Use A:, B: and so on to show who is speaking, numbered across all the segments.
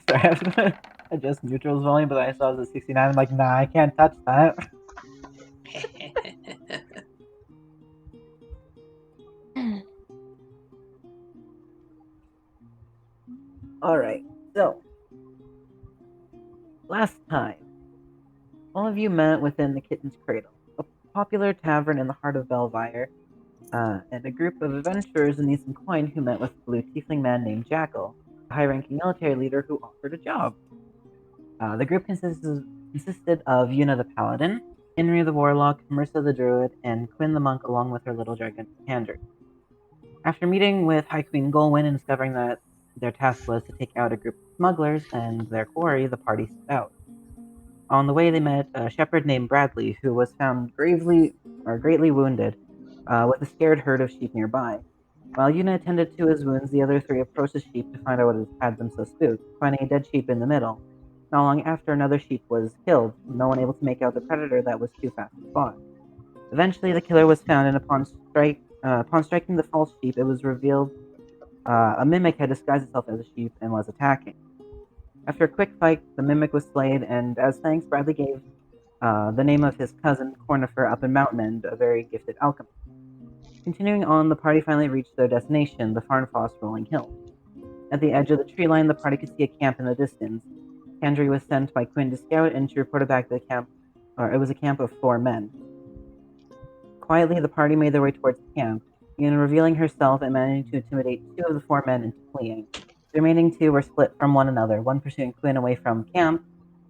A: Sorry, I was gonna adjust neutral's volume, but I saw it was at 69. I'm like, nah, I can't touch that. Alright, so last time, all of you met within the Kitten's Cradle, a popular tavern in the heart of Belvire, and a group of adventurers in Eastern Coin who met with a blue tiefling man named Jackal, a high-ranking military leader who offered a job. The group consisted of Yuna the Paladin, Henry the Warlock, Marissa the Druid, and Quinn the Monk, along with her little dragon, Andrew. After meeting with High Queen Golwyn and discovering that their task was to take out a group of smugglers and their quarry, the party set out. On the way, they met a shepherd named Bradley, who was found greatly wounded, with a scared herd of sheep nearby. While Yuna attended to his wounds, the other three approached the sheep to find out what had them so spooked, finding a dead sheep in the middle. Not long after, another sheep was killed, no one able to make out the predator that was too fast to spot. Eventually, the killer was found, and upon striking the false sheep, it was revealed a mimic had disguised itself as a sheep and was attacking. After a quick fight, the mimic was slain, and as thanks, Bradley gave the name of his cousin, Cornifer, up in Mountain End, a very gifted alchemist. Continuing on, the party finally reached their destination, the Farnfoss rolling hills. At the edge of the tree line, the party could see a camp in the distance. Kendry was sent by Quinn to scout, and she reported back that it was a camp of 4 men. Quietly, the party made their way towards the camp, Yuna revealing herself and managing to intimidate 2 of the 4 men into fleeing. The remaining 2 were split from one another, one pursuing Quinn away from camp,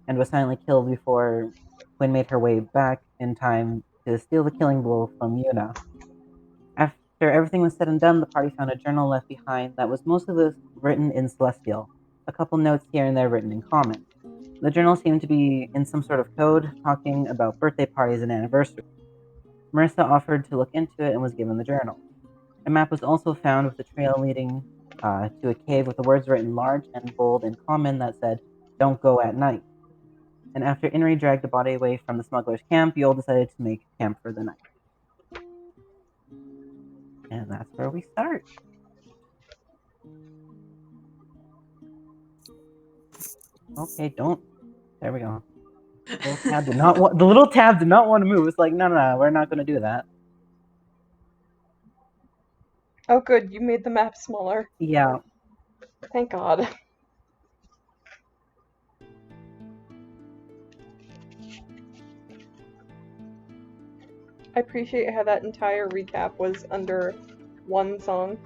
A: and was silently killed before Quinn made her way back in time to steal the killing blow from Yuna. After everything was said and done, the party found a journal left behind that was mostly written in Celestial, a couple notes here and there written in Common. The journal seemed to be in some sort of code, talking about birthday parties and anniversaries. Marissa offered to look into it and was given the journal. A map was also found with a trail leading to a cave with the words written large and bold in Common that said, "Don't go at night." And after Inri dragged the body away from the smugglers' camp, Yul decided to make camp for the night. And that's where we start. Okay, don't. There we go. The little tab did not want to move. It's like, no, we're not going to do that.
B: Oh good, you made the map smaller.
A: Yeah.
B: Thank God. I appreciate how that entire recap was under one song.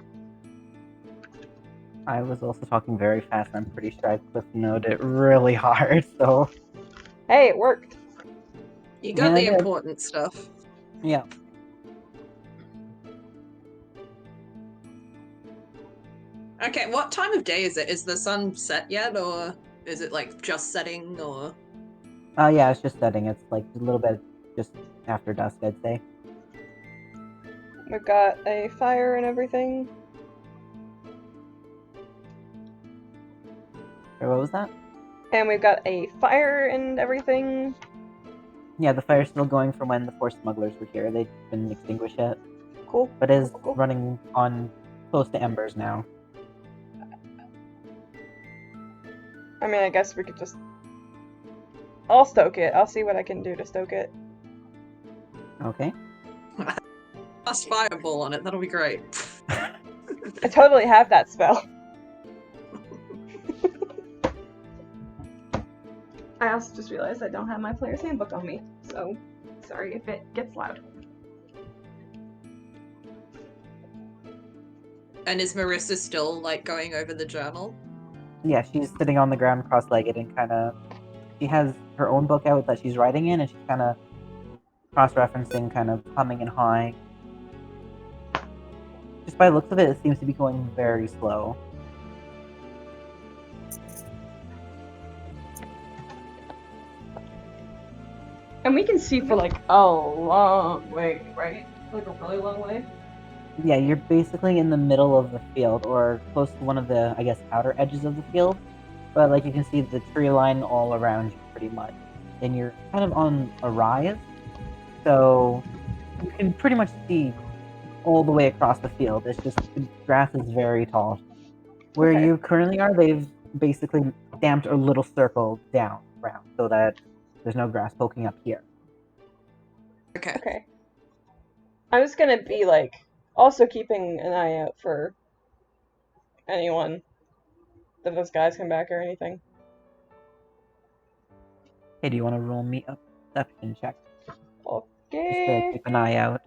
A: I was also talking very fast. I'm pretty sure I cliff noted it really hard, so...
B: Hey, it worked!
C: You got the important stuff.
A: Yeah.
C: Okay, what time of day is it? Is the sun set yet, or is it like just setting, or?
A: Yeah, it's just setting. It's like a little bit just after dusk, I'd say.
B: We've got a fire and everything.
A: What was that?
B: And we've got a fire and everything.
A: Yeah, the fire's still going from when the 4 smugglers were here. They didn't extinguish it.
B: Cool.
A: But it is
B: cool.
A: running on close to embers now.
B: I mean, I guess we could just... I'll stoke it. I'll see what I can do to stoke it.
A: Okay.
C: Cast fireball on it, that'll be great.
B: I totally have that spell. I also just realized I don't have my player's handbook on me, so sorry if it gets loud.
C: And is Marissa still, like, going over the journal?
A: Yeah, she's sitting on the ground cross-legged and kind of... She has her own book out that she's writing in, and she's kind of cross-referencing, kind of humming and hawing. Just by the looks of it, it seems to be going very slow.
B: And we can see for like a long way, right? Like a really long way?
A: Yeah, you're basically in the middle of the field, or close to one of the, I guess, outer edges of the field. But like you can see the tree line all around you pretty much. And you're kind of on a rise, so you can pretty much see all the way across the field. It's just the grass is very tall. Where you currently are, they've basically stamped a little circle down around so that there's no grass poking up here.
C: Okay.
B: Okay. I'm just gonna be like also keeping an eye out for anyone that those guys come back or anything.
A: Hey, do you want to roll me a perception check? Just to
B: Okay.
A: keep an eye out.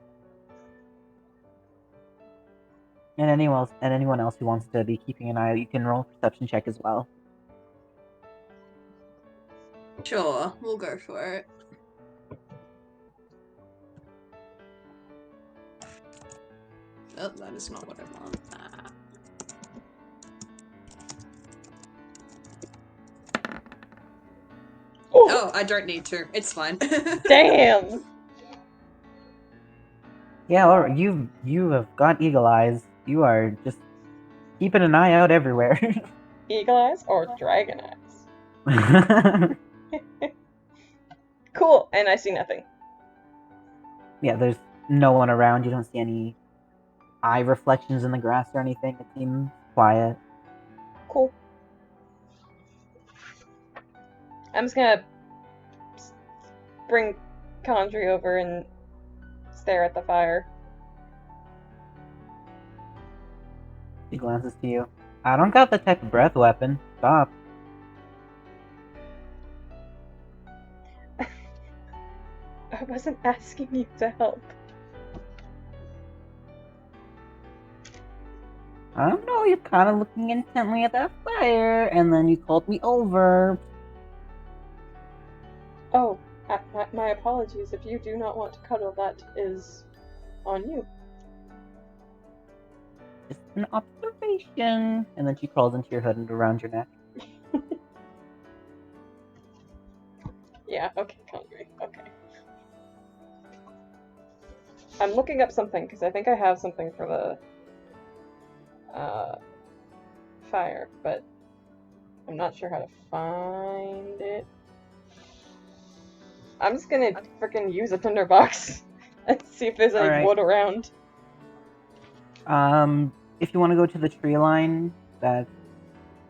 A: And anyone else who wants to be keeping an eye out, you can roll a perception check as well.
C: Sure, we'll go for it. Oh, that is not what I want. Oh, I don't need to. It's fine.
B: Damn.
A: Yeah, or you have got eagle eyes. You are just keeping an eye out everywhere.
B: Eagle eyes or dragon eyes? Cool. And I see nothing.
A: Yeah, there's no one around. You don't see any eye reflections in the grass or anything. It seems quiet.
B: Cool. I'm just gonna bring Condry over and stare at the fire.
A: She glances to you. I don't got the type of breath weapon. Stop.
B: I wasn't asking you to help.
A: I don't know, you're kind of looking intently at that fire, and then you called me over.
B: Oh, my apologies. If you do not want to cuddle, that is on you.
A: Just an observation. And then she crawls into your hood and around your neck.
B: Yeah, okay, Condry. Okay. I'm looking up something, because I think I have something for the fire, but I'm not sure how to find it. I'm just gonna freaking use a tinderbox and see if there's any
A: Alright.
B: wood around.
A: If you want to go to the tree line that's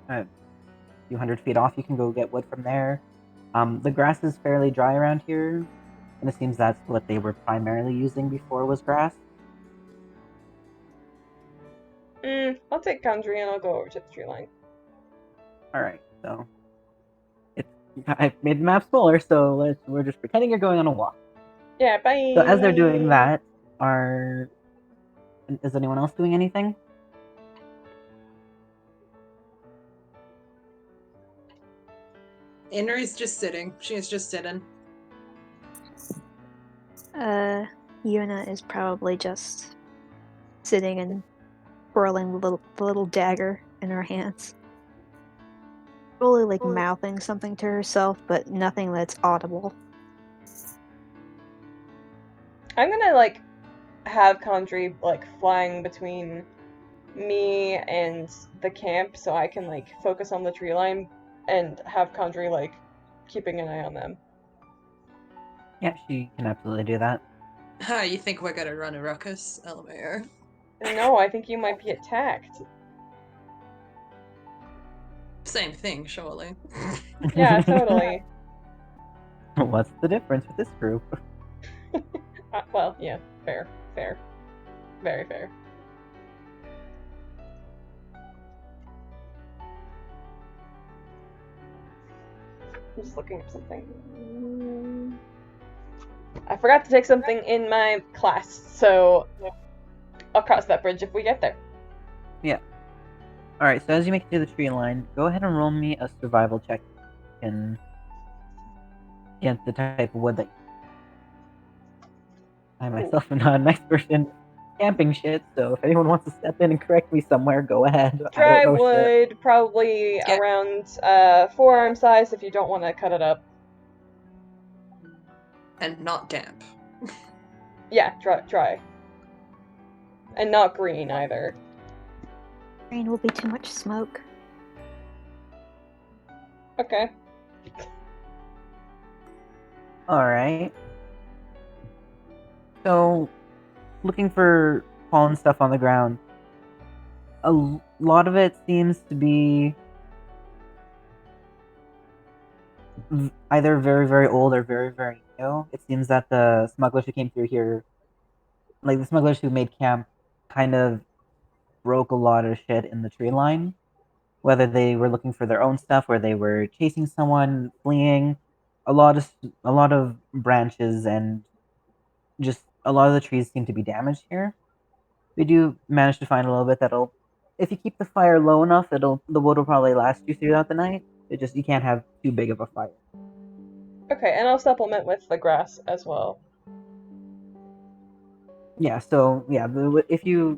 A: a few hundred feet off, you can go get wood from there. The grass is fairly dry around here, and it seems that's what they were primarily using before was grass.
B: I'll take Condry and I'll go over to the tree line.
A: Alright, so I've made the map smaller, so we're just pretending you're going on a walk.
B: Yeah, bye!
A: So as they're doing that, is anyone else doing anything?
C: Inri's just sitting. She's just sitting.
D: Yuna is probably just sitting and twirling the little dagger in her hands. Probably like mouthing something to herself, but nothing that's audible.
B: I'm gonna, like, have Condry, like, flying between me and the camp so I can, like, focus on the tree line and have Condry, like, keeping an eye on them.
A: Yeah, she can absolutely do that.
C: You think we're gonna run a ruckus, LMAO?
B: No, I think you might be attacked.
C: Same thing, surely.
B: Yeah, totally.
A: What's the difference with this group?
B: Well, yeah, fair. Very fair. I'm just looking up something. I forgot to take something in my class, so I'll cross that bridge if we get there.
A: Yeah. Alright, so as you make it to the tree line, go ahead and roll me a survival check against the type of wood that I myself am not an expert in camping shit, so if anyone wants to step in and correct me somewhere, go ahead.
B: Dry
A: I don't know shit.
B: wood, probably
C: Yeah.
B: around forearm size if you don't want to cut it up.
C: And not damp.
B: Yeah, dry. And not green either.
D: Green will be too much smoke.
B: Okay.
A: Alright. So, looking for fallen stuff on the ground. A lot of it seems to be either very, very old or very, very new. It seems that the smugglers who came through here, like the smugglers who made camp, kind of broke a lot of shit in the tree line. Whether they were looking for their own stuff, or they were chasing someone, fleeing, a lot of branches and just a lot of the trees seem to be damaged here. We do manage to find a little bit that'll, if you keep the fire low enough, the wood will probably last you throughout the night. You can't have too big of a fire.
B: Okay, and I'll supplement with the grass as well.
A: Yeah, so yeah, if you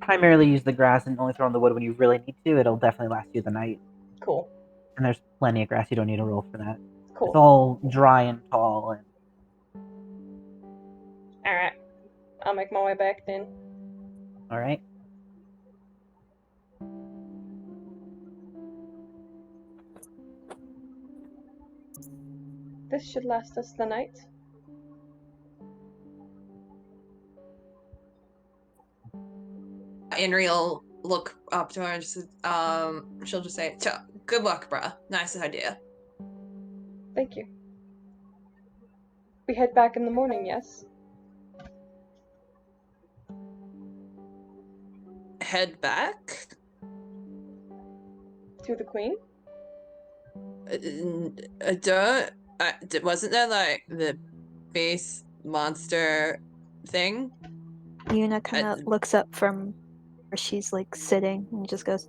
A: primarily use the grass and only throw in the wood when you really need to, it'll definitely last you the night.
B: Cool.
A: And there's plenty of grass, you don't need to roll for that.
B: Cool.
A: It's all dry and tall. And
B: Alright. I'll make my way back then.
A: alright.
B: This should last us the night.
C: Inri will look up to her and she'll just say, "Good luck, bruh. Nice idea."
B: Thank you. We head back in the morning, yes?
C: Head back?
B: To the Queen?
C: Wasn't there like the beast monster thing?
D: Yuna kind of looks up from where she's like sitting and just goes,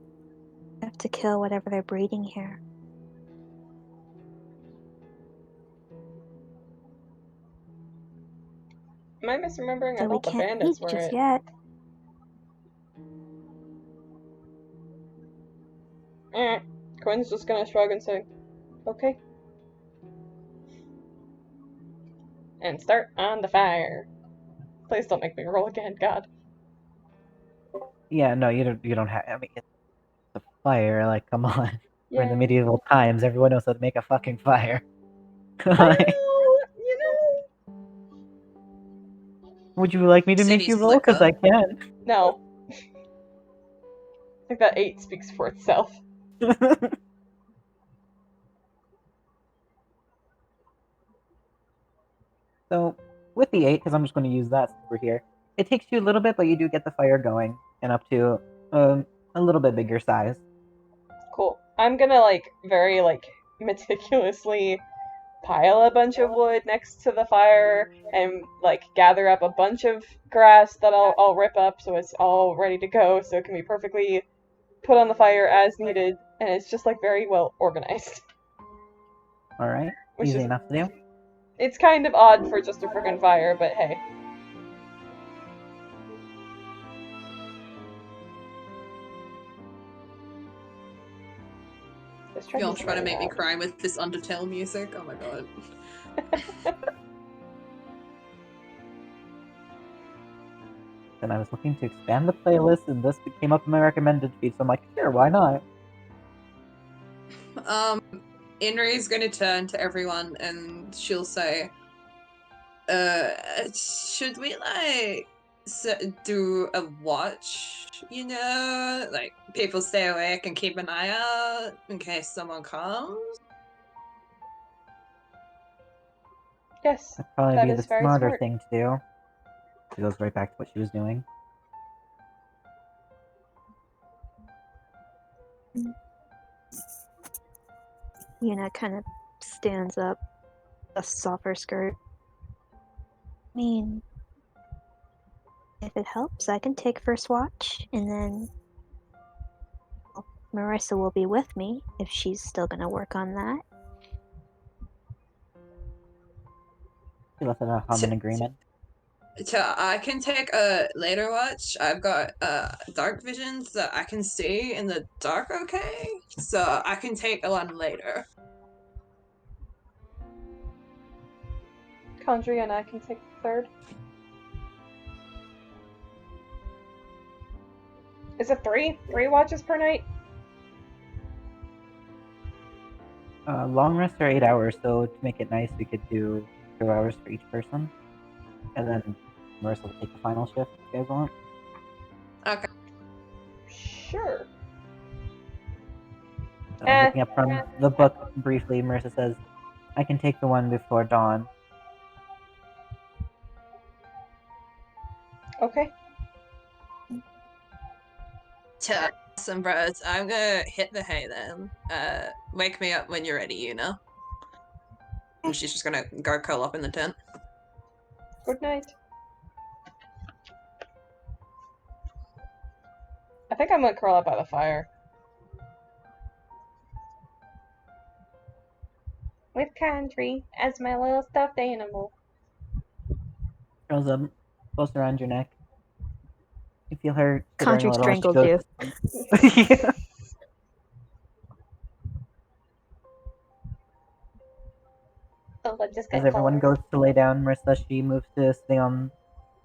D: "I have to kill whatever they're breeding here."
B: Am I misremembering?
D: So
B: I
D: we
B: thought the
D: can't
B: bandits
D: eat
B: were
D: just
B: it.
D: yet.
B: Quinn's just gonna shrug and say, okay. And start on the fire. Please don't make me roll again, God.
A: Yeah, no, you don't have. I mean, it's a fire. Like, come on. We're in the
B: Yeah.
A: medieval times. Everyone knows how to make a fucking fire.
B: I know, you know.
A: Would you like me to make
C: City
A: you roll? Because I
C: slicker.
A: can.
B: No. I think that 8 speaks for itself.
A: So, with the 8, because I'm just going to use that since we're here, it takes you a little bit, but you do get the fire going and up to a little bit bigger size.
B: Cool. I'm gonna, very, meticulously pile a bunch of wood next to the fire and, gather up a bunch of grass that I'll rip up so it's all ready to go so it can be perfectly put on the fire as needed, and it's just, very well organized.
A: Alright,
B: Which
A: easy
B: is-
A: enough to do.
B: It's kind of odd for just a friggin' fire, but hey.
C: Y'all trying to make me cry with this Undertale music? Oh my god.
A: And I was looking to expand the playlist, and this came up in my recommended feed, so I'm like, sure, why not?
C: Inri's gonna turn to everyone and she'll say, should we do a watch, like people stay awake and keep an eye out in case someone comes?
B: Yes,
A: That'd probably
B: that
A: be
B: is
A: the
B: very
A: smarter
B: smart.
A: thing to do. She goes right back to what she was doing.
D: Yuna kind of stands up, dusts off her skirt. I mean, if it helps, I can take first watch, and then Marissa will be with me if she's still gonna work on that.
A: She left it a common agreement.
C: I can take a later watch. I've got dark visions that I can see in the dark, okay? So I can take one later.
B: Condry and I can take the third. Is it 3? 3 watches per night?
A: Long rests are 8 hours, so to make it nice, we could do 2 hours for each person. And then Marissa will take the final shift if you guys want.
C: Okay.
B: Sure.
A: Looking up from the book briefly, Marissa says, I can take the one before dawn.
B: Okay.
C: Awesome, bros. I'm gonna hit the hay then. Wake me up when you're ready, you know. And she's just gonna go curl up in the tent.
B: Good night. I think I'm gonna curl up by the fire. With Country as my little stuffed animal.
A: Curls up close around your neck. You feel her shivering
D: Country
A: a little as she
D: strangled
A: goes
D: you.
A: to sleep. Yeah.
B: Oh, I just
A: As
B: got
A: everyone
B: cold.
A: goes to lay down, Marissa, she moves to stay on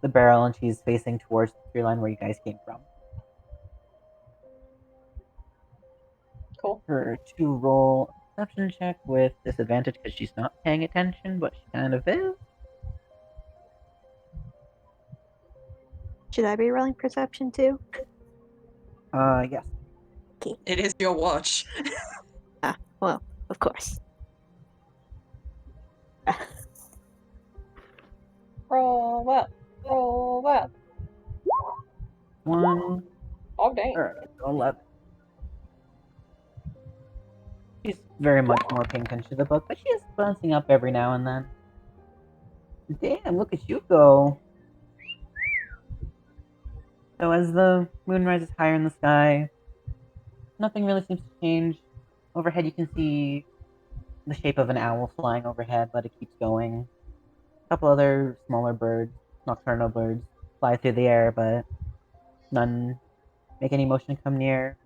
A: the barrel and she's facing towards the tree line where you guys came from.
B: Cool.
A: Her to roll a perception check with disadvantage because she's not paying attention, but she kind of is.
D: Should I be rolling perception too?
A: Yes.
C: It is your watch.
D: Well, of course.
B: Roll well. Roll well.
A: 1.
B: Oh, dang.
A: Alright, 11. She's very much more paying attention to the book, but she is glancing up every now and then. Damn, look at you go. So as the moon rises higher in the sky, nothing really seems to change. Overhead you can see the shape of an owl flying overhead, but it keeps going. A couple other smaller birds, nocturnal birds, fly through the air, but none make any motion to come near.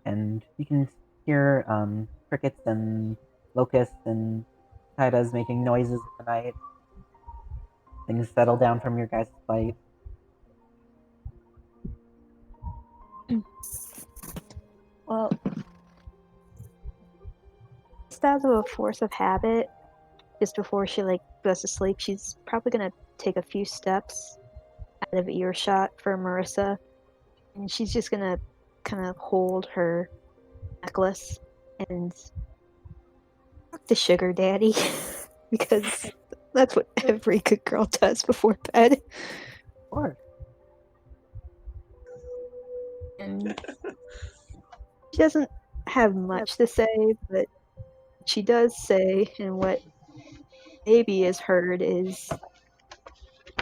A: And you can hear crickets and locusts and cicadas making noises in the night. Things settle down from your guys' flight.
D: Well, just out of a force of habit, just before she goes to sleep, she's probably gonna take a few steps out of earshot for Marissa, and she's just gonna kind of hold her necklace and talk to Sugar Daddy because that's what every good girl does before bed.
A: Of course.
D: And she doesn't have much to say, but she does say, and what baby has heard is,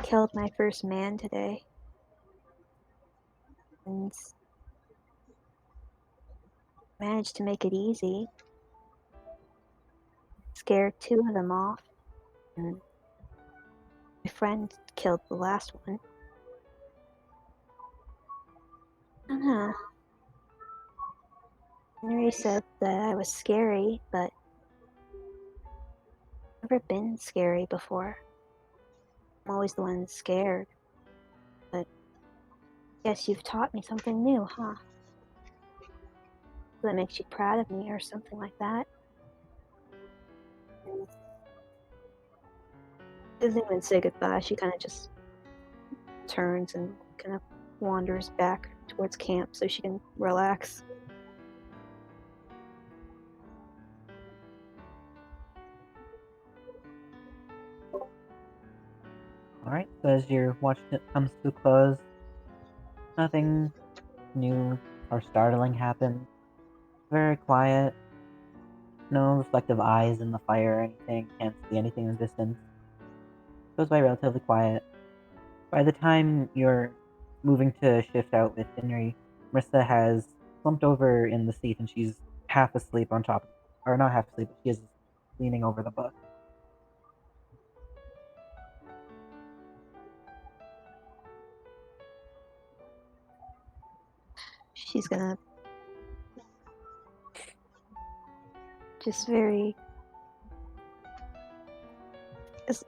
D: killed my first man today. And managed to make it easy. Scared 2 of them off. And my friend killed the last one. I don't know. Henry said that I was scary, but I've never been scary before. I'm always the one scared. But I guess you've taught me something new, huh? That makes you proud of me or something like that. And she doesn't even say goodbye. She kind of just turns and kind of wanders back towards camp so she can relax.
A: Alright, so as your watch comes to a close, nothing new or startling happens. Very quiet. No reflective eyes in the fire or anything. Can't see anything in the distance. Goes by relatively quiet. By the time you're moving to shift out with Henry, Marissa has slumped over in the seat and she's half asleep on top of, or not half asleep, but she is leaning over the book.
D: She's gonna just very, if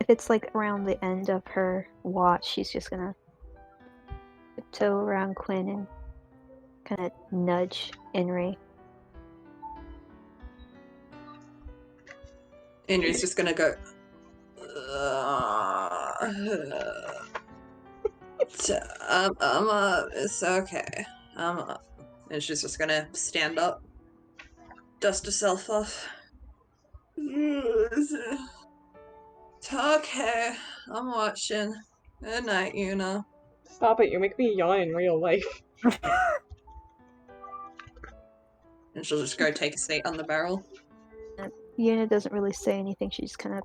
D: it's around the end of her watch, she's just gonna tiptoe around Quinn and kind of nudge Henry.
C: Andrew's just gonna go. I'm up. It's okay. I'm up. And she's just gonna stand up, dust herself off. Okay, I'm watching. Good night, Una.
B: Stop it, you make me yawn in real life.
C: And she'll just go take a seat on the barrel.
D: Yuna doesn't really say anything. She just kind of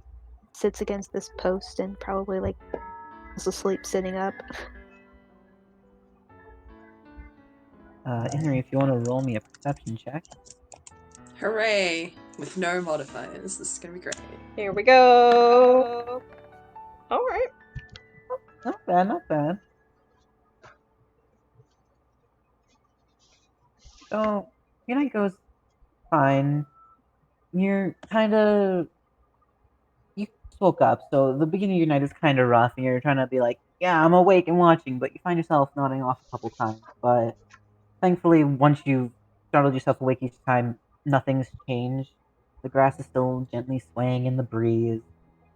D: sits against this post and probably like is asleep sitting up.
A: Henry, if you want to roll me a perception check.
C: Hooray! With no modifiers. This is gonna be great.
B: Here we go. Alright.
A: Not bad, not bad. So, your night goes fine. You're kind of... You just woke up, so the beginning of your night is kind of rough, and you're trying to be like, yeah, I'm awake and watching, but you find yourself nodding off a couple times. But thankfully, once you've startled yourself awake each time, nothing's changed. The grass is still gently swaying in the breeze.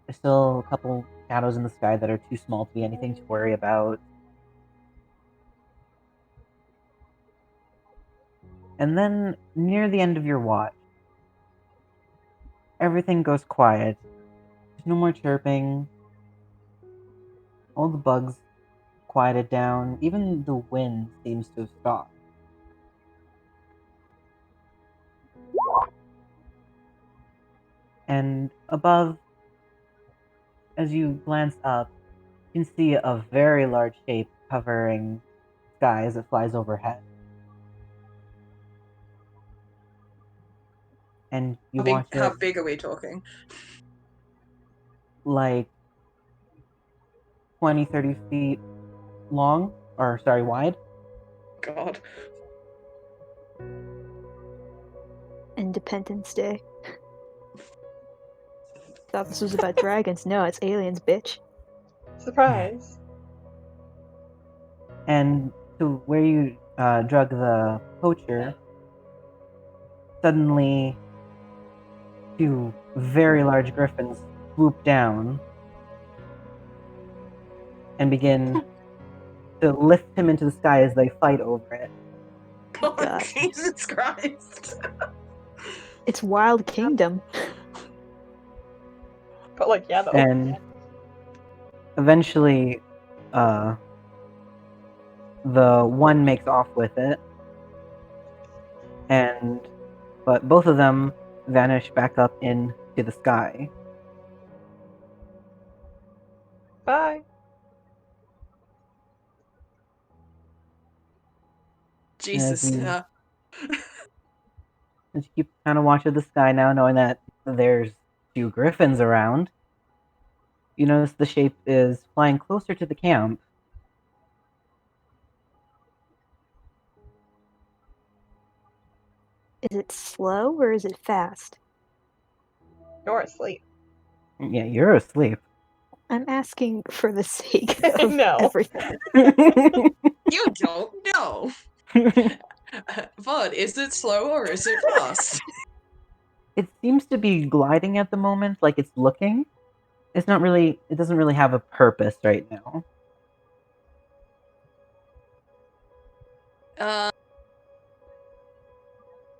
A: There's still a couple shadows in the sky that are too small to be anything to worry about. And then, near the end of your watch, everything goes quiet. There's no more chirping. All the bugs quieted down. Even the wind seems to have stopped. And above, as you glance up, you can see a very large shape covering sky as it flies overhead. And you watch it
C: How big are we talking?
A: like 20, 30 feet long, or sorry, wide.
C: God.
D: Independence Day. Thought this was about dragons. No, it's aliens, bitch.
B: Surprise.
A: And to where you drug the poacher, suddenly two very large griffins swoop down and begin to lift him into the sky as they fight over it.
C: God, Jesus Christ.
D: It's Wild Kingdom.
B: But like, yeah, though.
A: And eventually, the one makes off with it, but both of them vanish back up into the sky.
B: Bye.
C: Jesus.
A: As you keep kind of watching the sky now, knowing that there's two griffins around, you notice the shape is flying closer to the camp.
D: Is it slow or is it fast?
B: You're asleep.
A: Yeah, you're asleep.
D: I'm asking for the sake of
B: No.
D: everything.
C: You don't know. But is it slow or is it fast?
A: It seems to be gliding at the moment, like it's looking. It doesn't really have a purpose right now.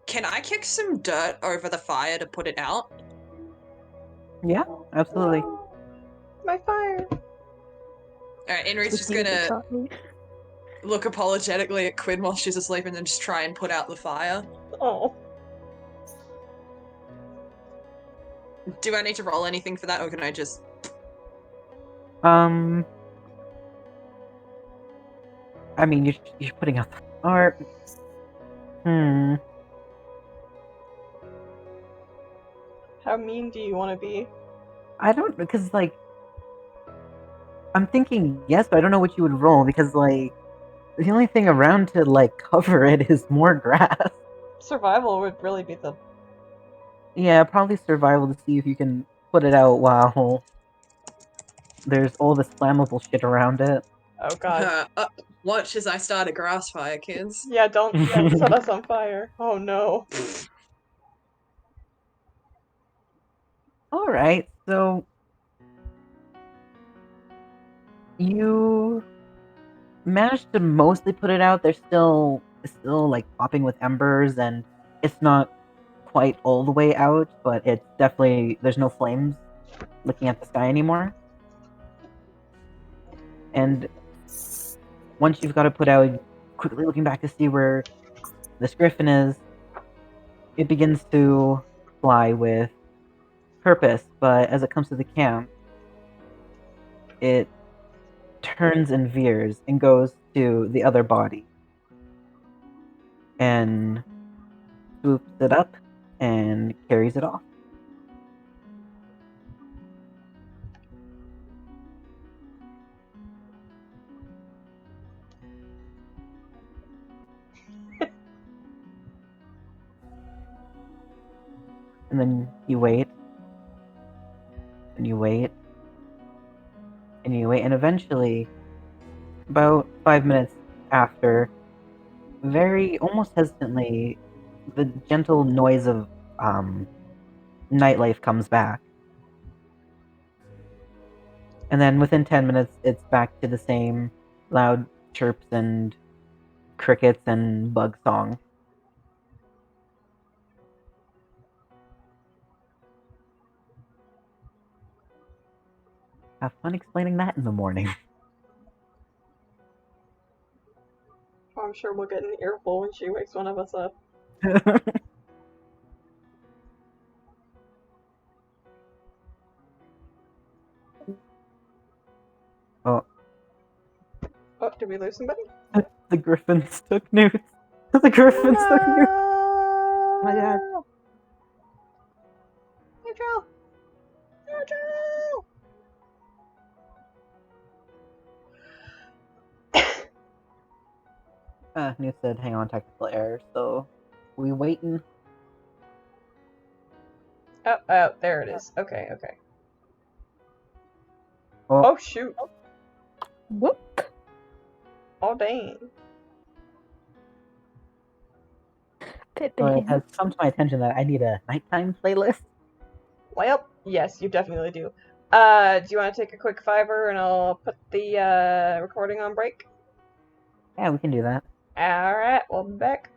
C: Can I kick some dirt over the fire to put it out?
A: Yeah, absolutely.
B: My fire.
C: Alright, Enri's
D: With
C: just
D: you
C: gonna
D: talking.
C: look apologetically at Quinn while she's asleep and then just try and put out the fire.
B: Oh.
C: Do I need to roll anything for that, or can I just...
A: I mean, you're putting out the art.
B: How mean do you want to be?
A: I don't, because, like, I'm thinking yes, but I don't know what you would roll, because, like, the only thing around to, like, cover it is more grass.
B: Survival would really be the...
A: Yeah, probably survival to see if you can put it out while there's all this flammable shit around it.
B: Oh god.
C: Watch as I start a grass fire, kids.
B: Yeah, don't set us on fire. Oh no.
A: Alright, so you managed to mostly put it out. It's still like popping with embers, and it's not quite all the way out, but it's definitely there's no flames looking at the sky anymore. And once you've got it put out, quickly looking back to see where this griffin is, it begins to fly with purpose, but as it comes to the camp, it turns and veers and goes to the other body and swoops it up and carries it off. And then you wait, and you wait, and you wait, and eventually, about 5 minutes after, very almost hesitantly, the gentle noise of nightlife comes back. And then within 10 minutes, it's back to the same loud chirps and crickets and bug song. Have fun explaining that in the morning.
B: I'm sure we'll get an earful when she wakes one of us up.
A: Oh,
B: Oh, did we lose somebody?
A: the griffins took Newt. The griffins took Newt.
B: Oh
D: my god.
B: Neutral! Neutral!
A: Newt said, hang on, technical error, so we waiting.
B: Oh, there it is. Okay.
A: Oh,
B: Oh, shoot.
D: Whoop.
B: Oh, dang.
A: so it
D: Pippin.
A: has come to my attention that I need a nighttime playlist.
B: Well, yes, you definitely do. Do you want to take a quick fiver and I'll put the recording on break?
A: Yeah, we can do that.
B: Alright, we'll be back.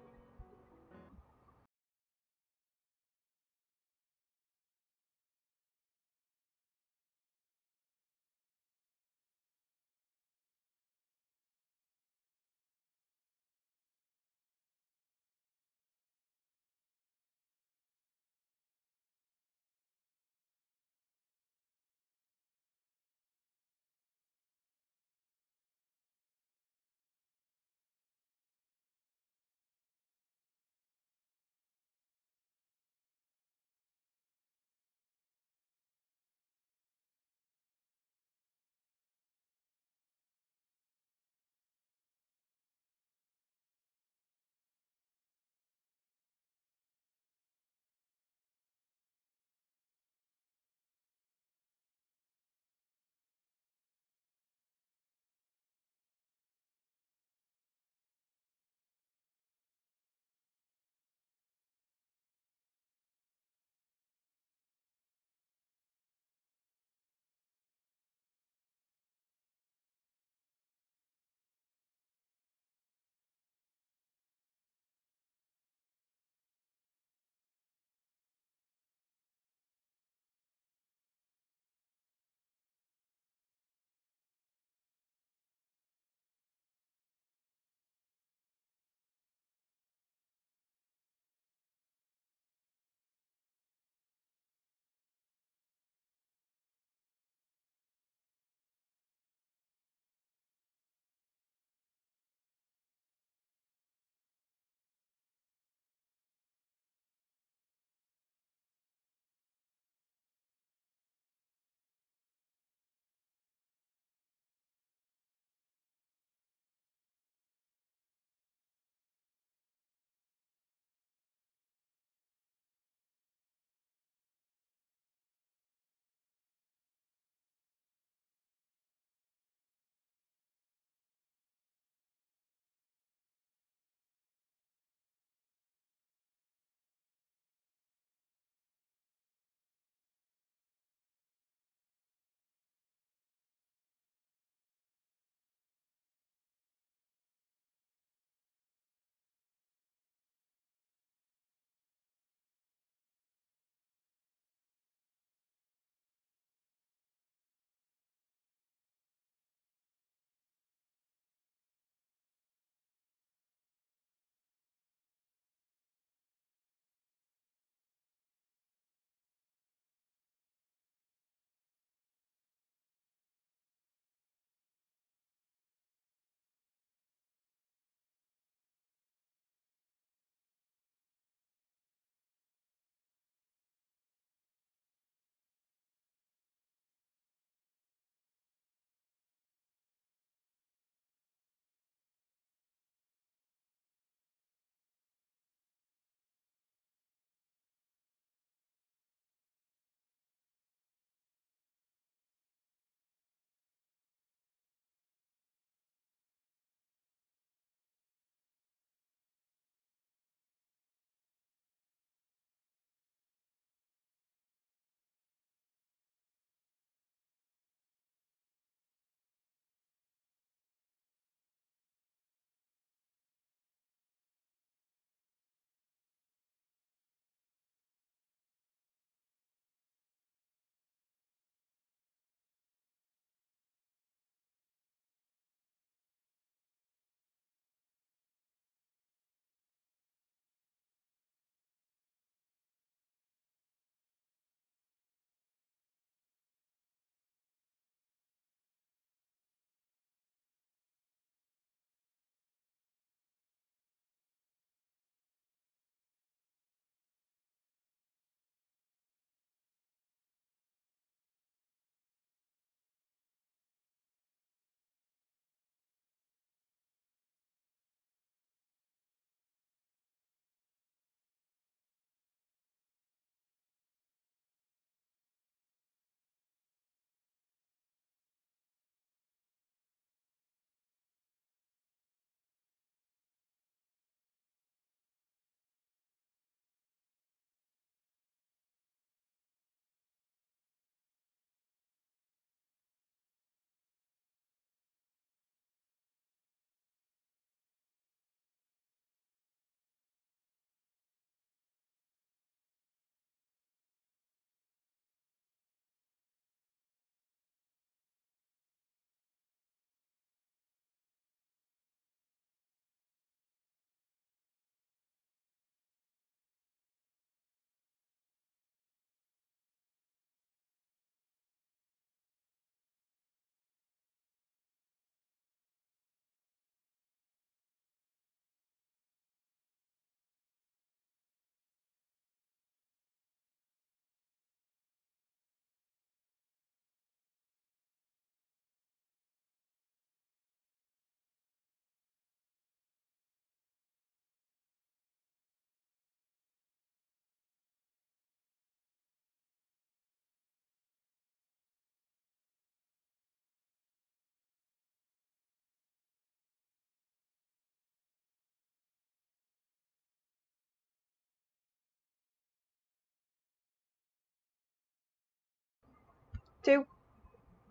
B: 2,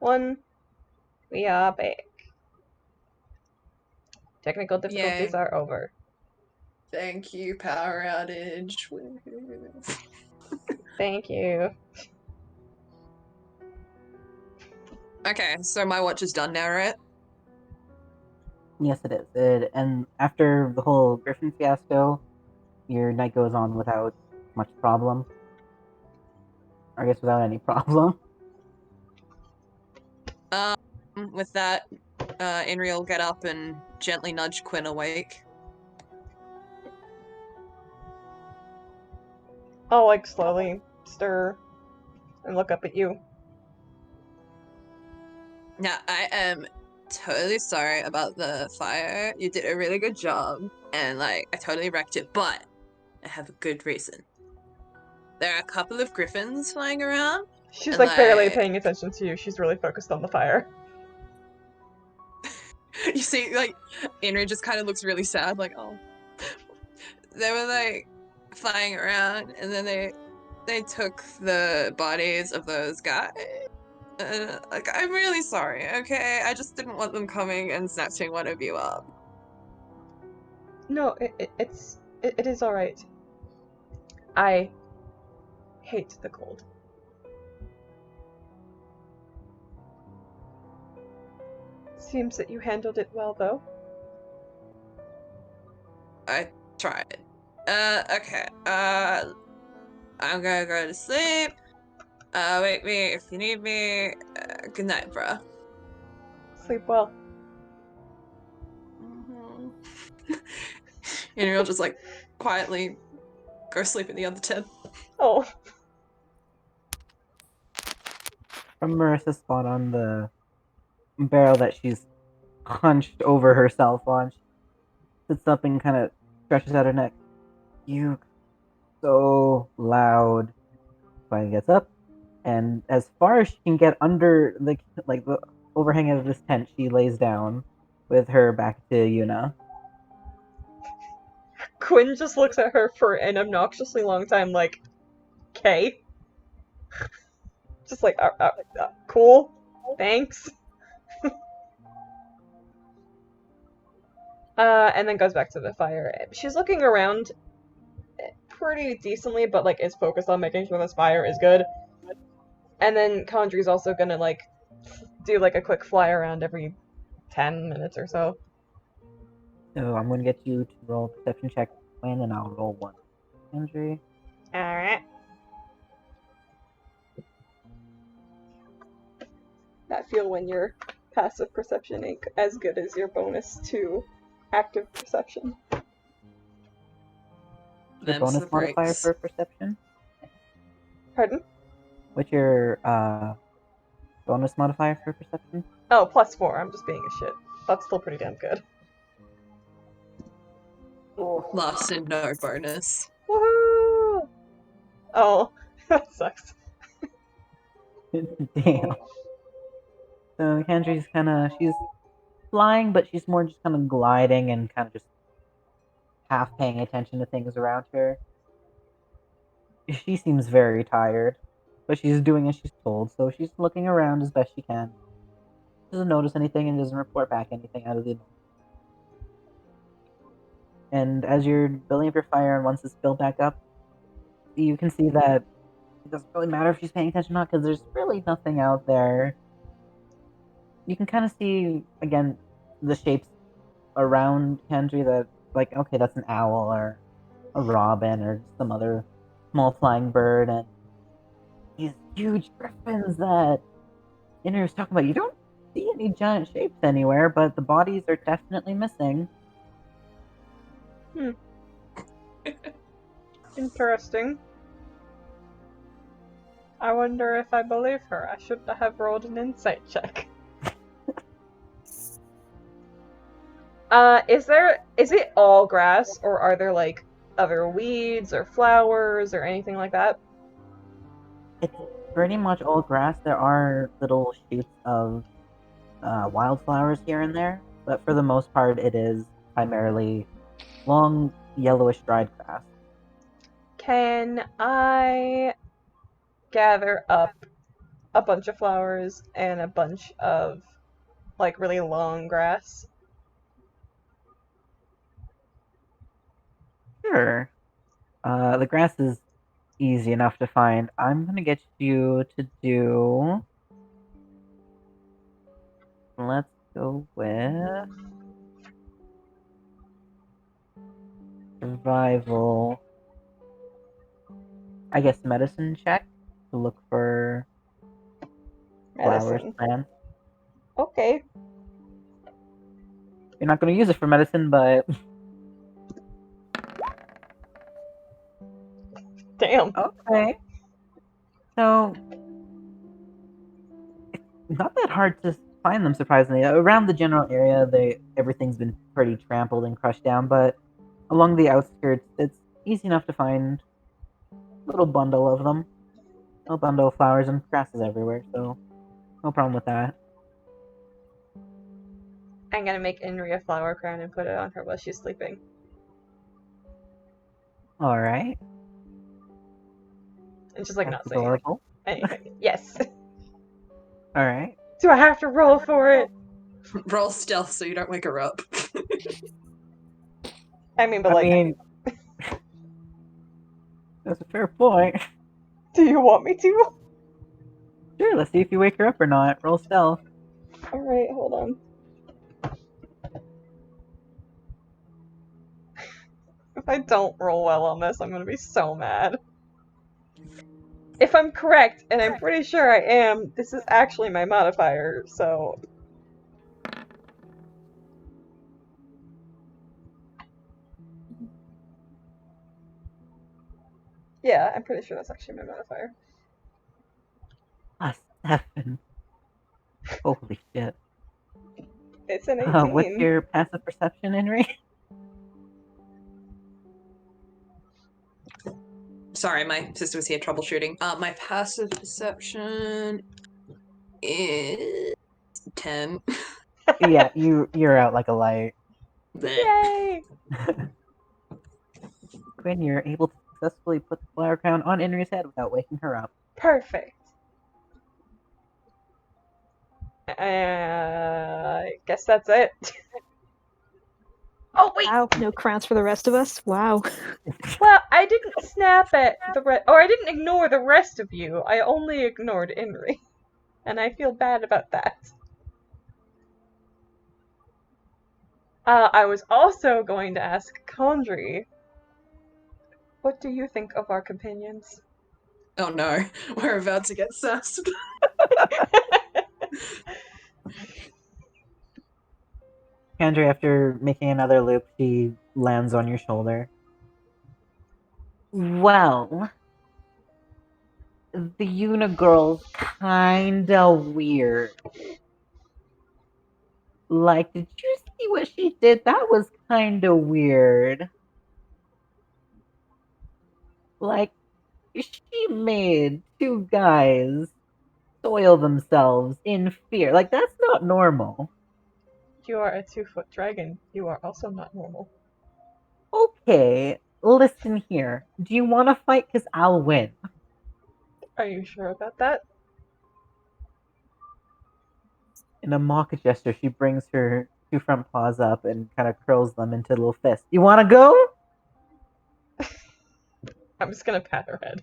B: 1. We are back. Technical difficulties are over.
C: Thank you, power outage.
B: Thank you.
C: Okay, so my watch is done now, right?
A: Yes, it is. And after the whole Griffin fiasco, your night goes on without much problem. Or I guess without any problem.
C: With that, Inri will get up and gently nudge Quinn awake.
B: I'll like slowly stir and look up at you.
C: Now, I am totally sorry about the fire. You did a really good job, and like I totally wrecked it, but I have a good reason. There are a couple of griffins flying around.
B: She's
C: and,
B: like barely paying attention to you. She's really focused on the fire.
C: You see, like, Inri just kind of looks really sad, like, oh. They were like flying around, and then they took the bodies of those guys. Like, I'm really sorry, okay? I just didn't want them coming and snatching one of you up.
B: No, it is alright. I hate the cold. Seems that you handled it well, though.
C: I tried. Okay. I'm gonna go to sleep. Wake me if you need me. Good night, bruh.
B: Sleep well.
C: And you'll just like quietly go sleep in the other tent.
B: Oh.
A: From Marissa's spot on the barrel that she's hunched over herself on, she sits up and kind of stretches out her neck. You so loud. Finally gets up, and as far as she can get under the overhang of this tent, she lays down with her back to Yuna.
B: Quinn just looks at her for an obnoxiously long time, like, "K?" Just like, cool, thanks. And then goes back to the fire. She's looking around pretty decently, but like is focused on making sure this fire is good. And then Condri's also gonna like do like a quick fly around every 10 minutes or so.
A: So I'm going to get you to roll a perception check, Quinn, and I'll roll one. Andrew.
B: Alright. That feel when your passive perception ain't as good as your bonus to active perception.
A: Your bonus modifier for perception?
B: Pardon?
A: What's your bonus modifier for perception?
B: Oh, +4. I'm just being a shit. That's still pretty damn good.
C: Lost and no bonus.
B: Woohoo! Oh, that sucks.
A: Damn. So Kendri's she's flying, but she's more just kind of gliding and kind of just half paying attention to things around her. She seems very tired, but she's doing as she's told, so she's looking around as best she can. Doesn't notice anything and doesn't report back anything out of the norm. And as you're building up your fire, and once it's built back up, you can see that it doesn't really matter if she's paying attention or not, because there's really nothing out there. You can kind of see, again, the shapes around Kendry that, like, okay, that's an owl, or a robin, or some other small flying bird, and these huge griffins that Inner was talking about. You don't see any giant shapes anywhere, but the bodies are definitely missing.
B: Interesting. I wonder if I believe her. I should have rolled an insight check. Is it all grass, or are there like other weeds or flowers or anything like that?
A: It's pretty much all grass. There are little shoots of wildflowers here and there, but for the most part, it is primarily long, yellowish dried grass.
B: Can I gather up a bunch of flowers and a bunch of like really long grass?
A: Sure. The grass is easy enough to find. I'm gonna get you to do. Let's go with survival. I guess medicine check to look for flowers,
B: Medicine.
A: plants.
B: Okay.
A: You're not gonna use it for medicine, but
B: Damn.
A: okay. So it's not that hard to find them. Surprisingly, around the general area, everything's been pretty trampled and crushed down. But along the outskirts, it's easy enough to find a little bundle of them. A bundle of flowers and grasses everywhere. So no problem with that.
B: I'm gonna make Inri a flower crown and put it on her while she's sleeping.
A: All right.
B: And just like
A: That's
B: not saying
A: adorable.
B: anything. Yes.
A: All right.
B: Do I have to roll for it?
C: Roll stealth so you don't wake her up.
B: I mean, but
A: I
B: like,
A: mean, that's a fair point.
B: do you want me to?
A: Sure. Let's see if you wake her up or not. Roll stealth.
B: Alright, hold on. If I don't roll well on this, I'm gonna be so mad. If I'm correct, and I'm pretty sure I am, this is actually my modifier, so... Yeah, I'm pretty sure that's actually my modifier.
A: +7. Holy shit.
B: It's an 18.
A: What's your passive perception, Henry?
C: Sorry, my sister was here troubleshooting. My passive perception is 10.
A: Yeah, you're out like a light.
B: Yay!
A: Quinn, you're able to successfully put the flower crown on Henry's head without waking her up.
B: Perfect. I guess that's it. Oh, wait!
D: Wow, no crowns for the rest of us? Wow.
B: Well, I didn't snap at or I didn't ignore the rest of you. I only ignored Inri. And I feel bad about that. I was also going to ask Condry, what do you think of our companions?
C: Oh no, we're about to get sassed.
A: Kendra, after making another loop, she lands on your shoulder. Well, the Unigirl's kinda weird. Like, did you see what she did? That was kinda weird. Like, she made two guys soil themselves in fear. Like, that's not normal.
B: You are a 2-foot dragon. You are also not normal.
A: Okay, listen here. Do you want to fight? Because I'll win.
B: Are you sure about that?
A: In a mock gesture, she brings her two front paws up and kind of curls them into a little fist. You want to go?
B: I'm just gonna pat her head.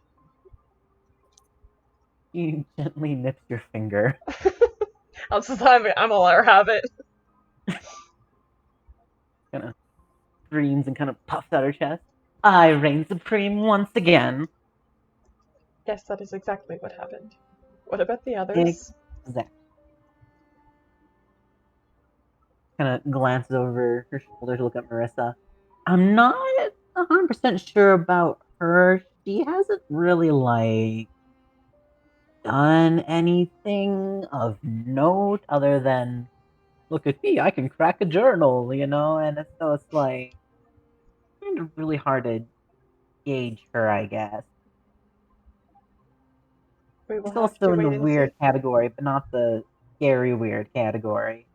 A: She gently nips your finger.
B: I'm gonna let her have it.
A: Kind of screams and kind of puffs out her chest. I reign supreme once again.
B: Yes, that is exactly what happened. What about the others?
A: Exactly. Kind of glances over her shoulder to look at Marissa. I'm not 100% sure about her. She hasn't really, like, done anything of note other than, look at me, I can crack a journal, you know? And so it's like, kind of really hard to gauge her, I guess.
B: We will
A: She's
B: have
A: also
B: to
A: in the
B: wait and
A: weird
B: see.
A: category, but not the scary weird category.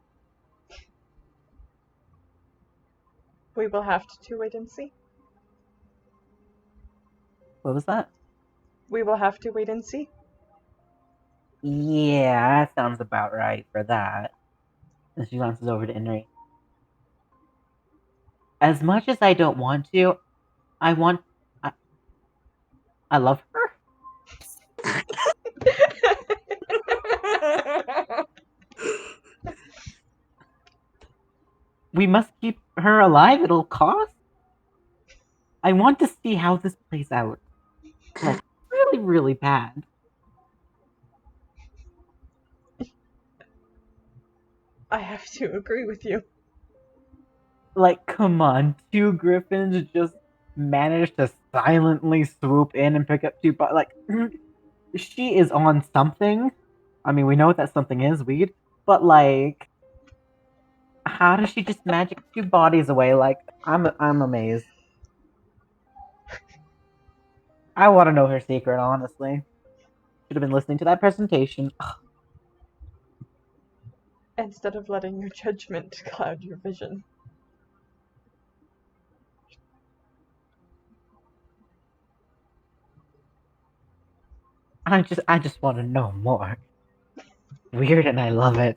B: We will have to wait and see.
A: What was that?
B: We will have to wait and see.
A: Yeah, that sounds about right for that. And she glances over to Inri. As much as I don't want to, I want. I love her. We must keep her alive at all costs. I want to see how this plays out. Like, really, really bad.
B: I have to agree with you.
A: Like, come on, 2 griffins just managed to silently swoop in and pick up 2 like, she is on something. I mean, we know what that something is, weed, but like, how does she just magic 2 bodies away? Like, I'm amazed. I want to know her secret, honestly. Should have been listening to that presentation.
B: Instead of letting your judgment cloud your vision.
A: I just want to know more. Weird, and I love it.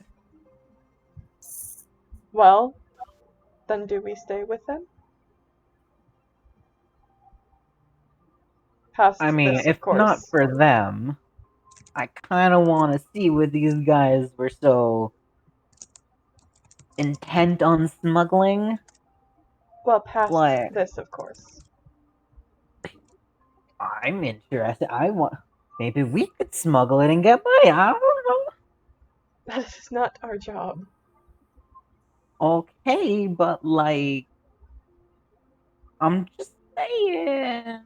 B: Well, then do we stay with them? Past
A: I mean,
B: this,
A: if
B: of course.
A: not for them, I kind of want to see what these guys were so intent on smuggling.
B: Well, past
A: Like,
B: this, of course.
A: I'm interested. I want. Maybe we could smuggle it and get money. I don't know.
B: That is not our job.
A: Okay, but like, I'm just saying.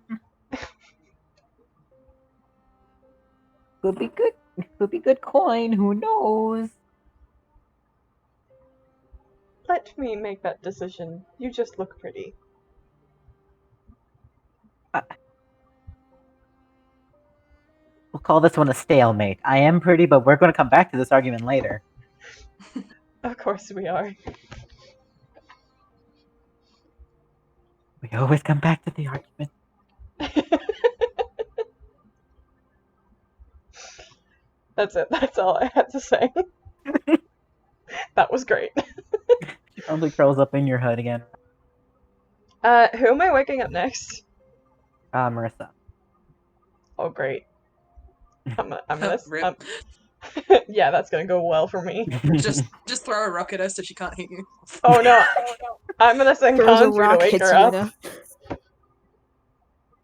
A: Could be good. Could be good coin. Who knows?
B: Let me make that decision. You just look pretty.
A: We'll call this one a stalemate. I am pretty, but we're going to come back to this argument later.
B: Of course we are.
A: We always come back to the argument.
B: That's it. That's all I had to say. That was great.
A: She probably curls up in your hood again.
B: Who am I waking up next?
A: Marissa.
B: Oh, great. I'm
C: Oh,
B: gonna.
C: rip.
B: Yeah, that's gonna go well for me.
C: Just throw a rock at us so she can't hit you.
B: Oh no, I'm gonna send
D: Throws a
B: Conjure to
D: rock,
B: wake
D: hits
B: her up.
D: Yuna.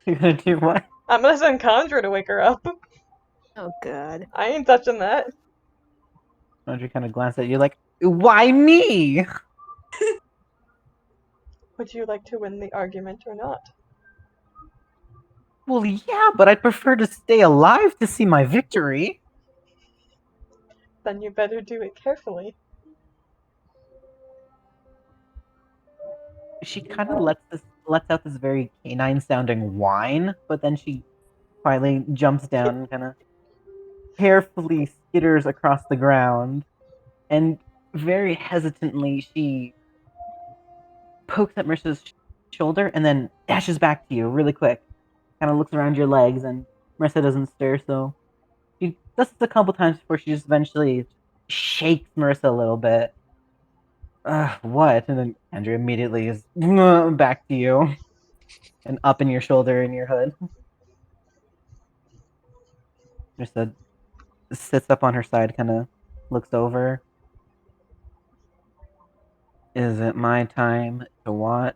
A: You're gonna do what?
B: I'm gonna send Conjure to wake her up.
D: Oh god.
B: I ain't touching that.
A: Audrey kind of glanced at you like, why me?
B: Would you like to win the argument or not?
A: Well, yeah, but I'd prefer to stay alive to see my victory.
B: Then you better do it carefully.
A: She kind of lets out this very canine-sounding whine, but then she quietly jumps down and kind of carefully skitters across the ground, and very hesitantly she pokes at Marissa's shoulder and then dashes back to you really quick. Kind of looks around your legs, and Marissa doesn't stir, so she does this a couple times before she just eventually shakes Marissa a little bit. What? And then Andrew immediately is back to you and up in your shoulder and your hood. Marissa sits up on her side, kind of looks over. Is it my time to watch?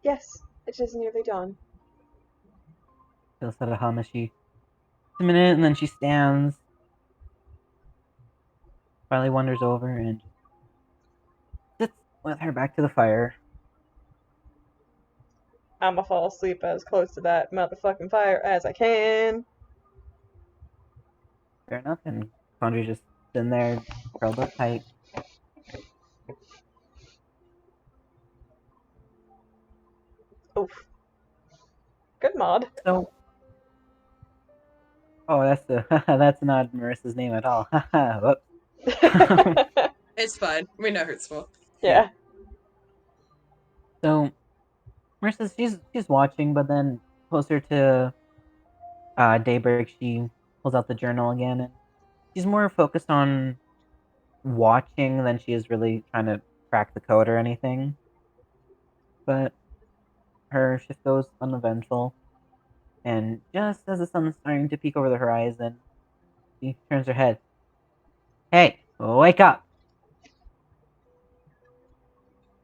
B: Yes, it is nearly dawn.
A: She'll set a hum as she a minute, and then she stands, finally wanders over, and just sits with her back to the fire.
B: I'ma fall asleep as close to that motherfucking fire as I can.
A: Fair enough, and Condra's just sitting there, curled up tight.
B: Oof. Good mod.
A: So, oh, that's not Marissa's name at all. Whoops.
C: It's fine. We know who it's for.
B: Yeah.
A: So, Marissa, she's watching, but then closer to daybreak, she pulls out the journal again, and she's more focused on watching than she is really trying to crack the code or anything. But her shift goes uneventful, and just as the sun's starting to peek over the horizon, she turns her head. Hey, wake up!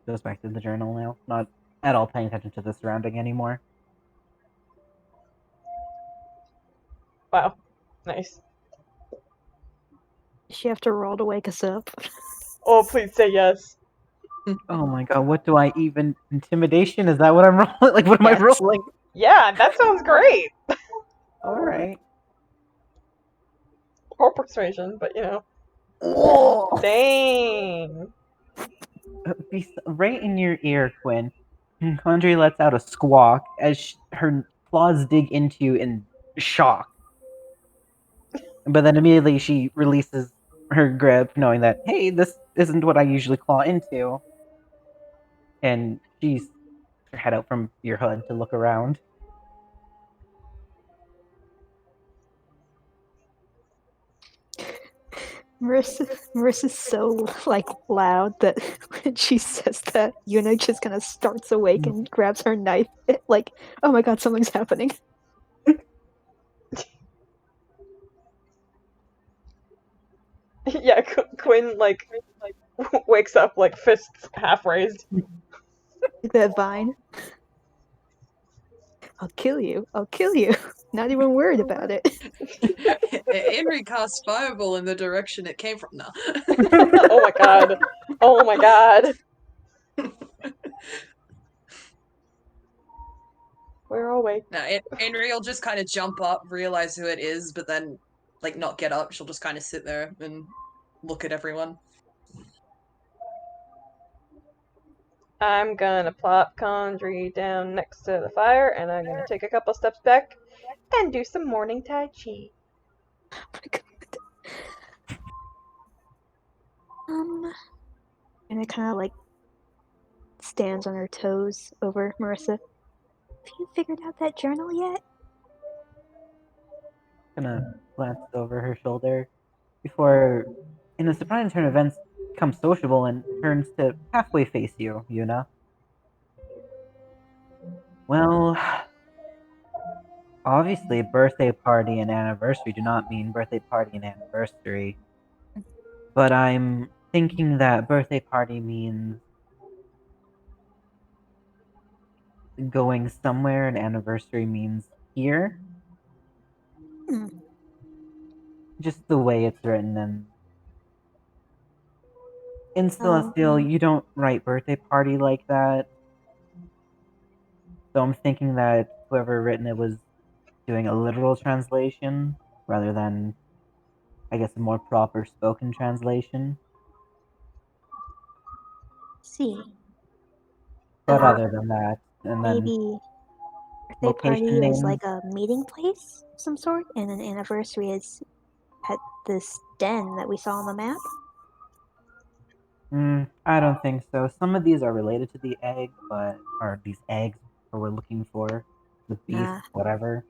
A: Goes back to the journal now, not at all paying attention to the surrounding anymore.
B: Wow. Nice.
D: Does she have to roll to wake us up?
B: Oh, please say yes.
A: Oh my god, what do I even... Intimidation? Is that what I'm rolling? Like, what am I
D: Yes.
A: rolling?
B: Yeah, that sounds great.
A: Alright.
B: Or persuasion, but you know.
A: Oh!
B: Dang.
A: Right in your ear, Quinn, Condre lets out a squawk as her claws dig into you in shock. But then immediately she releases her grip, knowing that, hey, this isn't what I usually claw into. And she's her head out from your hood to look around.
D: Marissa's so like loud that when she says that, Yuna just kind of starts awake and grabs her knife. Like, oh my god, something's happening.
B: Yeah, Quinn like wakes up like fists half raised.
D: Like that vine. I'll kill you. I'll kill you. Not even worried about it.
C: Henry cast fireball in the direction it came from. No.
B: Oh my god. Oh my god. We're awake.
C: No, Henry will just kind of jump up, realize who it is, but then like not get up. She'll just kind of sit there and look at everyone.
B: I'm gonna plop Condry down next to the fire, and I'm gonna take a couple steps back and do some morning Tai Chi.
D: Oh my god. And it kind of like stands on her toes over Marissa. Have you figured out that journal yet?
A: Kinda glances over her shoulder before, in a surprising turn of events, becomes sociable and turns to halfway face you, Yuna. Well, obviously, birthday party and anniversary do not mean birthday party and anniversary. But I'm thinking that birthday party means going somewhere and anniversary means here.
D: Hmm.
A: Just the way it's written, and in
D: Oh.
A: Celestial, you don't write birthday party like that. So I'm thinking that whoever written it was doing a literal translation rather than, I guess, a more proper spoken translation.
D: See.
A: But
D: So
A: other than that, and then
D: maybe birthday
A: location
D: party is
A: names.
D: like a meeting place of some sort, and an anniversary is at this den that we saw on the map.
A: I don't think so. Some of these are related to the egg, but or these eggs or we're looking for the beast,
D: Ah.
A: whatever.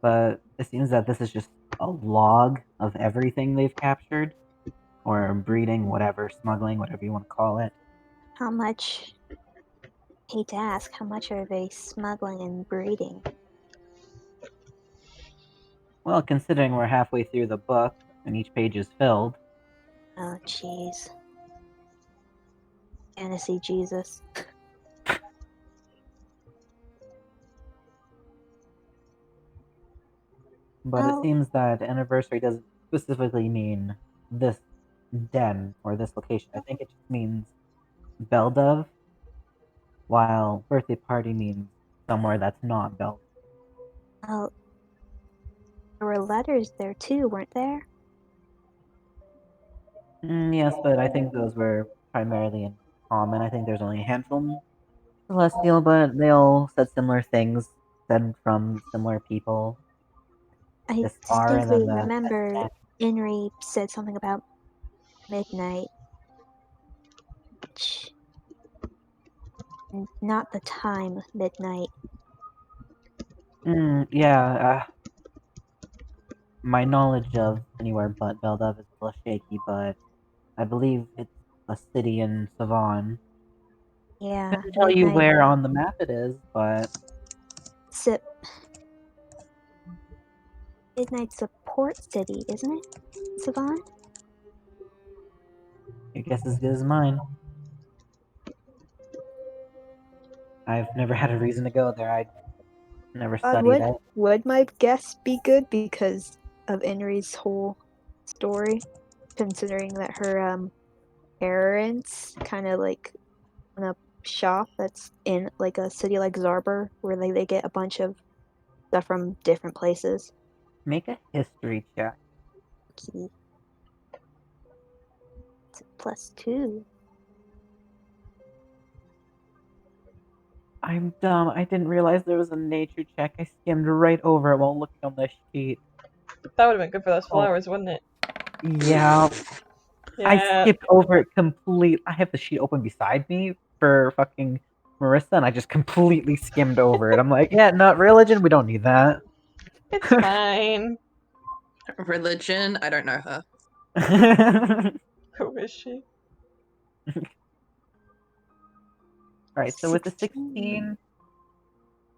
A: But it seems that this is just a log of everything they've captured, or breeding, whatever, smuggling, whatever you want to call it.
D: How much? Hate to ask, how much are they smuggling and breeding?
A: Well, considering we're halfway through the book and each page is filled,
D: Oh, jeez. Fantasy Jesus.
A: but it
D: Well,
A: seems that anniversary doesn't specifically mean this den or this location. I think it just means Beldove, while birthday party means somewhere that's not Beldove.
D: well, there were letters there too, weren't there?
A: Yes, but I think those were primarily in common. I think there's only a handful in Celestial, but they all said similar things, said from similar people.
D: I
A: This far, and
D: distinctly
A: then the
D: remember Inri said something about midnight. Not the time midnight.
A: yeah. my knowledge of anywhere but Beldov is a little shaky, but I believe it's a city in Savon.
D: Yeah,
A: Couldn't tell you
D: Midnight
A: where on the map it is, but
D: Sip. Midnight's a port city, isn't it? Savon?
A: your guess is as good as mine. I've never had a reason to go there. I never studied it.
D: Would my guess be good because of Inri's whole story? Considering that her parents kind of like own a shop that's in like a city like Zarber where they get a bunch of stuff from different places.
A: Make a history check.
D: Key. It's a +2.
A: I'm dumb. I didn't realize there was a nature check. I skimmed right over it while looking on the sheet.
B: That would have been good for those
A: Oh.
B: flowers, wouldn't it?
A: Yeah. I
B: Yeah.
A: skipped over it complete. I have the sheet open beside me for fucking Marissa, and I just completely skimmed over it. I'm like, yeah, not religion. We don't need that.
B: It's fine.
C: Religion, I don't know her.
B: Who is she?
A: Right. So with the 16,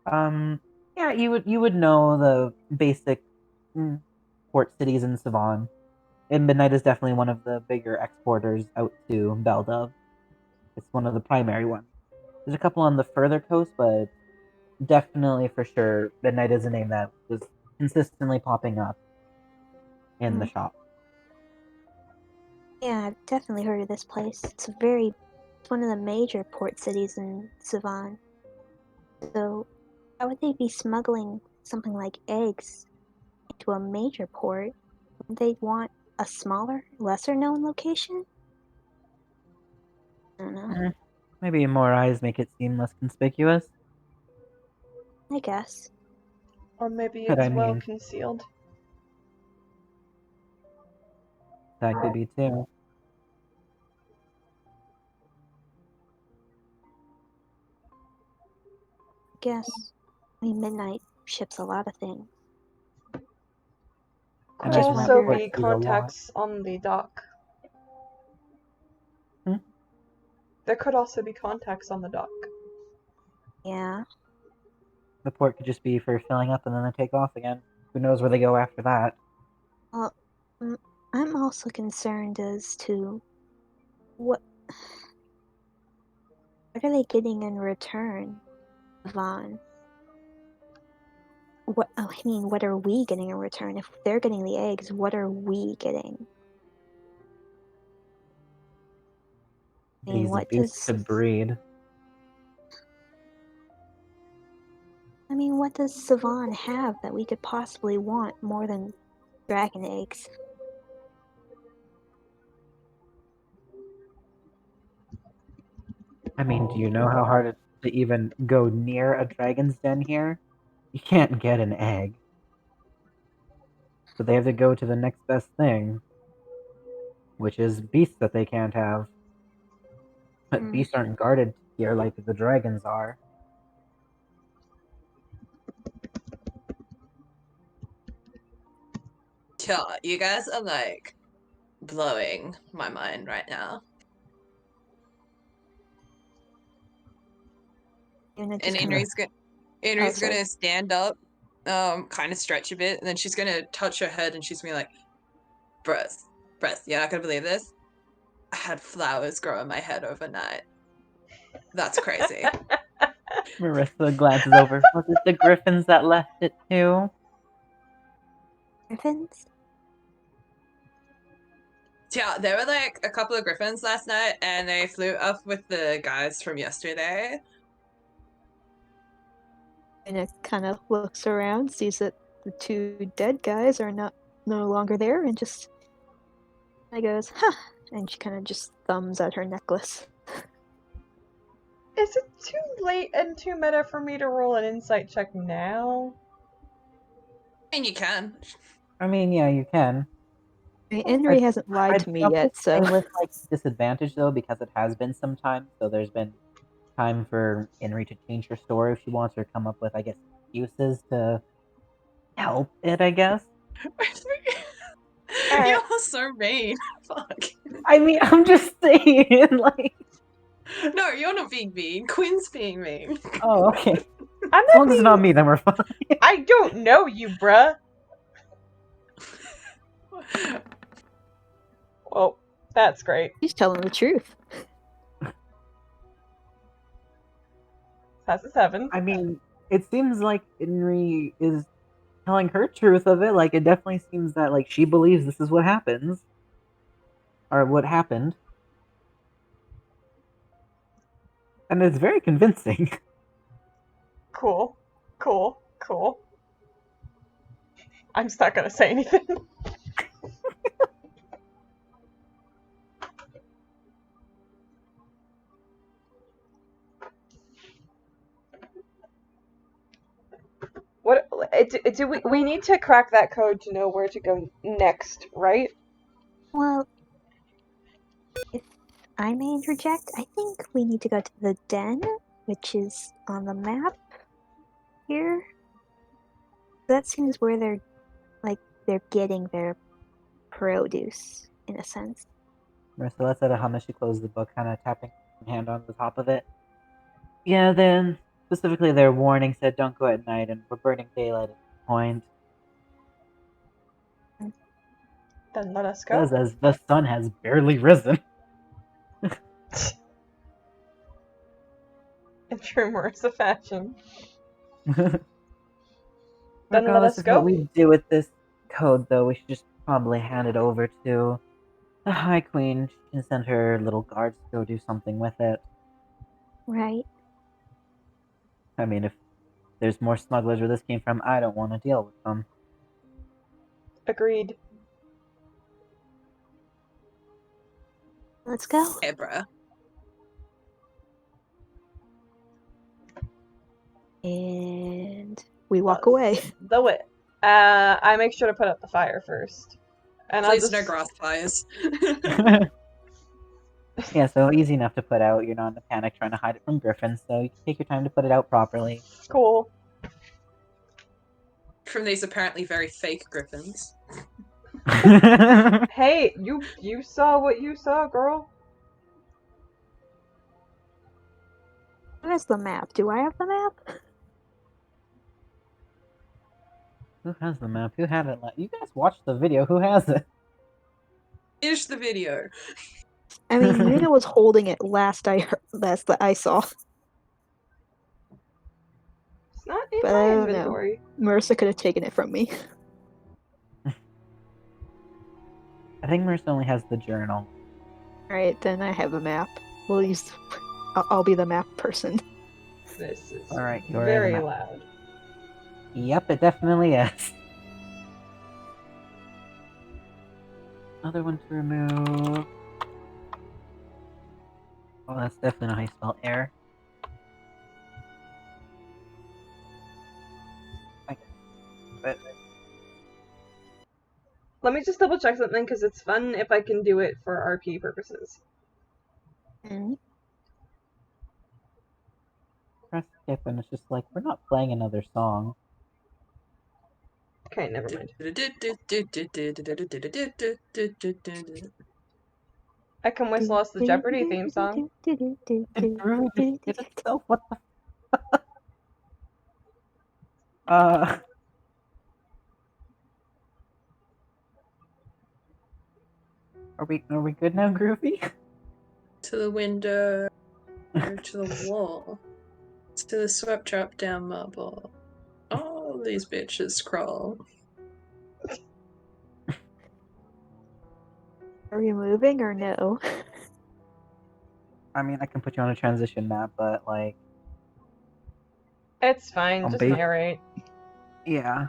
A: yeah, you would know the basic port cities in Savon. And Midnight is definitely one of the bigger exporters out to Beldov. It's one of the primary ones. There's a couple on the further coast, but definitely for sure, Midnight is a name that was consistently popping up in the shop.
D: Yeah, I've definitely heard of this place. It's one of the major port cities in Savon. So, how would they be smuggling something like eggs into a major port? Wouldn't they want a smaller, lesser known location? I don't know.
A: Maybe more eyes make it seem less conspicuous.
D: I guess.
B: Or maybe
A: But
B: it's
A: I
B: well
A: mean,
B: concealed.
A: that could be too.
D: Guess. I mean, Midnight ships a lot of things.
B: Could
D: just
B: also
D: wonder-
B: be contacts on the dock. There could also be contacts on the dock.
D: Yeah.
A: The port could just be for filling up and then they take off again. Who knows where they go after that?
D: Well, I'm also concerned as to what are they getting in return, Vaughn? What are we getting in return? If they're getting the eggs, what are we getting? I mean,
A: These
D: what
A: beasts to breed.
D: what does Savon have that we could possibly want more than dragon eggs?
A: I mean, do you know how hard it is to even go near a dragon's den here? You can't get an egg. So they have to go to the next best thing, which is beasts that they can't have. But beasts aren't guarded here like the dragons are.
C: Yeah, you guys are like blowing my mind right now.
D: And
C: Inri's gonna stand up, kind of stretch a bit, and then she's gonna touch her head and she's gonna be like, Breath, you're not gonna believe this. I had flowers grow in my head overnight. That's crazy.
A: Marissa glances over. Was it the griffins that left it too?
D: Griffins?
C: Yeah, there were like a couple of griffins last night, and they flew up with the guys from yesterday.
D: And it kind of looks around, sees that the two dead guys are no longer there, and just goes, "Huh," and she kind of just thumbs at her necklace.
B: Is it too late and too meta for me to roll an insight check now?
C: And you can.
A: I mean, yeah, you can.
D: Inri hasn't lied to me yet, so
A: with like disadvantage though, because it has been some time. So there's been time for Inri to change her story if she wants, or come up with, I guess, excuses to help it. I guess.
B: Alright.
C: You're so mean. Fuck.
A: I mean, I'm just saying, like.
C: No, you're not being mean. Quinn's being mean.
A: Oh, okay.
B: I'm
A: As long
B: not
A: as it's not
B: being...
A: me, then we're fine.
B: I don't know you, bruh. Well, that's great.
D: She's telling the truth.
B: That's a 7.
A: I mean, it seems like Inri is telling her truth of it. Like, it definitely seems that, like, she believes this is what happens. Or what happened. And it's very convincing.
B: Cool. Cool. Cool. I'm just not gonna say anything. What do we need to crack that code to know where to go next, right?
D: Well, if I may interject, I think we need to go to the den, which is on the map here. That seems where they're getting their produce, in a sense.
A: Marissa lets out a hum as she closes the book, kind of tapping her hand on the top of it. Yeah, then specifically their warning said don't go at night, and we're burning daylight at this point.
B: Then let us go.
A: Says as the sun has barely risen.
B: In true Marissa fashion. Then let
A: Regardless
B: us
A: of
B: go.
A: what we do with this code, though, we should just probably hand it over to the High Queen. She can send her little guards to go do something with it.
D: Right.
A: I mean, if there's more smugglers where this came from, I don't want to deal with them.
B: Agreed.
D: Let's go.
C: Yeah, bruh.
D: And we walk away.
B: The way. I make sure to put out the fire first. And
C: Please
B: I'll
C: no
B: just...
C: grass fires.
A: Yeah, so easy enough to put out. You're not in a panic trying to hide it from griffins, so you can take your time to put it out properly.
B: Cool.
C: From these apparently very fake griffins.
B: Hey, you saw what you saw, girl.
D: Where's the map? Do I have the map?
A: Who has the map? Who had it? You guys watched the video. Who has it?
C: Finish the video.
D: I mean, Yuna was holding it last I saw.
B: It's not in
D: But I
B: my
D: don't know.
B: inventory.
D: Marissa could have taken it from me.
A: I think Marissa only has the journal.
D: Alright, then I have a map. We'll use. I'll be the map person.
B: This is
A: Alright, you're
B: very
A: in the map.
B: loud.
A: Yep, it definitely is. Another one to remove. Oh, that's definitely not how you spell air. But
B: Let me just double check something because it's fun if I can do it for RP purposes.
D: Mm.
A: press skip and it's just like, we're not playing another song.
B: Okay, never mind. I can whistle us the Jeopardy theme song.
A: Did Brew just hit itself? What the Are we good now, Groovy?
C: To the window, or to the wall, to the swept drop down marble. All these bitches crawl.
D: Are we moving or no?
A: I mean, I can put you on a transition map, but like,
B: It's fine, just narrate.
A: yeah.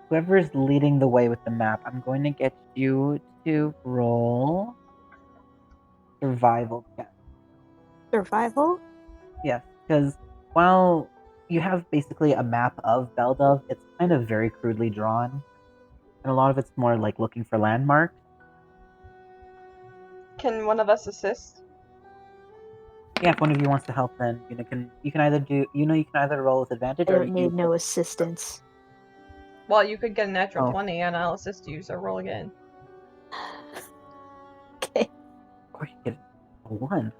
A: Whoever's leading the way with the map, I'm going to get you to roll survival check.
D: Survival?
A: Yes, because while you have basically a map of Beldov, it's kind of very crudely drawn. And a lot of it's more like looking for landmarks.
B: Can one of us assist?
A: Yeah, if one of you wants to help, then you can either roll with advantage
D: I
A: or
D: don't need no assistance.
B: Well, you could get a natural
A: Oh.
B: 20 and I'll assist you, so roll again.
D: Okay.
A: Or you get a 1.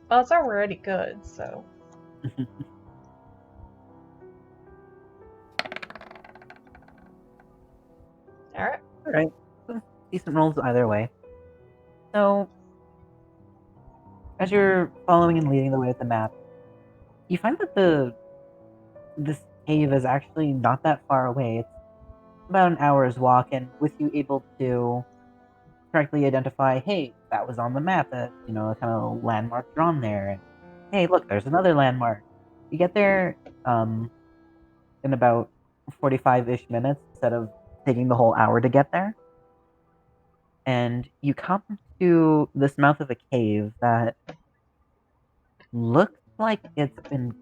B: Well, it's already good, so. Alright.
A: Alright. Decent rolls either way. So, as you're following and leading the way with the map, you find that this cave is actually not that far away. It's about an hour's walk, and with you able to correctly identify, hey, that was on the map, that, kind of landmarks are on there, and hey, look, there's another landmark. You get there in about 45-ish minutes instead of taking the whole hour to get there. And you come to this mouth of a cave that looks like it's been,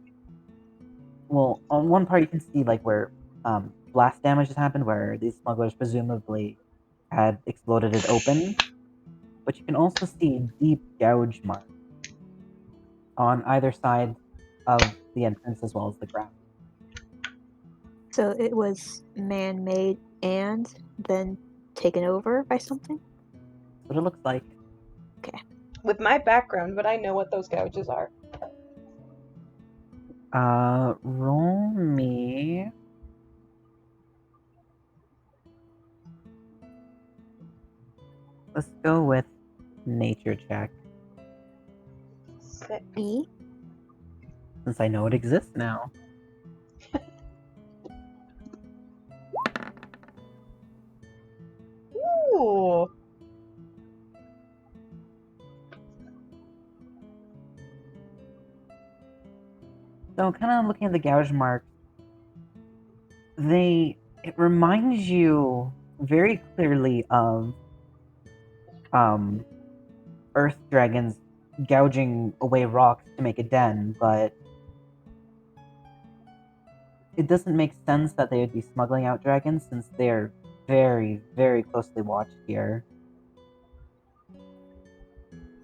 A: well, on one part you can see like where blast damage has happened, where these smugglers presumably had exploded it open, but you can also see deep gouge marks on either side of the entrance as well as the ground.
D: So it was man-made and then taken over by something?
A: That's what it looks like.
B: With my background, would I know what those gouges are?
A: Roll me. Let's go with nature check,
B: Sick.
D: E?
A: since I know it exists now.
B: Ooh.
A: So, kind of looking at the gouge marks, it reminds you very clearly of earth dragons gouging away rocks to make a den, but it doesn't make sense that they would be smuggling out dragons since they're very, very closely watched here.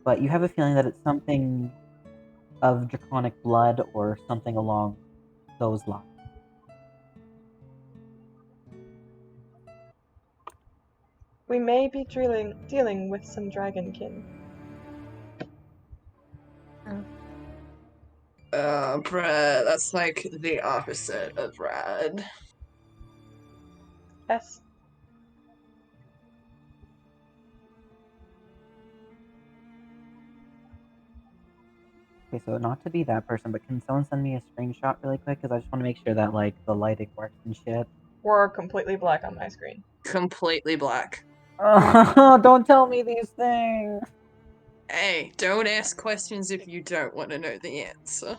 A: But you have a feeling that it's something of draconic blood or something along those lines.
B: We may be dealing with some dragonkin.
C: Bruh, that's like the opposite of rad.
B: Yes.
A: Okay, so not to be that person, but can someone send me a screenshot really quick? Because I just want to make sure that, like, the lighting works and shit.
B: We're completely black on my screen.
C: Completely black.
A: Oh, don't tell me these things!
C: Hey, don't ask questions if you don't want to know the answer.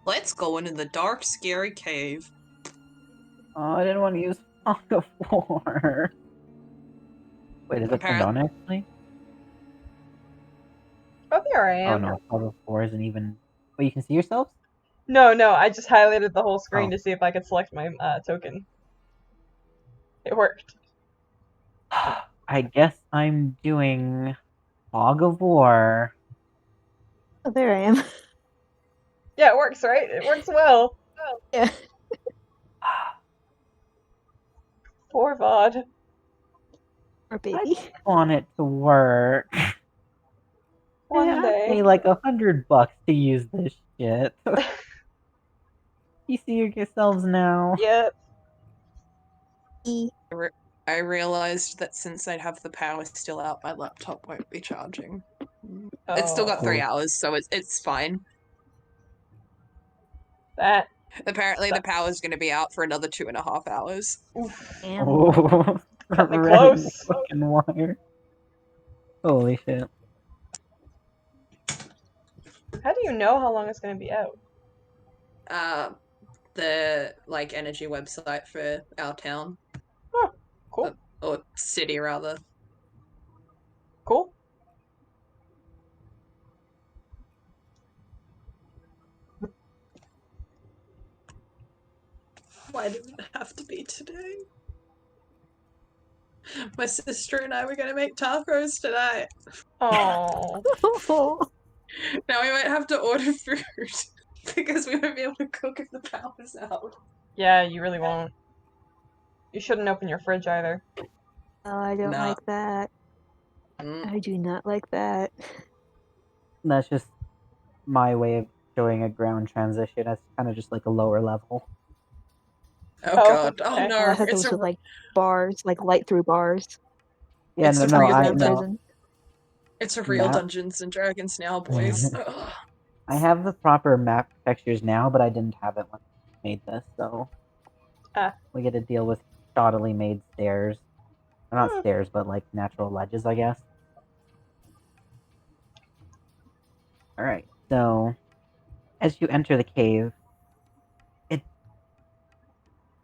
C: Let's go into the dark, scary cave.
A: Oh, I didn't want to use Fog of War. Wait, is it turned on actually?
B: Oh, there I
A: Oh
B: am.
A: no, Fog of War isn't even. Wait, you can see yourselves?
B: No, I just highlighted the whole screen
A: Oh.
B: to see if I could select my token. It worked.
A: I guess I'm doing Fog of War.
D: Oh, there I am.
B: Yeah, it works, right? It works well.
D: Yeah.
B: Poor VOD.
D: Or
A: I
D: baby.
A: just want it to work.
B: One
A: I'd
B: day.
A: pay like $100 to use this shit. You see yourselves now.
B: Yep.
D: E.
C: I realized that since I'd have the power still out, my laptop won't be charging. It's still got 3
A: Oh.
C: hours, so it's fine.
B: That.
C: Apparently, the power's going to be out for another 2.5 hours.
B: Oof.
D: Damn.
A: Oh,
B: Cut me
A: red
B: close.
A: fucking wire. Holy shit.
B: How do you know how long it's gonna be out?
C: The energy website for our town.
B: Huh. Cool.
C: Or city, rather.
B: Cool.
C: Why did it have to be today? My sister and I were gonna make tacos tonight.
B: Oh.
C: Now we might have to order food because we won't be able to cook if the power's out.
B: Yeah, you really won't. You shouldn't open your fridge either.
D: Oh, I don't
C: Nah.
D: like that.
C: Mm.
D: I do not like that.
A: That's just my way of showing a ground transition. That's kind of just like a lower level.
C: Oh
B: Oh,
C: god. Oh
B: okay.
D: Oh, I
C: no.
D: thought
C: It's
D: those
C: a
D: were like bars, like light through bars.
A: Yeah,
C: it's
A: no,
C: a
A: no,
C: real
A: I
D: Underground
A: know.
D: prison.
C: it's a real
A: Map.
C: Dungeons and Dragons now, boys. Ugh.
A: I have the proper map textures now, but I didn't have it when I made this, so
B: Ah.
A: we get to deal with shoddily made stairs. Or not
B: Hmm.
A: stairs, but like natural ledges, I guess. Alright, so as you enter the cave, it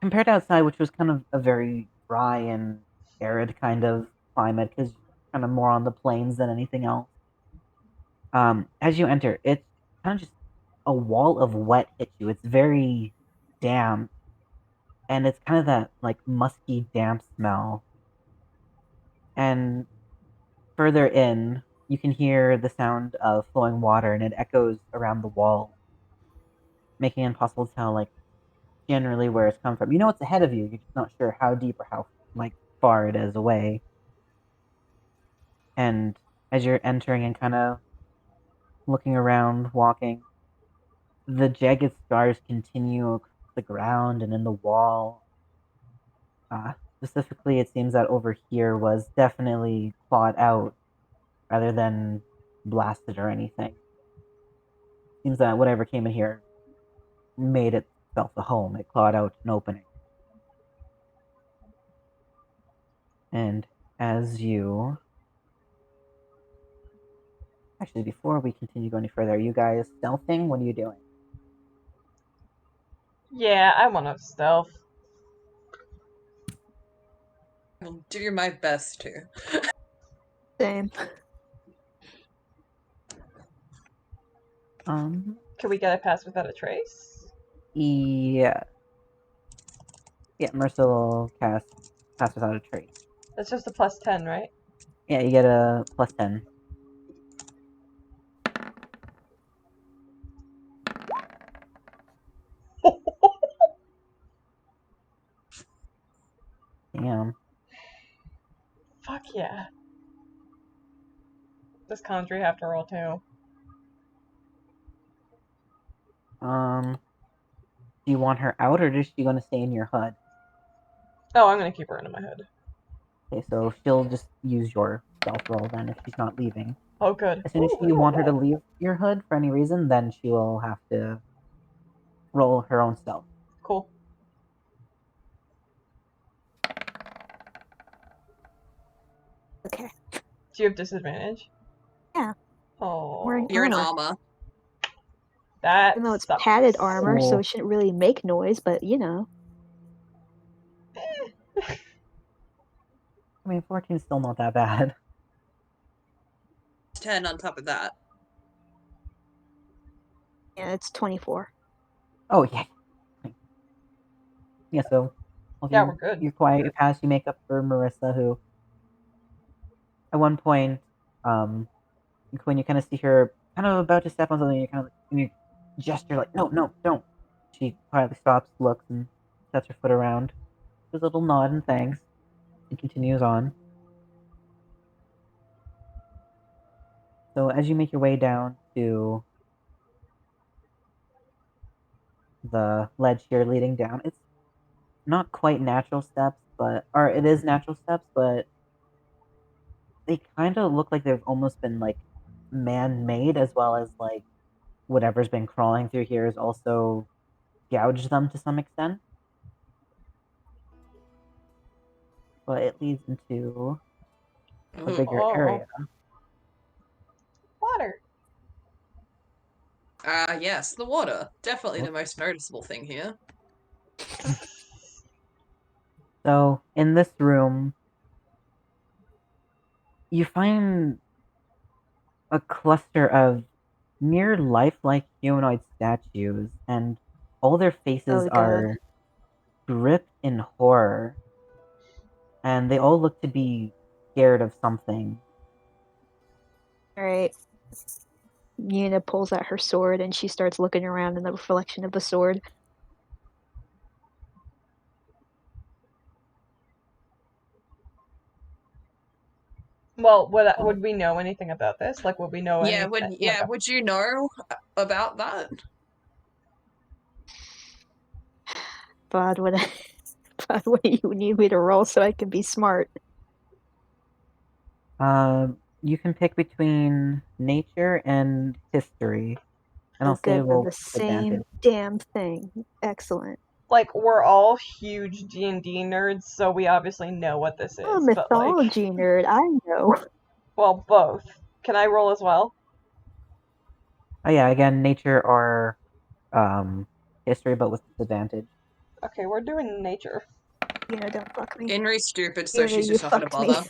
A: compared to outside, which was kind of a very dry and arid kind of climate, because kind of more on the plains than anything else. As you enter, it's kind of just a wall of wet hits you. It's very damp, and it's kind of that like musky, damp smell. And further in, you can hear the sound of flowing water, and it echoes around the wall, making it impossible to tell like generally where it's come from. You know it's ahead of you. You're just not sure how deep or how like far it is away. And as you're entering and kind of looking around, walking, the jagged scars continue across the ground and in the wall. Specifically, it seems that over here was definitely clawed out rather than blasted or anything. Seems that whatever came in here made itself a home. It clawed out an opening. And as you. Actually, before we continue going any further, are you guys stealthing? What are you doing?
B: Yeah, I want to stealth.
C: I'll do my best to.
D: Same.
B: Can we get a pass without a trace?
A: Yeah. Yeah, Mercer will cast Pass Without a Trace.
B: That's just a plus 10, right?
A: Yeah, you get a plus 10. Damn.
B: Fuck yeah. Does Condry have to roll too?
A: Do you want her out or is she going to stay in your HUD?
B: Oh, I'm gonna keep her in my head.
A: Okay, so she'll just use your stealth roll then if she's not leaving.
B: Oh, good.
A: As soon as you want her to leave your HUD for any reason, then she will have to roll her own stealth.
B: Cool.
D: Okay.
B: Do you have disadvantage?
D: Yeah.
B: Oh,
D: Wearing
C: You're in
D: armor.
C: armor.
B: that
D: Even though it's
B: sucks.
D: padded armor, so
A: Cool.
D: it shouldn't really make noise, but you know.
A: I mean, 14's still not that bad.
C: 10 on top of that.
D: Yeah, it's 24.
A: Oh, yeah. Yeah, so
B: Yeah, we're good.
A: your quiet pass, you make up for Marissa, who at one point, when you kind of see her kind of about to step on something, you kind of like, and you gesture like, no, no, don't. She quietly stops, looks, and sets her foot around. Gives a little nod and thanks, and continues on. So as you make your way down to the ledge here leading down, it's not quite natural steps, or it is natural steps, but they kind of look like they've almost been like man-made, as well as like whatever's been crawling through here has also gouged them to some extent. But it leads into a
C: Ooh.
A: bigger
B: Oh,
A: area.
B: water.
C: Yes, the water. Definitely
A: Oh.
C: the most noticeable thing here.
A: So in this room, you find a cluster of near lifelike humanoid statues, and all their faces
D: Oh god.
A: are gripped in horror, and they all look to be scared of something.
D: Alright. Yuna pulls out her sword and she starts looking around in the reflection of the sword.
B: Well, would we know anything about this? Like, would we know
C: Yeah,
B: anything?
C: would you know about that?
D: But what do you need me to roll so I can be smart?
A: You can pick between nature and history, and I'll say
D: Good, they're
A: roll
D: the
A: with advantage.
D: same damn thing. Excellent.
B: Like, we're all huge D&D nerds, so we obviously know what this is.
D: I'm a
B: but like,
D: mythology nerd, I know.
B: well, both. Can I roll as well?
A: Oh yeah, again, nature or history, but with disadvantage.
B: Okay, we're doing nature.
D: Yuna, don't fuck me.
C: Henry's stupid, so
D: Yuna,
C: she's
D: you
C: just not gonna
D: fucked me.
C: bother.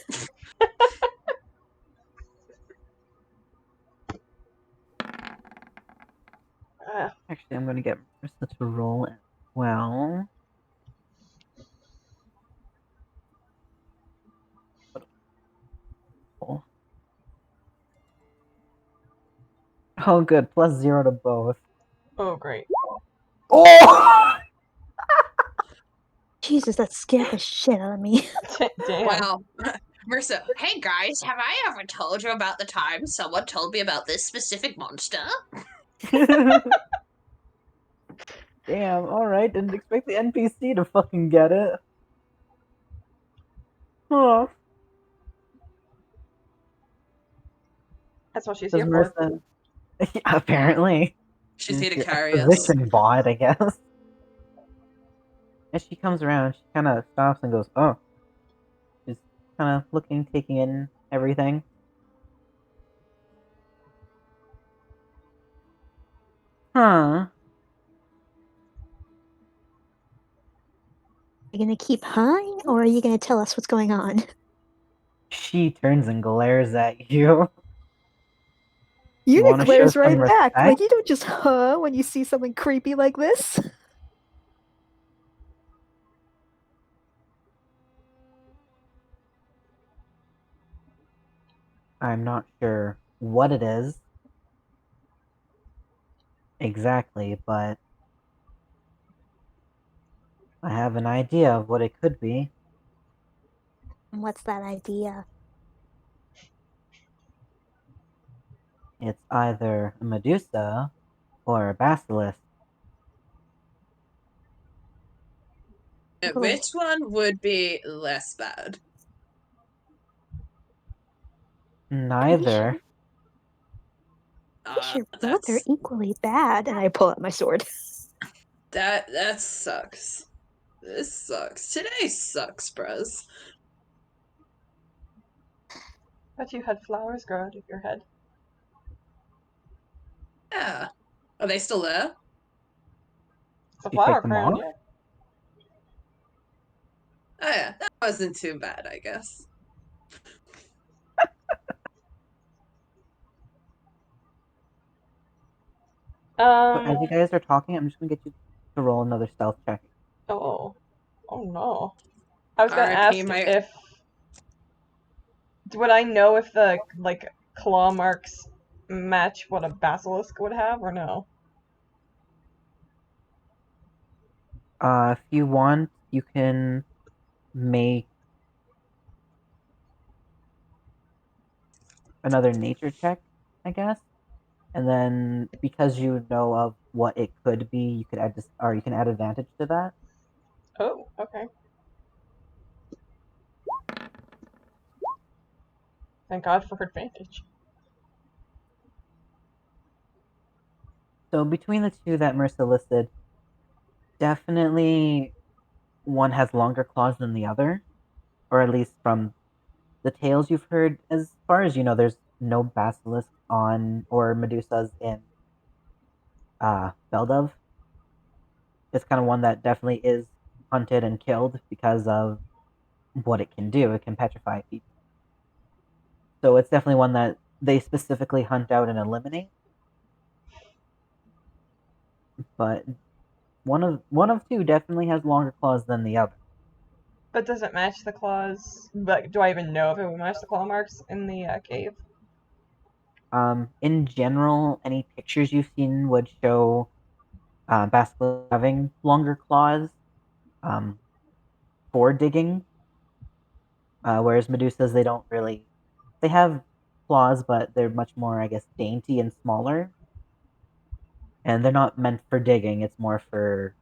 A: Actually, I'm going to get Marissa to roll as well. Oh, good. +0 to both.
B: Oh, great.
A: Oh!
D: Jesus, that scared the shit out of me.
B: Damn.
C: Wow. Marissa, hey guys, have I ever told you about the time someone told me about this specific monster?
A: Damn, alright. Didn't expect the NPC to fucking get it. Huh.
B: That's what she's
A: Does
B: here for.
A: Marissa... Yeah, apparently.
C: She's here to
A: Your
C: carry us.
A: exposition bot, I guess. As she comes around, she kind of stops and goes, oh. She's kind of looking, taking in everything. Huh.
D: Are you gonna keep high, or are you gonna tell us what's going on?
A: She turns and glares at you.
D: Yuna
A: wanna show
D: glares
A: some
D: right back.
A: respect?
D: Like, you don't just when you see something creepy like this.
A: I'm not sure what it is exactly, but I have an idea of what it could be.
D: What's that idea?
A: It's either a Medusa or a basilisk.
C: Which one would be less bad?
A: Neither.
D: Pretty sure both are equally bad. And I pull out my sword.
C: That sucks. This sucks. Today sucks, bros.
B: Bet you had flowers grow out of your head.
C: Yeah. Are they still there?
B: It's a
A: You
B: flower
A: take them
B: crown,
A: off?
B: yeah.
C: Oh yeah, that wasn't too bad, I guess.
A: So as you guys are talking, I'm just gonna get you to roll another stealth check.
B: Oh no. I was gonna ask if would I know if the like claw marks match what a basilisk would have or no?
A: If you want, you can make another nature check, I guess. And then because you know of what it could be, you could add or you can add advantage to that.
B: Oh, okay. Thank God for advantage.
A: So between the two that Marissa listed, definitely one has longer claws than the other, or at least from the tales you've heard. As far as you know, there's no basilisks on or medusas in Beldov. It's kind of one that definitely is hunted and killed because of what it can do. It can petrify people. So it's definitely one that they specifically hunt out and eliminate. But one of two definitely has longer claws than the other.
B: But does it match the claws? Like, do I even know if it will match the claw marks in the cave?
A: In general, any pictures you've seen would show basilisks having longer claws for digging, whereas medusas, they don't really. They have claws, but they're much more, I guess, dainty and smaller. And they're not meant for digging, it's more for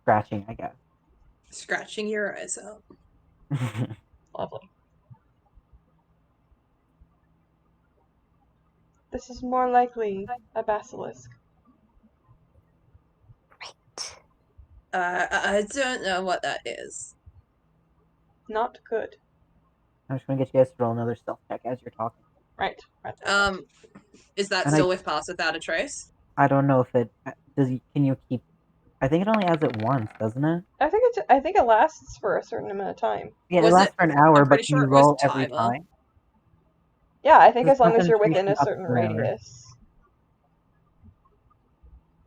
A: scratching, I guess.
C: Scratching your eyes out.
B: Lovely. This is more likely a basilisk.
D: Right.
C: I don't know what that is.
B: Not good.
A: I'm just gonna get you guys to roll another stealth check as you're talking.
B: Right.
C: Is that
A: And
C: still with Pass Without a Trace?
A: I don't know if it does. Can you keep? I think it only has it once, doesn't it?
B: I think it lasts for a certain amount of time.
A: Yeah,
C: Was
A: it lasts
C: it-
A: for an hour,
C: I'm pretty
A: but can
C: sure
A: you
C: it was
A: roll every
C: timer.
A: time?
B: Yeah, I think
A: There's
B: as long as you're within
A: concentration
B: a
A: up
B: certain
A: to an hour.
B: radius.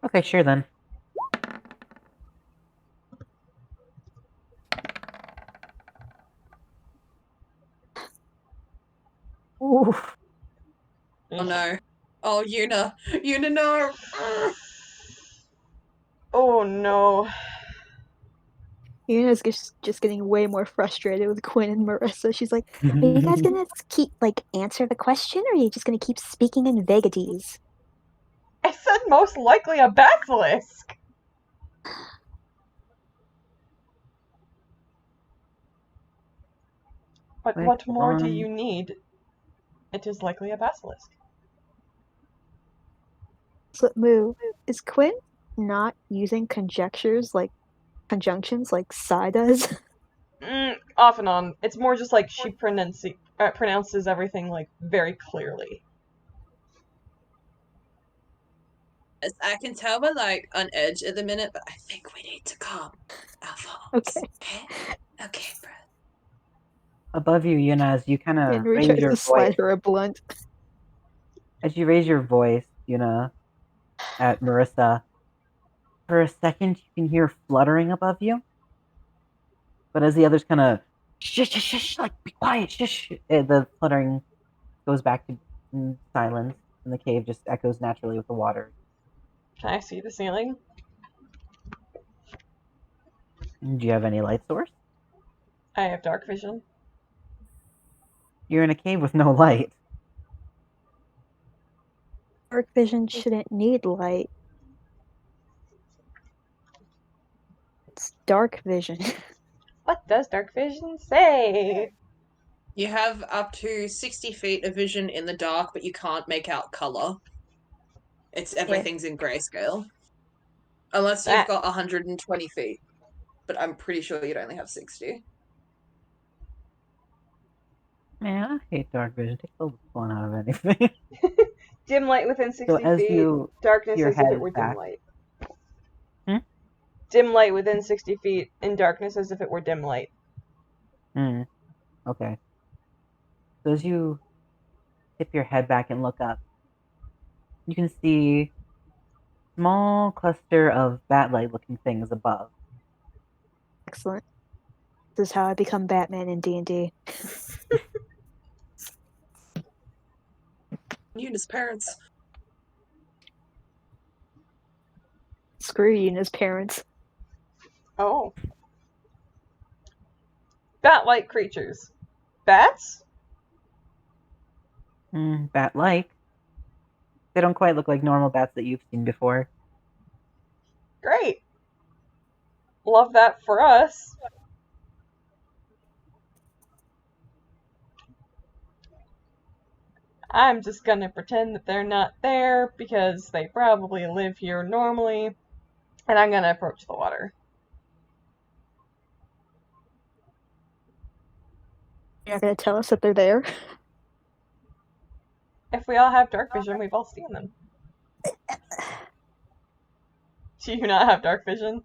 A: Okay, sure then. Oof.
C: Oh no. Oh, Una, no.
B: Oh no.
D: Yuna's just getting way more frustrated with Quinn and Marissa. She's like, "Are you guys gonna keep answer the question, or are you just gonna keep speaking in vagaries?"
B: I said most likely a basilisk. But
A: Wait,
B: what
A: hold
B: more do
A: on.
B: you need? It is likely a basilisk.
D: So, Moo, is Quinn not using conjunctions like Sai does?
B: Off and on. It's more just like she pronounces everything very clearly.
C: I can tell we're on edge at the minute, but I think we need to calm our thoughts.
D: Okay.
C: Okay, bro.
A: Above you, Yuna, as you kind of
D: Henry
A: raise
D: tries
A: your
D: to
A: voice.
D: slide her a blunt.
A: As you raise your voice, Yuna, at Marissa, for a second you can hear fluttering above you. But as the others kind of shush, shush, shush, be quiet, shush, the fluttering goes back to silence, and the cave just echoes naturally with the water.
B: Can I see the ceiling?
A: Do you have any light source?
B: I have dark vision.
A: You're in a cave with no light.
D: Dark vision shouldn't need light. It's dark vision.
B: What does dark vision say?
C: You have up to 60 feet of vision in the dark, but you can't make out color. Everything's in grayscale. Unless you've got 120 feet. But I'm pretty sure you'd only have 60.
B: Man,
A: I hate dark vision. It takes all the fun out of anything.
B: Dim light within 60
A: So as
B: feet.
A: you
B: Darkness
A: your
B: as if it
A: head
B: were
A: back.
B: dim light.
E: Dim light within 60 feet, and darkness as if it were dim light.
A: Okay. So as you tip your head back and look up, you can see a small cluster of bat-like looking things above.
D: Excellent. This is how I become Batman in D&D.
C: Yuna's parents.
D: Screw Yuna's parents.
E: Oh. Bat-like creatures. Bats?
A: Bat-like. They don't quite look like normal bats that you've seen before.
E: Great. Love that for us. I'm just gonna pretend that they're not there because they probably live here normally, and I'm gonna approach the water.
D: You're not gonna tell us that they're there?
E: If we all have dark vision, we've all seen them. Do you not have dark vision?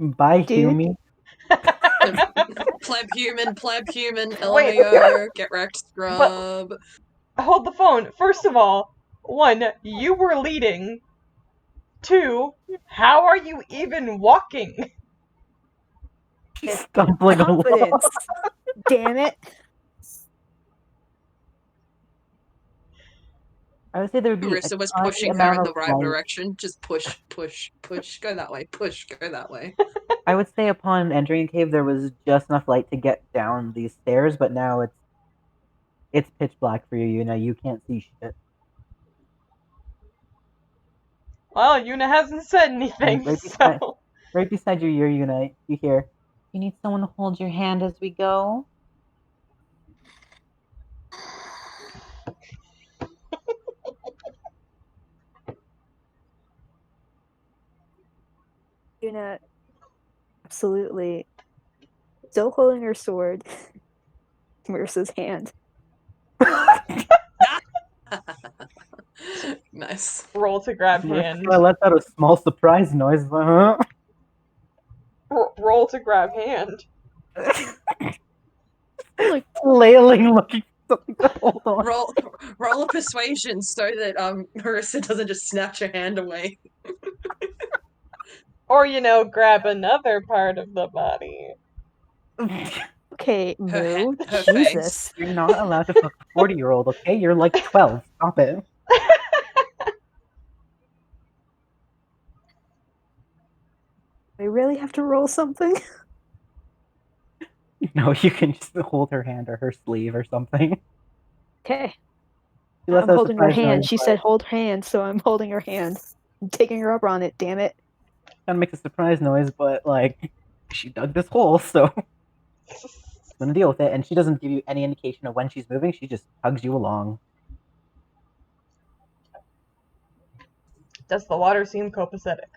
A: Bye,
D: Dude.
A: Humi.
C: Pleb human, LMAO, get wrecked, scrub.
E: Hold the phone. First of all, 1, you were leading. 2, how are you even walking?
A: Stumbling along.
D: Confidence. Damn it.
A: I would say there would be a
C: Marissa was
A: tiny
C: pushing her
A: amount
C: in
A: of
C: the right
A: light.
C: direction. Just push, push, push. Go that way. Push. Go that way.
A: I would say upon entering a cave, there was just enough light to get down these stairs, but now it's pitch black for you, Yuna. You can't see shit.
E: Well, Yuna hasn't said
A: And
E: anything,
A: right
E: so...
A: beside you, Yuna, you hear, "You need someone to hold your hand as we go?"
D: Yuna, absolutely, still holding her sword, Marissa's hand.
C: Nice.
E: Roll to grab
A: Marissa
E: hand.
A: kinda lets out a small surprise noise. Huh?
E: Roll to grab hand.
D: Like,
A: flailing, looking for something to hold on.
C: Roll a persuasion so that Marissa doesn't just snatch her hand away.
E: Or, grab another part of the body.
D: okay, Moo,
C: her
D: Jesus.
A: You're not allowed to fuck a 40-year-old, okay? You're like 12. Stop it.
D: We really have to roll something?
A: No, you can just hold her hand or her sleeve or something.
D: Okay.
A: She lets
D: I'm
A: out a
D: holding her
A: surprise
D: hand.
A: noise,
D: She
A: but
D: said hold hand, so I'm holding her hand. I'm taking her up on it, damn it.
A: kind of makes a surprise noise, but like she dug this hole, so she's gonna deal with it. And she doesn't give you any indication of when she's moving. She just tugs you along.
E: Does the water seem copacetic?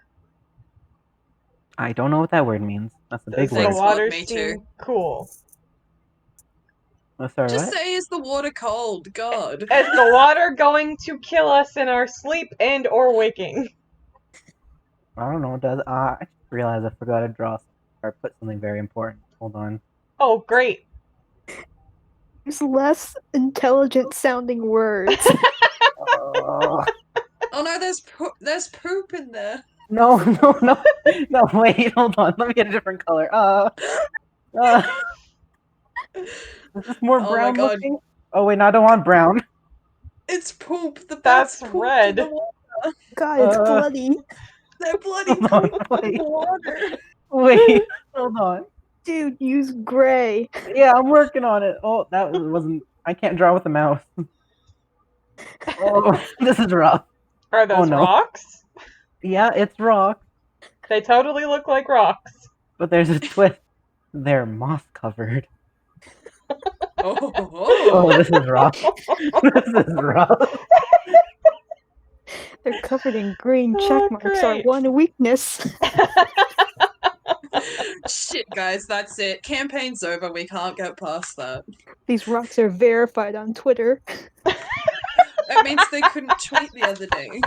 A: I don't know what that word means. That's a big
E: Does the
C: Thanks,
A: word.
C: Bob,
E: water
C: me
E: seem
C: too.
E: cool?
A: Oh, sorry,
C: Just
A: what?
C: say, is the water cold? God.
E: Is the water going to kill us in our sleep and or waking?
A: I don't know. Does I just realized I forgot to draw or put something very important. Hold on.
E: Oh, great.
D: There's less intelligent sounding words.
A: Oh,
C: Oh no, there's poop in there.
A: no, no. Wait, hold on. Let me get a different color. Is this more
C: Oh my
A: brown
C: God.
A: looking? Oh wait, no, I don't want brown.
C: It's poop. The
E: That's
C: bats pooped in the
E: red.
C: water.
D: God, it's bloody.
C: They're bloody
A: Hold on,
C: pooped in
A: wait.
C: the water.
A: Wait, hold on.
D: Dude, use gray.
A: Yeah, I'm working on it. Oh, that wasn't. I can't draw with the mouse. Oh, this is rough.
E: Are those
A: no.
E: rocks?
A: Yeah, it's rock,
E: They totally look like rocks.
A: but there's a twist. They're moss covered.
C: Oh.
A: This is rough. This is rough.
D: They're covered in green
E: Oh,
D: check marks. Our
E: great.
D: one weakness.
C: Shit, guys, that's it. Campaign's over. We can't get past that.
D: These rocks are verified on Twitter.
C: That means they couldn't tweet the other day.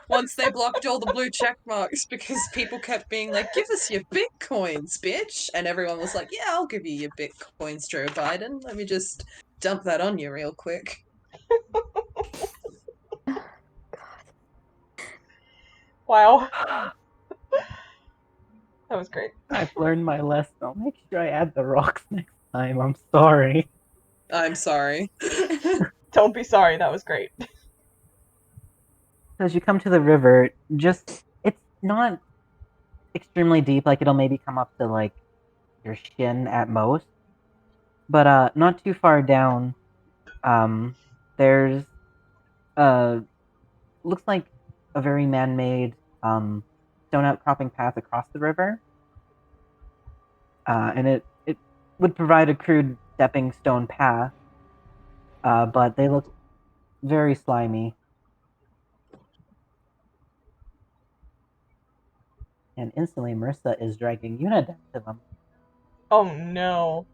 C: Once they blocked all the blue check marks because people kept being like, give us your bitcoins, bitch. And everyone was like, yeah, I'll give you your bitcoins, Joe Biden. Let me just dump that on you real quick.
E: Wow. That was great.
A: I've learned my lesson. I'll make sure I add the rocks next time. I'm sorry.
C: I'm sorry.
E: Don't be sorry, that was great.
A: As you come to the river, it's not extremely deep. Like it'll maybe come up to like your shin at most, but not too far down. There's looks like a very man-made stone outcropping path across the river, and it would provide a crude stepping stone path, but they look very slimy. And instantly, Marissa is dragging Yuna down to them.
E: Oh no.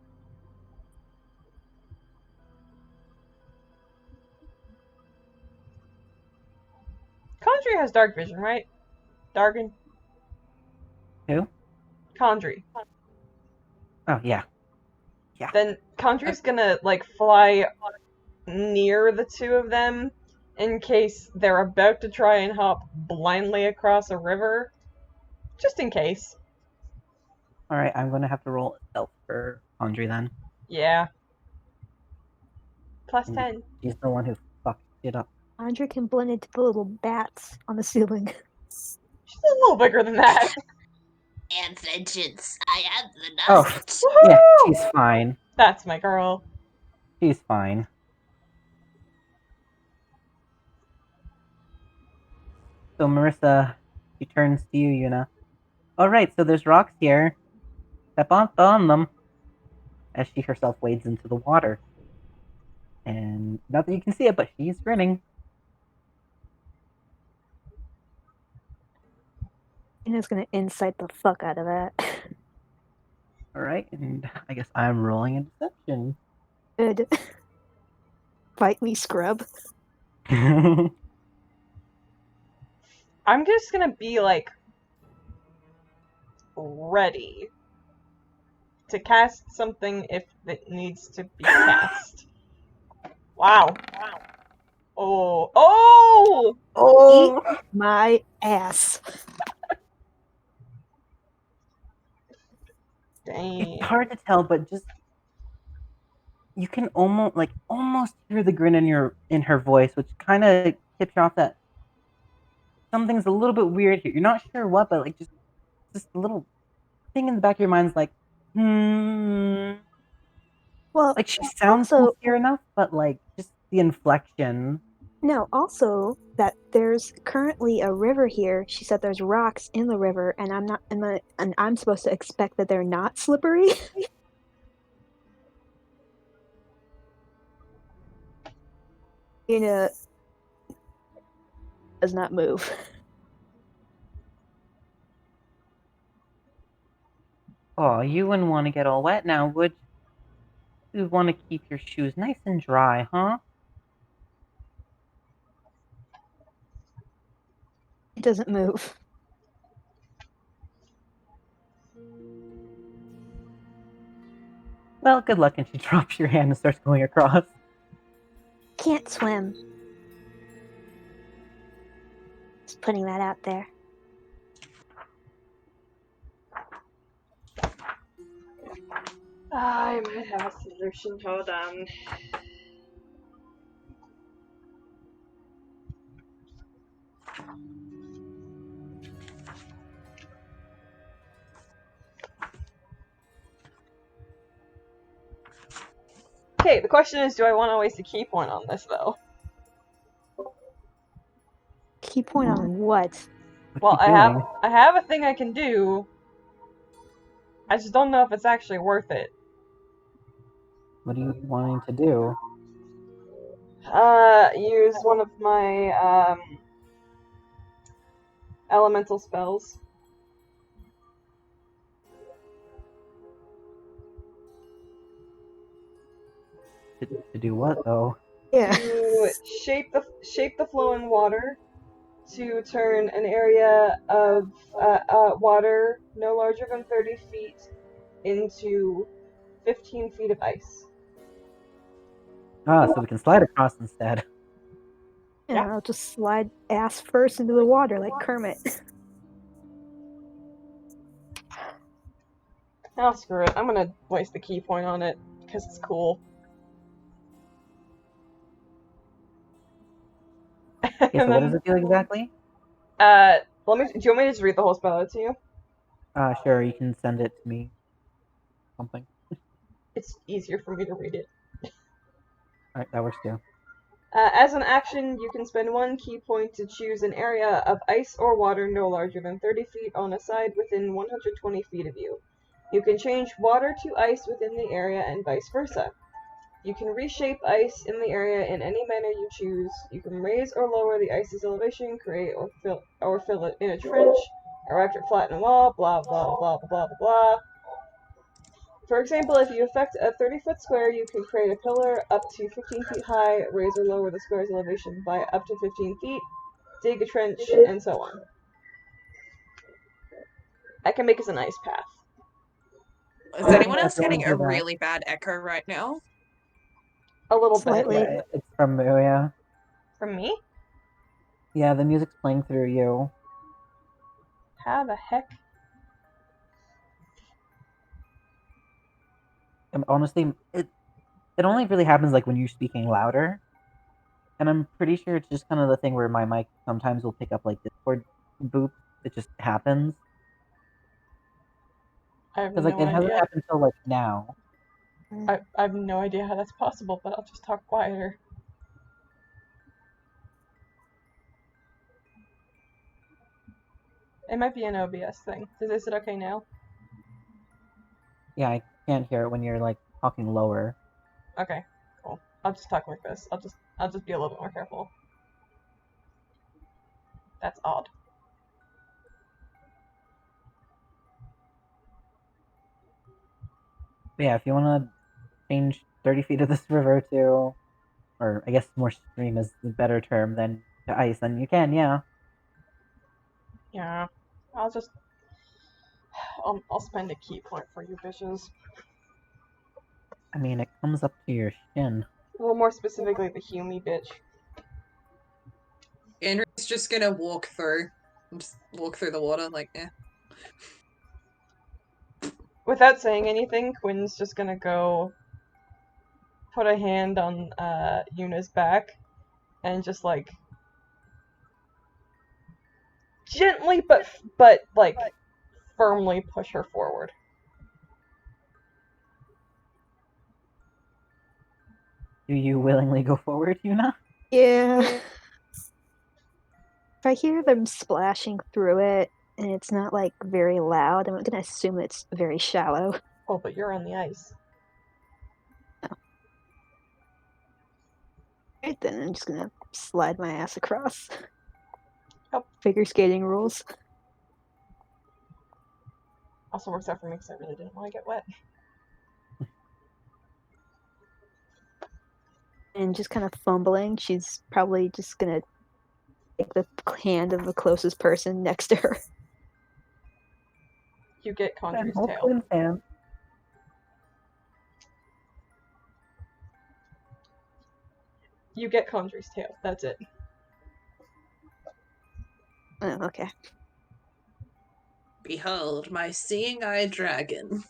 E: Condry has dark vision, right? Dargan?
A: Who?
E: Condry.
A: Oh, yeah.
E: Then Condry's gonna, fly near the two of them in case they're about to try and hop blindly across a river. Just in case.
A: Alright, I'm going to have to roll stealth for Andre then.
E: Yeah. Plus 10.
A: She's the one who fucked it up.
D: Andre can blend into the little bats on the ceiling.
E: She's a little bigger than that.
F: And vengeance. I am the
A: Oh,
F: night.
A: yeah,
E: Woohoo!
A: she's fine.
E: That's my girl.
A: She's fine. So Marissa, she turns to you, Yuna. Alright, so there's rocks here. Step on them. As she herself wades into the water. And not that you can see it, but she's grinning.
D: Ina's gonna insight the fuck out of that.
A: Alright, and I guess I'm rolling a deception.
D: Good. Fight me, scrub.
E: I'm just gonna be like ready to cast something if it needs to be cast. Wow. Oh. Oh!
A: Oh!
D: My ass.
E: Dang.
A: It's hard to tell, but just you can almost hear the grin in her voice, which kind of tips you off that something's a little bit weird here. You're not sure what, but like just a little thing in the back of your mind's like,
D: Well,
A: like she sounds
D: also,
A: sincere enough, but like just the inflection.
D: no, also that there's currently a river here. She said there's rocks in the river, and I'm supposed to expect that they're not slippery. Ina does not move.
A: Oh, you wouldn't want to get all wet now, would you? You'd want to keep your shoes nice and dry, huh?
D: It doesn't move.
A: Well, good luck, and she drops your hand and starts going across.
D: Can't swim. Just putting that out there.
E: I might have a solution. Hold on. Okay, the question is, do I want to waste a key point on this, though?
D: Key point on what?
E: Well,
A: What are you doing?
E: I have a thing I can do. I just don't know if it's actually worth it.
A: What are you wanting to do?
E: Use one of my, elemental spells.
A: To do what, though?
D: Yeah.
E: To shape the flowing water to turn an area of water no larger than 30 feet into 15 feet of ice.
A: Ah, so we can slide across instead.
D: Yeah, I'll just slide ass first into the water like Kermit.
E: Oh, screw it. I'm gonna waste the key point on it, because it's cool.
A: Okay, so what does it do exactly?
E: do you want me to just read the whole spell out to you?
A: Sure, you can send it to me. Something.
E: It's easier for me to read it.
A: Alright, that works too.
E: As an action, you can spend 1 key point to choose an area of ice or water no larger than 30 feet on a side within 120 feet of you. You can change water to ice within the area and vice versa. You can reshape ice in the area in any manner you choose. You can raise or lower the ice's elevation, create or fill it in a trench, erect or flatten a wall, blah blah blah blah blah blah. For example, if you affect a 30-foot square, you can create a pillar up to 15 feet high, raise or lower the square's elevation by up to 15 feet, dig a trench, and so on. I can make us an ice path.
C: Is anyone else
A: Definitely
C: getting a
A: do that.
C: really bad echo right now?
E: A little
D: Slightly.
E: bit.
A: Yeah, it's from Muya.
E: From me?
A: Yeah, the music's playing through you.
E: How the heck?
A: And honestly, it it only really happens like when you're speaking louder. And I'm pretty sure it's just kind of the thing where my mic sometimes will pick up like Discord boops. It just happens.
E: I have
A: Because like
E: no
A: it hasn't
E: idea.
A: happened until like now.
E: I have no idea how that's possible, but I'll just talk quieter. It might be an OBS thing. Is it okay now?
A: Yeah, I can't hear it when you're like talking lower.
E: Okay, cool. I'll just talk like this. I'll just be a little bit more careful. That's odd.
A: But yeah, if you want to change 30 feet of this river to, or I guess more stream is the better term than to ice, then you can, yeah.
E: Yeah. I'll spend a key point for you bitches.
A: I mean, it comes up to your shin.
E: Well, more specifically, the Hume bitch.
C: Andrew's just gonna walk through. Just walk through the water, like, eh.
E: Without saying anything, Quinn's just gonna go put a hand on Yuna's back and just like gently but like firmly push her forward.
A: Do you willingly go forward, Yuna?
D: Yeah. If I hear them splashing through it and it's not like very loud, I'm gonna assume it's very shallow.
E: Oh, but you're on the ice.
D: Right then, I'm just gonna slide my ass across.
E: Oh.
D: Figure skating rules.
E: Also works out for me because I really didn't want to get wet.
D: And just kind of fumbling, she's probably just gonna take the hand of the closest person next to her.
E: You get Conjure's
A: Hold
E: tail.
A: Quinn's hand.
E: You get Conjure's tail. That's it.
D: Oh, okay.
C: Behold, my seeing-eye dragon.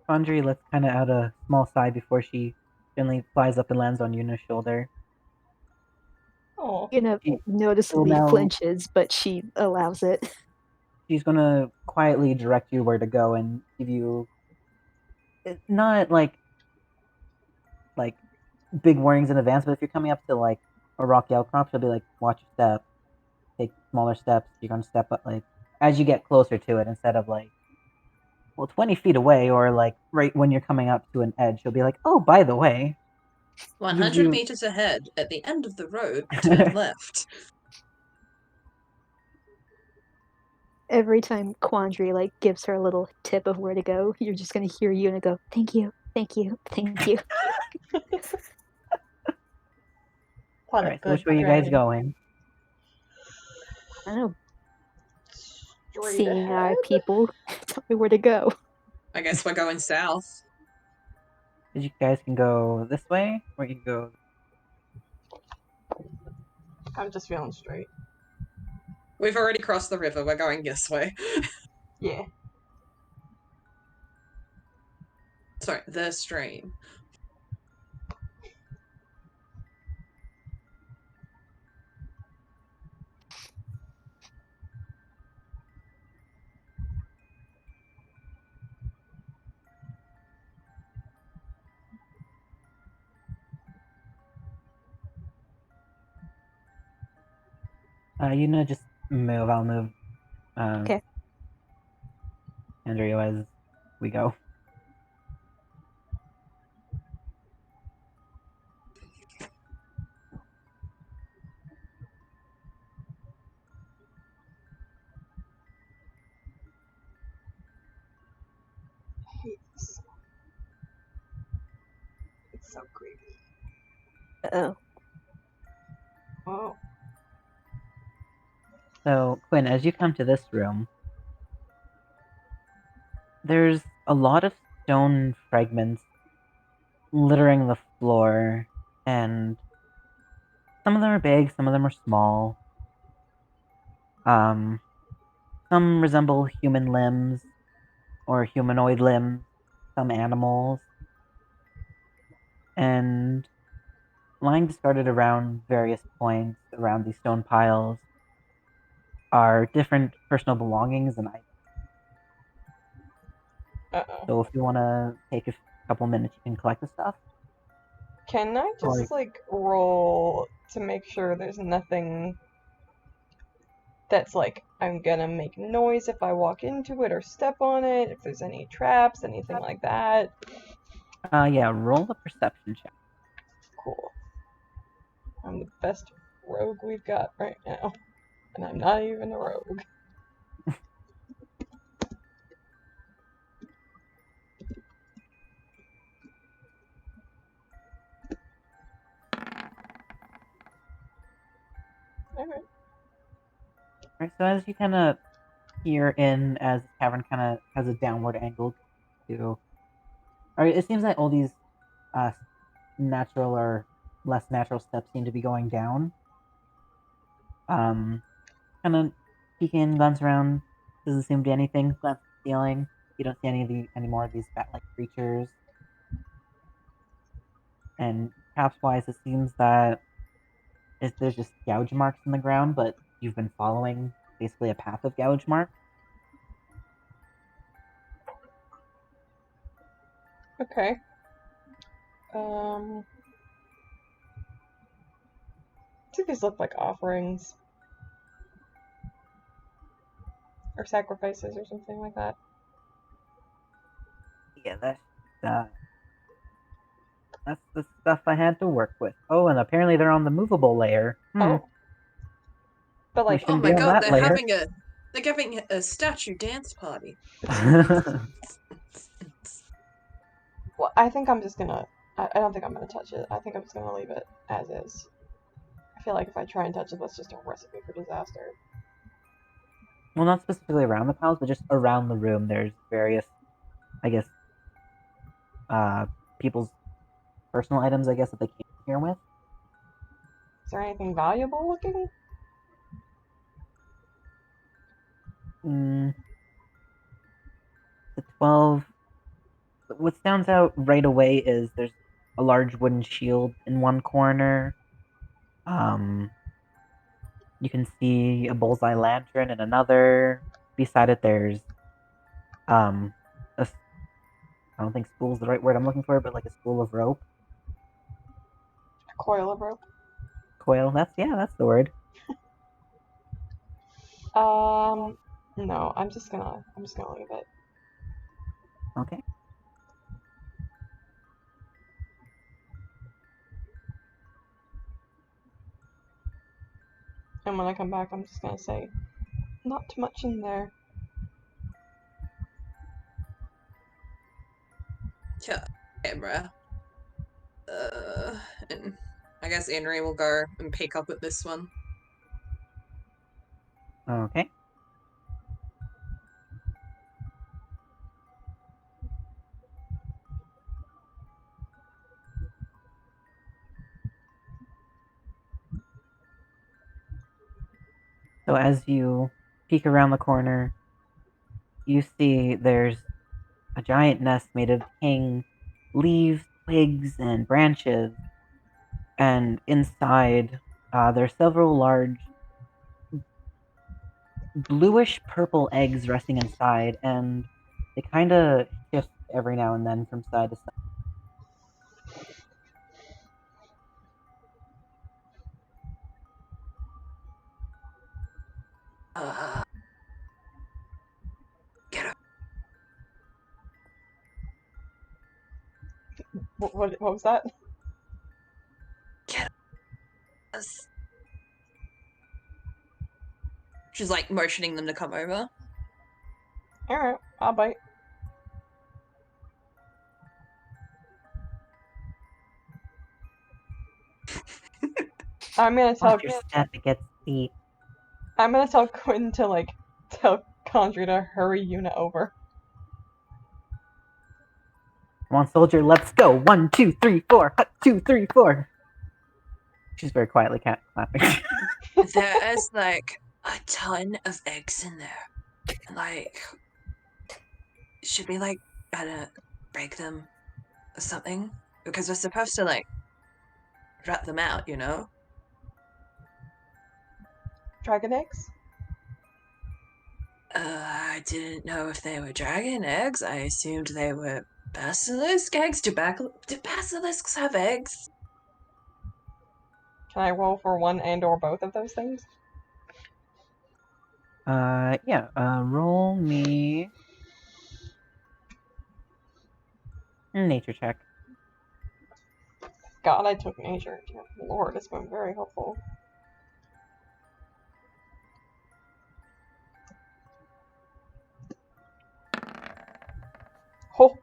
A: Conjury lets kind of out a small sigh before she gently flies up and lands on Yuna's shoulder.
E: Oh.
D: Yuna
A: She
D: noticeably
A: now-
D: flinches, but she allows it.
A: She's gonna quietly direct you where to go and give you not like big warnings in advance, but if you're coming up to like a rocky outcrop, she'll be like, watch your step, take smaller steps. You're gonna step up like as you get closer to it instead of like 20 feet away or like right when you're coming up to an edge. She'll be like, oh, by the way,
C: 100
A: you-
C: meters ahead, at the end of the road, turn left.
D: Every time Quandary like gives her a little tip of where to go, you're just gonna hear Yuna go, "Thank you, thank you, thank you."
E: What
A: Alright, so which way are you guys going?
D: I don't know,
E: Straight
D: seeing eye
E: ahead?
D: people tell me where to go.
C: I guess we're going south.
A: You guys can go this way, or you can go.
E: I'm just feeling straight.
C: We've already crossed the river, we're going this way.
E: Yeah.
C: Sorry, the stream.
A: Yuna, just move. I'll move.
D: Okay.
A: Andrew, as we go.
E: It's so creepy.
D: Oh,
E: Oh.
A: So, Quinn, as you come to this room, there's a lot of stone fragments littering the floor, and some of them are big, some of them are small. Some resemble human limbs or humanoid limbs. some animals, and lying discarded around various points around these stone piles are different personal belongings and items.
E: Uh-oh.
A: So if you want to take a couple minutes, you can collect the stuff.
E: Can I just, like, roll to make sure there's nothing that's, like, I'm gonna make noise if I walk into it or step on it, if there's any traps, anything like that?
A: Yeah, roll a perception check.
E: Cool. I'm the best rogue we've got right now. And I'm not even a rogue. Alright.
A: Alright, so as you kind of peer in, as the cavern kind of has a downward angle to... Alright, it seems like all these natural or less natural steps seem to be going down. Kind of peeking, glance around, doesn't seem to be anything. Glance at the ceiling, you don't see any more of these bat-like creatures. And perhaps-wise, it seems that there's just gouge marks in the ground, but you've been following basically a path of gouge marks.
E: Okay. Do these look like offerings? Or sacrifices or something like that?
A: Yeah, that's the stuff I had to work with. Oh, and apparently they're on the movable layer.
E: Oh. But,
A: We
E: like,
C: Oh
A: shouldn't
C: my
A: be on
C: god,
A: that layer.
C: they're having a statue dance party.
E: well, I think I'm just gonna... I don't think I'm gonna touch it. I think I'm just gonna leave it as is. I feel like if I try and touch it, that's just a recipe for disaster.
A: Well, not specifically around the piles, but just around the room. There's various, I guess, people's personal items, I guess, that they came here with.
E: Is there anything valuable looking?
A: The 12... What stands out right away is there's a large wooden shield in one corner. You can see a bullseye lantern in another. Beside it, there's I don't think spool's the right word I'm looking for, but like a spool of rope.
E: A coil of rope?
A: Coil. That's the word.
E: No, I'm just gonna leave it.
A: Okay.
E: And when I come back, I'm just gonna say, not too much in there.
C: Yeah, okay, bruh. And I guess Henry will go and pick up at this one.
A: Okay. So as you peek around the corner, you see there's a giant nest made of decaying leaves, twigs, and branches. And inside, there are several large bluish-purple eggs resting inside, and they kind of shift every now and then from side to side.
C: Get up.
E: What was that?
C: Get us. She's like motioning them to come over.
E: Alright, I'll bite. I'm gonna tell
A: Watch your step, it gets deep.
E: I'm gonna tell Quinn to, like, tell Condry to hurry Yuna over.
A: Come on, soldier, let's go! 1, 2, 3, 4! 2, 3, 4! She's very quietly clapping.
C: There's like a ton of eggs in there. Like, should we like, I don't know, break them or something? Because we're supposed to, like, rat them out, you know?
B: Dragon eggs?
C: I didn't know if they were dragon eggs. I assumed they were basilisk eggs. Do basilisks have eggs?
B: Can I roll for one and or both of those things?
A: Yeah, roll me nature check.
B: God, I took nature. Dear Lord, it's been very helpful. Oh,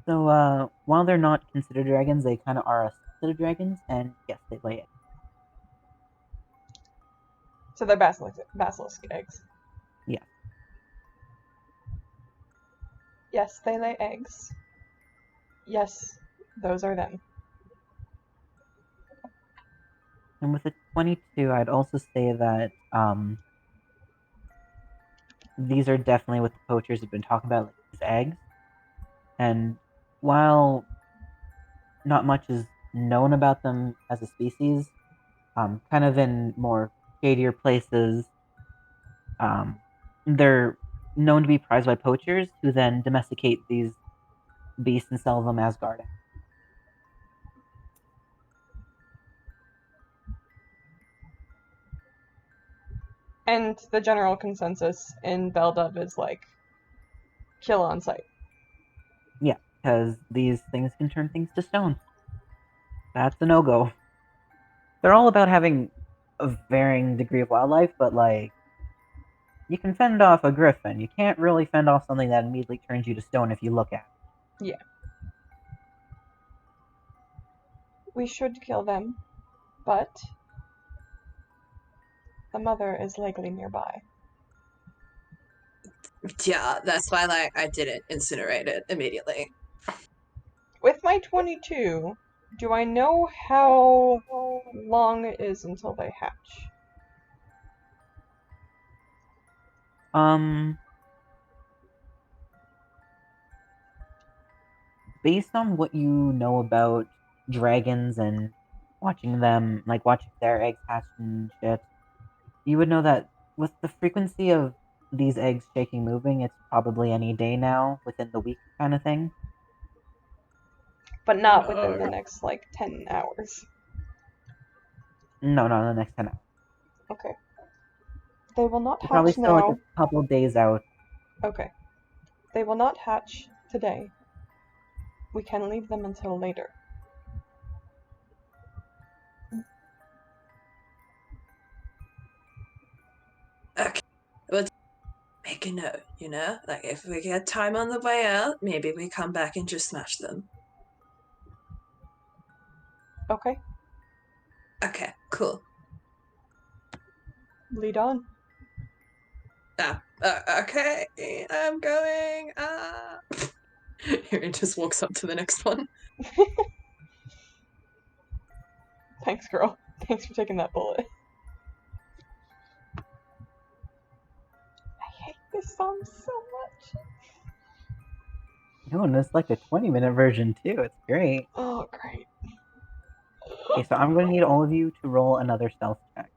A: So, while they're not considered dragons, they kind of are a subset of dragons, and yes, they lay eggs.
B: so they're basilisk eggs.
A: Yeah.
B: Yes, they lay eggs. Yes, those are them.
A: And with a 22, I'd also say that these are definitely what the poachers have been talking about, like these eggs. And while not much is known about them as a species, kind of in more shadier places, they're known to be prized by poachers who then domesticate these beasts and sell them as guard eggs.
B: And the general consensus in Beldub is like, kill on sight.
A: Yeah, because these things can turn things to stone. That's a no-go. They're all about having a varying degree of wildlife, but like, you can fend off a griffin. You can't really fend off something that immediately turns you to stone if you look at it.
B: Yeah. We should kill them, but the mother is likely nearby.
C: Yeah, that's why, like, I didn't incinerate it immediately.
B: With my 22, do I know how long it is until they hatch?
A: Based on what you know about dragons and watching them, like watching their eggs hatch and shit, you would know that with the frequency of these eggs shaking moving, it's probably any day now, within the week kind of thing.
B: But not within the next, like, 10 hours.
A: No, not in the next 10 hours.
B: Okay. They will not
A: You're probably
B: hatch
A: still like
B: now.
A: a couple days out.
B: Okay. They will not hatch today. We can leave them until later.
C: Okay, we'll make a note, you know? Like, if we get time on the way out, maybe we come back and just smash them.
B: Okay.
C: Okay, cool.
B: Lead on.
C: Okay, I'm going. He just walks up to the next one.
B: Thanks, girl. Thanks for taking that bullet. I hate this song so much.
A: No, and it's like a 20-minute version too. It's great.
B: Oh, great.
A: Okay, so I'm going to need all of you to roll another stealth check.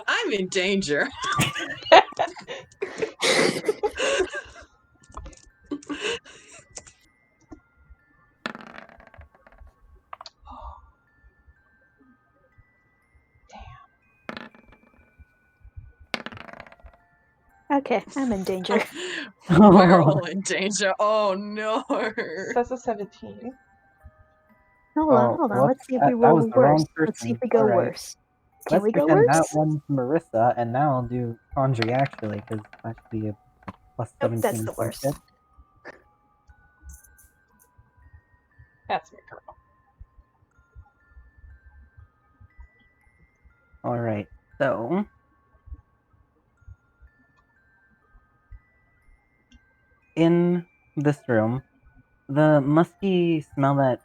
C: I'm in danger.
D: Okay, I'm in danger.
C: We're all in danger. Oh no.
B: That's a 17.
D: Hold on.
A: well,
D: Let's see if we
A: that
D: roll
A: was the wrong
D: worse. Let's see if
A: person.
D: we go
A: Alright.
D: worse. Can
A: Let's
D: we go
A: pretend
D: worse?
A: that one's Marissa, and now I'll do Condry actually, because that should be a plus
D: Nope,
A: 17.
D: that's the worst.
A: Shit.
B: That's me, girl.
A: Alright, so in this room, the musky smell that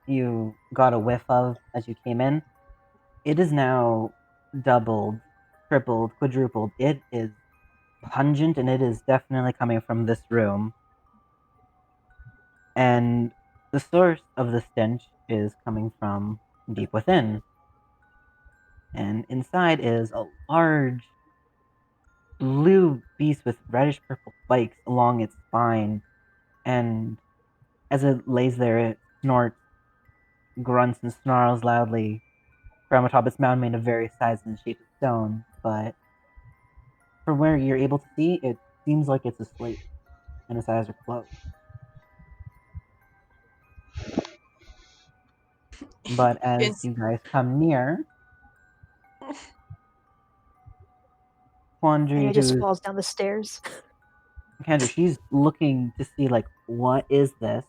A: you got a whiff of as you came in, it is now doubled, tripled, quadrupled. It is pungent, and it is definitely coming from this room. And the source of the stench is coming from deep within. And inside is a large blue beast with reddish purple spikes along its spine. And as it lays there, it snorts, grunts, and snarls loudly from atop its mound made of various sizes and shapes of stone. But from where you're able to see, it seems like it's asleep, and its eyes are closed. But as
C: It's-
A: you guys come near, Quandary,
D: Anya just
A: who's
D: falls down the stairs.
A: Kendra, she's looking to see, like, what is this?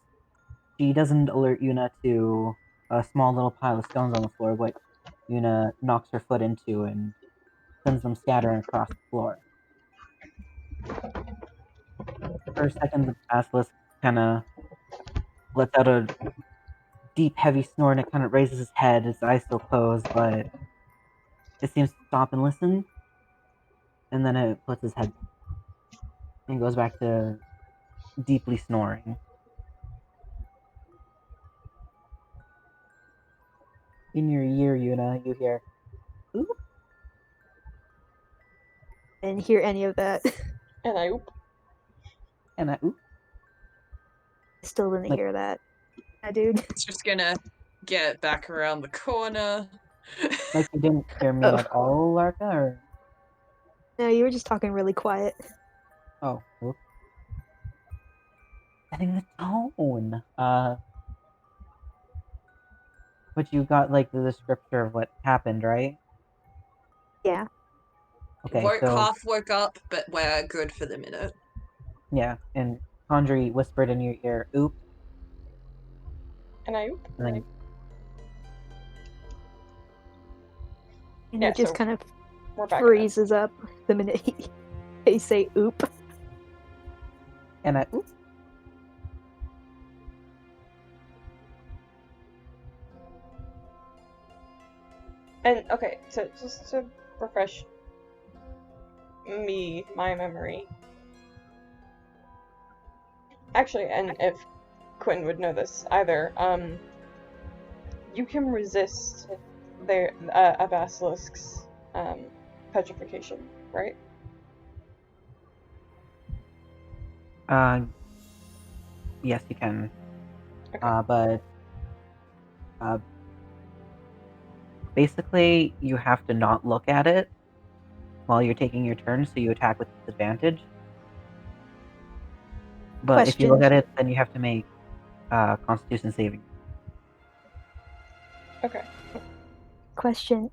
A: She doesn't alert Yuna to a small little pile of stones on the floor, which Yuna knocks her foot into and sends them scattering across the floor. For a second, the basilisk kind of lets out a deep, heavy snort, and it kind of raises its head, its eyes still closed, but it seems to stop and listen, and then it puts its head back and goes back to deeply snoring. In your ear, Yuna, you hear, "Oop,"
D: I didn't hear any of that.
E: And I oop.
A: and a oop.
D: I still didn't
A: Like-
D: hear that. Dude.
C: It's just gonna get back around the corner.
A: Like you didn't hear me
D: Oh.
A: at all, Larka, or?
D: No, you were just talking really quiet.
A: Oh, oops. Setting the tone. But you got, like, the descriptor of what happened, right?
D: Yeah.
A: Okay,
C: Half woke up, but we're good for the minute.
A: yeah, and Condry whispered in your ear, "Oop,"
E: And I oop.
A: and then
D: And
E: Yeah,
D: it just
E: so
D: kind of
E: we're back.
D: freezes up the minute they say oop.
A: and I oop.
E: And okay, so just to refresh my memory. Actually, and if Quentin would know this either, you can resist a basilisk's petrification, right?
A: Yes, you can.
E: Okay.
A: But basically, you have to not look at it while you're taking your turn, so you attack with disadvantage. But if you look at
D: Question.
A: it, then you have to make Constitution saving.
E: Okay.
D: Question.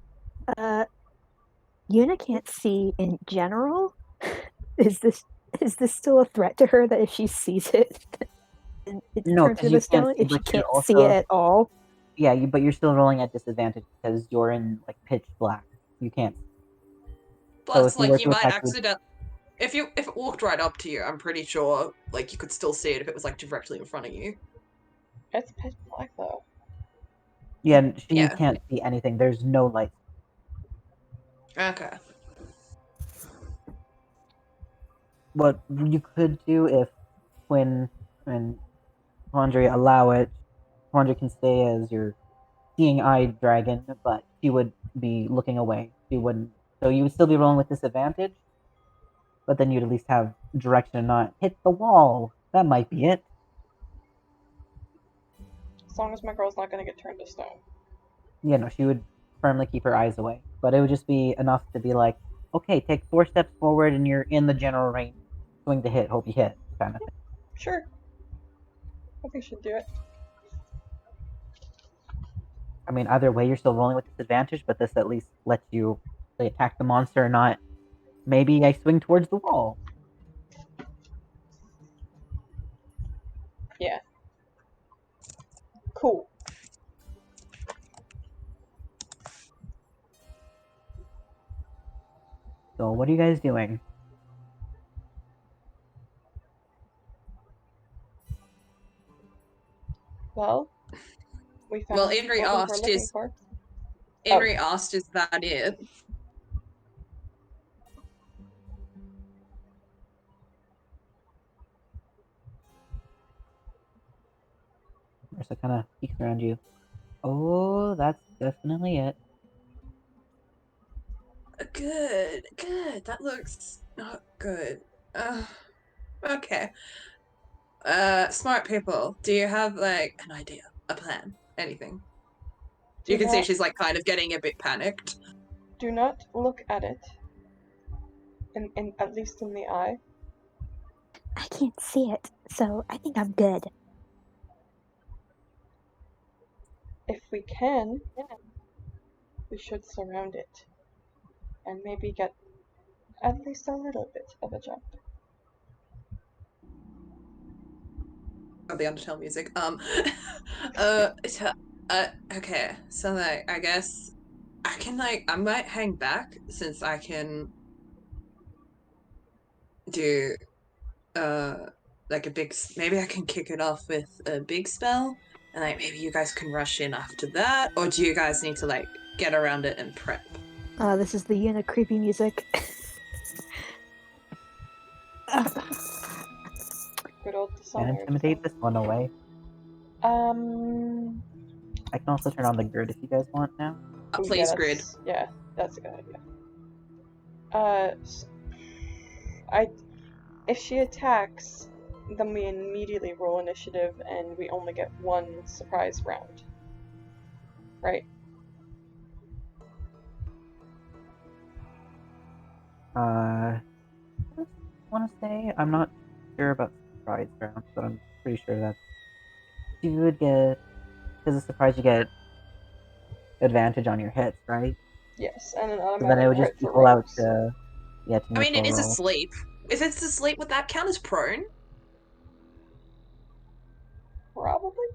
D: Yuna can't see in general. Is this still a threat to her that if she sees it, then it's
A: No,
D: turned
A: 'cause
D: to
A: you
D: the
A: can't
D: stone?
A: see,
D: If she
A: but you're
D: can't see it
A: also
D: at all,
A: yeah, but you're still rolling at disadvantage because you're in, like, pitch black. You can't.
C: Plus,
A: if you were
C: you
A: to
C: might
A: attack with-
C: accident. If it walked right up to you, I'm pretty sure you could still see it if it was directly in front of you.
E: It's pitch black though.
A: Yeah, and she
C: Yeah.
A: can't see anything. There's no light.
C: Okay.
A: What you could do if Quinn and Andre allow it, Andre can stay as your seeing-eyed dragon, but she would be looking away. She wouldn't. So you would still be rolling with disadvantage, but then you'd at least have direction and not hit the wall. That might be it.
E: As long as my girl's not gonna get turned to stone.
A: Yeah, no, she would firmly keep her eyes away. But it would just be enough to be like, okay, take 4 steps forward and you're in the general range. Swing to hit, hope you hit, kind of thing.
E: Sure. I think she'd do it.
A: I mean, either way, you're still rolling with disadvantage, but this at least lets you attack the monster or not. Maybe I swing towards the wall.
E: Yeah. Cool.
A: So what are you guys doing?
E: Well, we found
C: Well, Henry
E: what we were
C: asked,
E: looking
C: is
E: for.
C: Henry asked, is that it?
A: Ursa kind of peeks around you. Oh, that's definitely it.
C: Good. That looks good. Okay. Smart people, do you have like an idea, a plan, anything? You can see she's like kind of getting a bit panicked.
B: Do not look at it. In at least in the eye.
D: I can't see it, so I think I'm good.
B: If we can, we should surround it. And maybe get at least a little bit of a jump.
C: Of the Undertale music. Okay, so like, I guess I can like, I might hang back since I can do like a big, maybe I can kick it off with a big spell, and like maybe you guys can rush in after that, or do you guys need to like get around it and prep?
D: This is the Yuna creepy music.
B: Good old
A: Can
B: summer.
A: intimidate this one away. I can also turn on the grid if you guys want now.
C: Please, grid.
B: Yeah, that's a good idea. If she attacks, then we immediately roll initiative and we only get one surprise round. Right?
A: I want to say I'm not sure about surprise rounds, but I'm pretty sure that you would get, because a surprise you get advantage on your hits, right?
B: Yes, and an
A: So then it
B: automatic
A: would just
B: crit for
A: equal out
B: rogues.
A: to
C: I mean, it is
A: roll.
C: asleep. If it's asleep, would that count as prone?
B: Probably?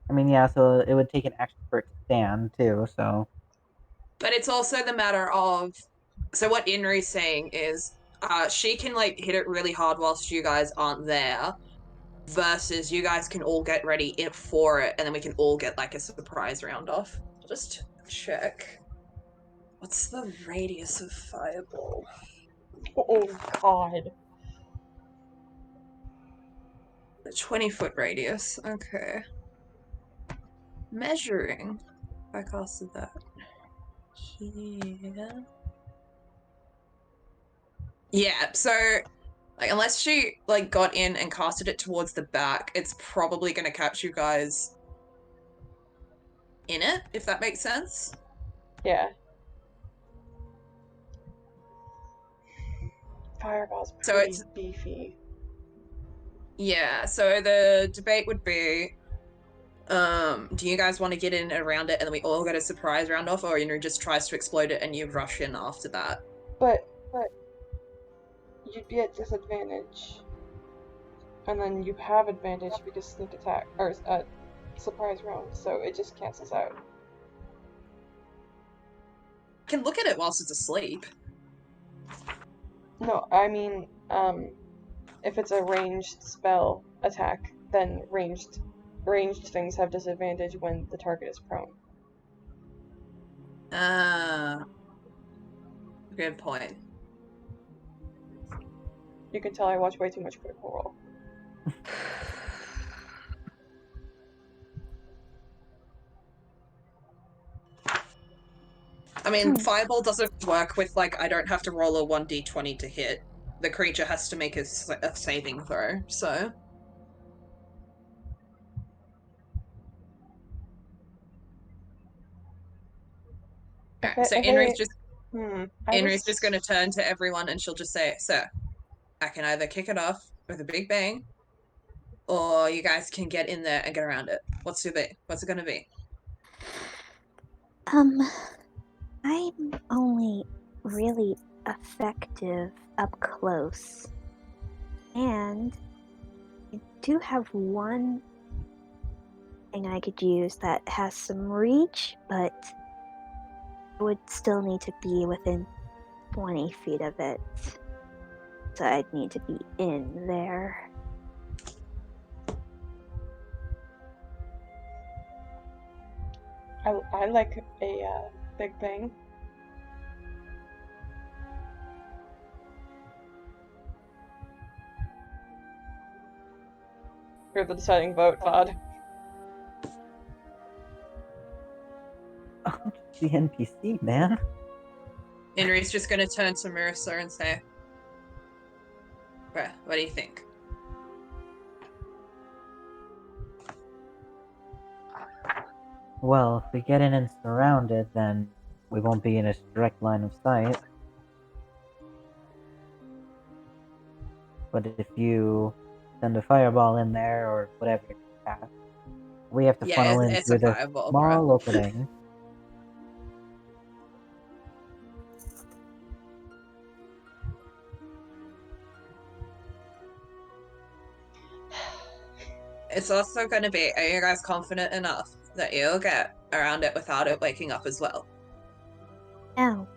A: I mean, yeah, so it would take an action for it to stand too, so.
C: But it's also the matter of, so what Inri's saying is, she can like hit it really hard whilst you guys aren't there, versus you guys can all get ready for it, and then we can all get like a surprise round off. I'll just check. What's the radius of fireball?
B: Oh god.
C: A 20-foot radius. Okay. Measuring. If I casted that here. Yeah, so like unless she like got in and casted it towards the back, it's probably gonna catch you guys in it, if that makes sense.
B: Yeah. Fireball's
C: So
B: pretty
C: it's
B: beefy.
C: yeah, so the debate would be do you guys want to get in around it and then we all get a surprise round off, or just tries to explode it and you rush in after that?
B: But you'd be at disadvantage. And then you have advantage because sneak attack or surprise round, so it just cancels out.
C: I can look at it whilst it's asleep.
B: No, I mean, if it's a ranged spell attack, then ranged things have disadvantage when the target is prone.
C: Good point.
B: You can tell I watch way too much Critical Role.
C: I mean, Fireball doesn't work with, like, I don't have to roll a 1d20 to hit. The creature has to make a saving throw, so. Alright, so Inri's just going to turn to everyone and she'll just say, "Sir, I can either kick it off with a big bang, or you guys can get in there and get around it. What's it going to be?"
D: I'm only really effective up close. And I do have one thing I could use that has some reach, but I would still need to be within 20 feet of it. So I'd need to be in there.
B: I like a big bang.
E: You're the deciding vote, Vod.
A: I'm just the NPC, man.
C: Inri's just gonna turn to Marissa and say, bruh, what do you think?
A: Well, if we get in and surround it, then we won't be in a direct line of sight. But if you send a fireball in there, or whatever you cast, we have to
C: Yeah,
A: funnel in
C: it's
A: through
C: a
A: the
C: fireball,
A: small
C: bruh.
A: opening.
C: It's also gonna be, are you guys confident enough that you'll get around it without it waking up as well?
D: Ow.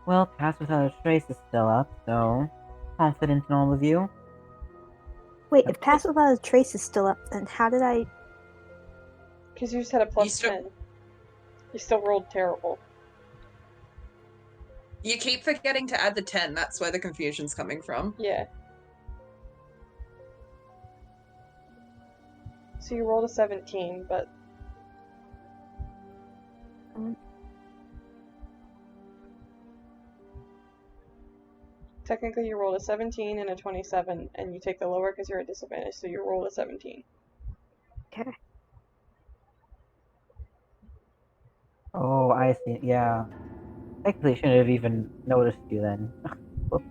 A: Well, Pass Without a Trace is still up, so confident in all of you.
D: Wait, if Pass Without a Trace is still up, then how did I...
E: Because you just had a plus
C: still-
E: 10. You still rolled terrible.
C: You keep forgetting to add the 10, that's where the confusion's coming from.
E: Yeah. So you rolled a 17, but... Technically you rolled a 17 and a 27, and you take the lower because you're at disadvantage, so you rolled a 17.
D: Okay.
A: Oh, I see. Yeah. Technically, shouldn't have even noticed you then. Whoops.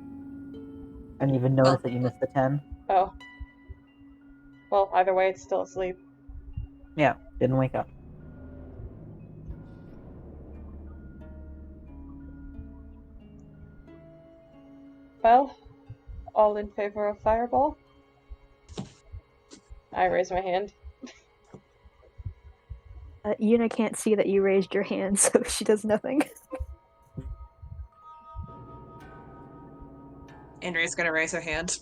A: I didn't even notice that you missed the 10.
E: Oh. Well, either way, it's still asleep.
A: Yeah, didn't wake up.
E: Well, all in favor of Fireball? I raise my hand.
D: Yuna can't see that you raised your hand, so she does nothing.
C: Inri's gonna raise her hand.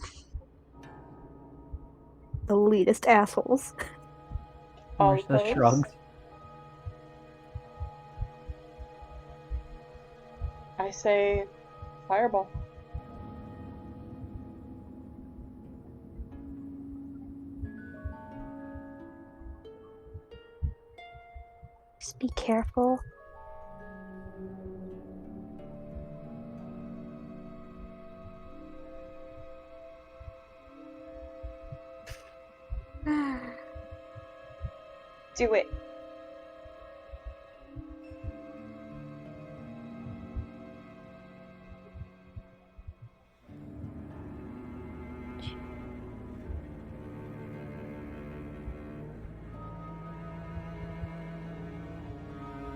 D: Elitist assholes.
E: All
A: Marissa
E: opposed?
A: shrugs.
E: I say Fireball.
D: Just be careful.
E: Do it.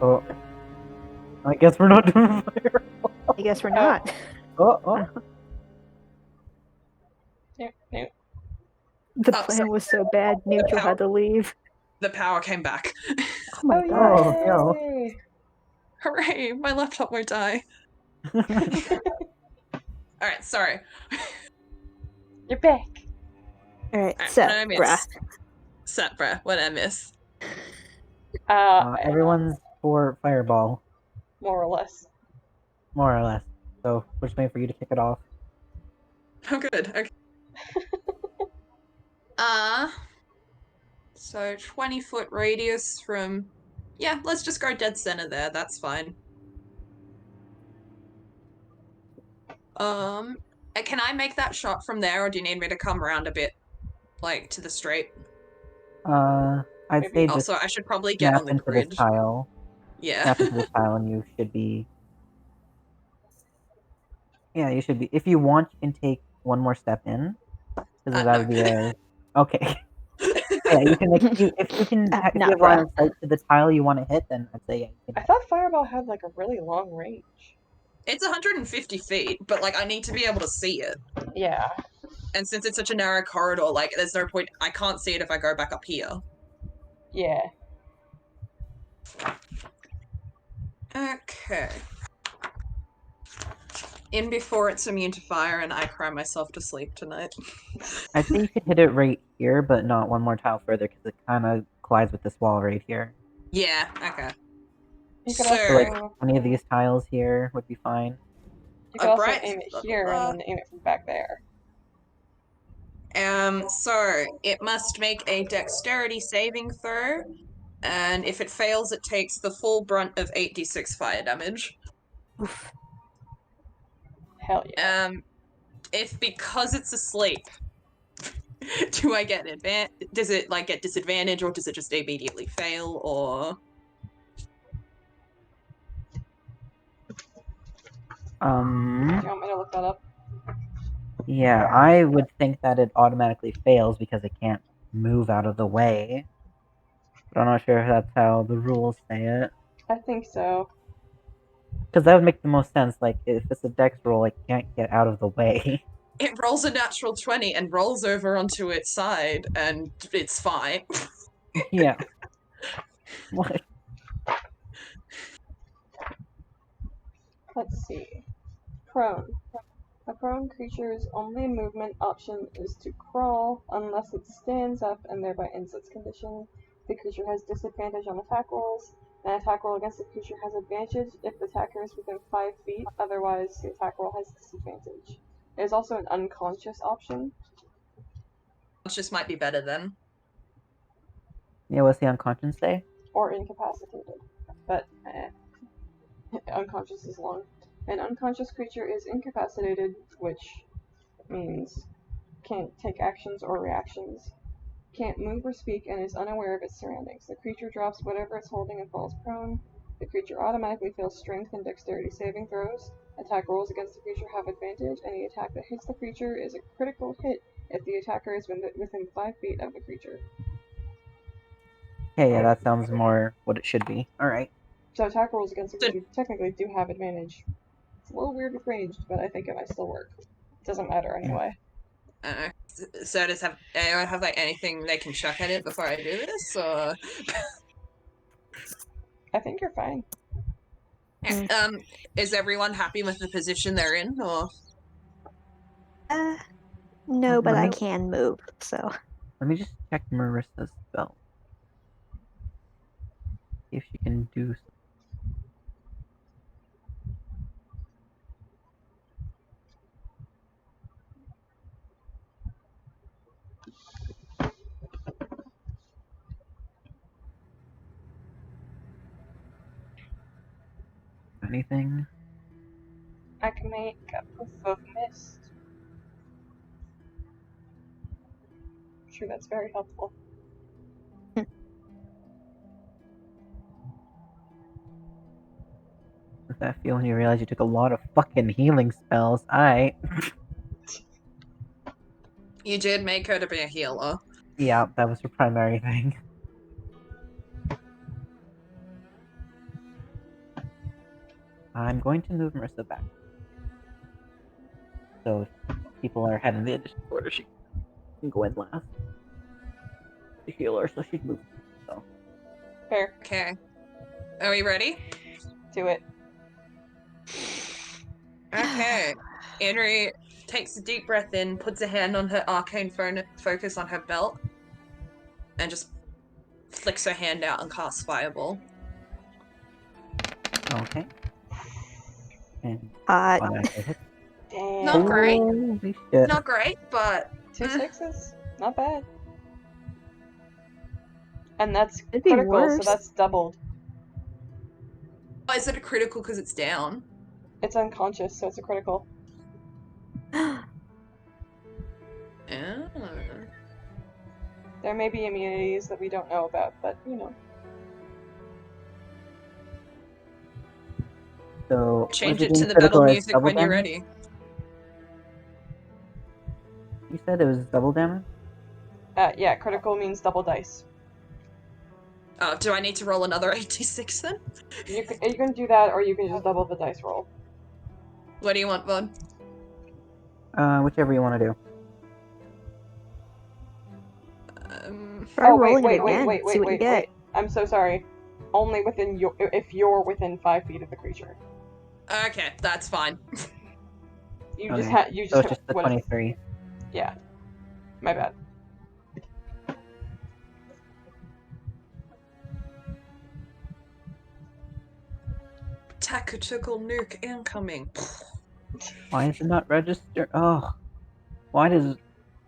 A: Oh. I guess we're not doing fireball.
D: I guess we're not.
A: Oh.
E: Nope, nope.
D: The
C: Oh,
D: plan
C: sorry.
D: was so bad, Neutral had to leave.
C: The power came back.
D: Oh my
E: Oh,
D: god.
A: Oh,
E: yay!
C: Hooray, my laptop won't die. Alright, sorry.
E: You're back.
D: Alright,
C: Alright,
D: so,
C: what did I miss?
D: bruh.
C: Set, bruh, what did I miss?
A: Everyone's for fireball,
E: More or less.
A: more or less. So we're just waiting for you to kick it off.
C: Oh, good, okay. So 20-foot radius from... Yeah, let's just go dead center there, that's fine. Can I make that shot from there, or do you need me to come around a bit, like, to the straight?
A: I'd
E: Maybe.
A: say just
C: Also, I should probably get
A: snap
C: on the
A: into
C: grid.
A: this tile.
C: Yeah.
A: Snap into this tile, and you should be. Yeah, you should be. If you want, you can take one more step in, because that
C: No.
A: would be a. Okay. Yeah, you can. If you can, if you
D: Nah,
A: have line
D: bruh.
A: of sight to the tile you want to hit, then I'd say yeah. You
E: I
A: can.
E: thought Fireball had like a really long range.
C: It's 150 feet, but, like, I need to be able to see it.
E: Yeah.
C: And since it's such a narrow corridor, like, there's no point... I can't see it if I go back up here.
E: Yeah.
C: Okay. In before it's immune to fire, and I cry myself to sleep tonight.
A: I'd say you could hit it right here, but not one more tile further, because it kind of collides with this wall right here.
C: Yeah, okay.
E: You could
C: So,
A: So like
E: also,
A: any of these tiles here would be fine.
E: you could also
C: Bright-
E: aim it here and then aim it from back there.
C: So it must make a dexterity saving throw, and if it fails, it takes the full brunt of 8d6 fire damage.
D: Oof.
E: Hell yeah.
C: If because it's asleep, do I get does it like get disadvantage, or does it just immediately fail, or?
E: Do you want me to look that up?
A: Yeah, I would think that it automatically fails because it can't move out of the way. But I'm not sure if that's how the rules say it.
E: I think so.
A: Because that would make the most sense. Like, if it's a dex roll, it can't get out of the way.
C: It rolls a natural 20 and rolls over onto its side, and it's fine.
A: Yeah. What?
E: Let's see. Prone. A prone creature's only movement option is to crawl unless it stands up and thereby ends its condition. The creature has disadvantage on attack rolls. An attack roll against the creature has advantage if the attacker is within 5 feet, otherwise the attack roll has disadvantage. There's also an unconscious option.
C: Unconscious might be better then.
A: Yeah, what's the unconscious say?
E: Or incapacitated. But unconscious is long. An unconscious creature is incapacitated, which means can't take actions or reactions, can't move or speak, and is unaware of its surroundings. The creature drops whatever it's holding and falls prone. The creature automatically fails strength and dexterity saving throws. Attack rolls against the creature have advantage. Any attack that hits the creature is a critical hit if the attacker is within 5 feet of the creature.
A: Okay, yeah, that sounds more what it should be. Alright.
E: So attack rolls against the creature technically do have advantage. It's a little weird with ranged, but I think it might still work. It doesn't matter anyway.
C: So does anyone have like anything they can chuck at it before I do this, or?
E: I think you're fine.
C: Is everyone happy with the position they're in, or?
D: No, but
A: Let
D: I
A: me-
D: can move, so.
A: Let me just check Marissa's spell. See if she can do anything.
E: I can make a proof of mist. I'm sure that's very helpful.
A: With that feeling you realize you took a lot of fucking healing spells. Alright.
C: You did make her to be a healer.
A: Yeah, that was her primary thing. I'm going to move Marissa back. So if people are heading the initiative order, she can go in last. The healer, so she'd move. So.
E: Fair.
C: Okay. Are we ready?
E: Do it.
C: Okay. Henry takes a deep breath in, puts a hand on her arcane focus on her belt, and just flicks her hand out and casts Fireball.
A: Okay. And
D: Hot.
E: Damn.
C: Not great.
A: Holy shit.
C: Not great, but
E: 2 6s? Not bad. And that's
D: It'd be
E: critical, so
D: worse.
E: that's doubled.
C: oh, is it a critical because it's down?
E: It's unconscious, so it's a critical.
C: Yeah.
E: There may be immunities that we don't know about, but you know.
A: So
C: Change
A: was
C: it to
A: doing
C: the
A: critical
C: battle
A: as
C: music
A: double
C: when you're
A: damage?
C: ready.
A: You said it was double damage?
E: Yeah, critical means double dice.
C: Oh, do I need to roll another 86 then?
E: You can do that, or you can just double the dice roll.
C: What do you want, Vaughn?
A: Whichever you want to do.
D: Try
E: Oh
D: rolling
E: wait,
D: it again. See what you get.
E: wait. I'm so sorry. Only within if you're within 5 feet of the creature.
C: Okay, that's fine.
E: You
A: Okay.
E: just have you
A: So
E: just
A: it's just the
E: what
A: 23.
E: Yeah. My bad.
C: Tactical nuke incoming.
A: Why is it not registered? Oh. Why does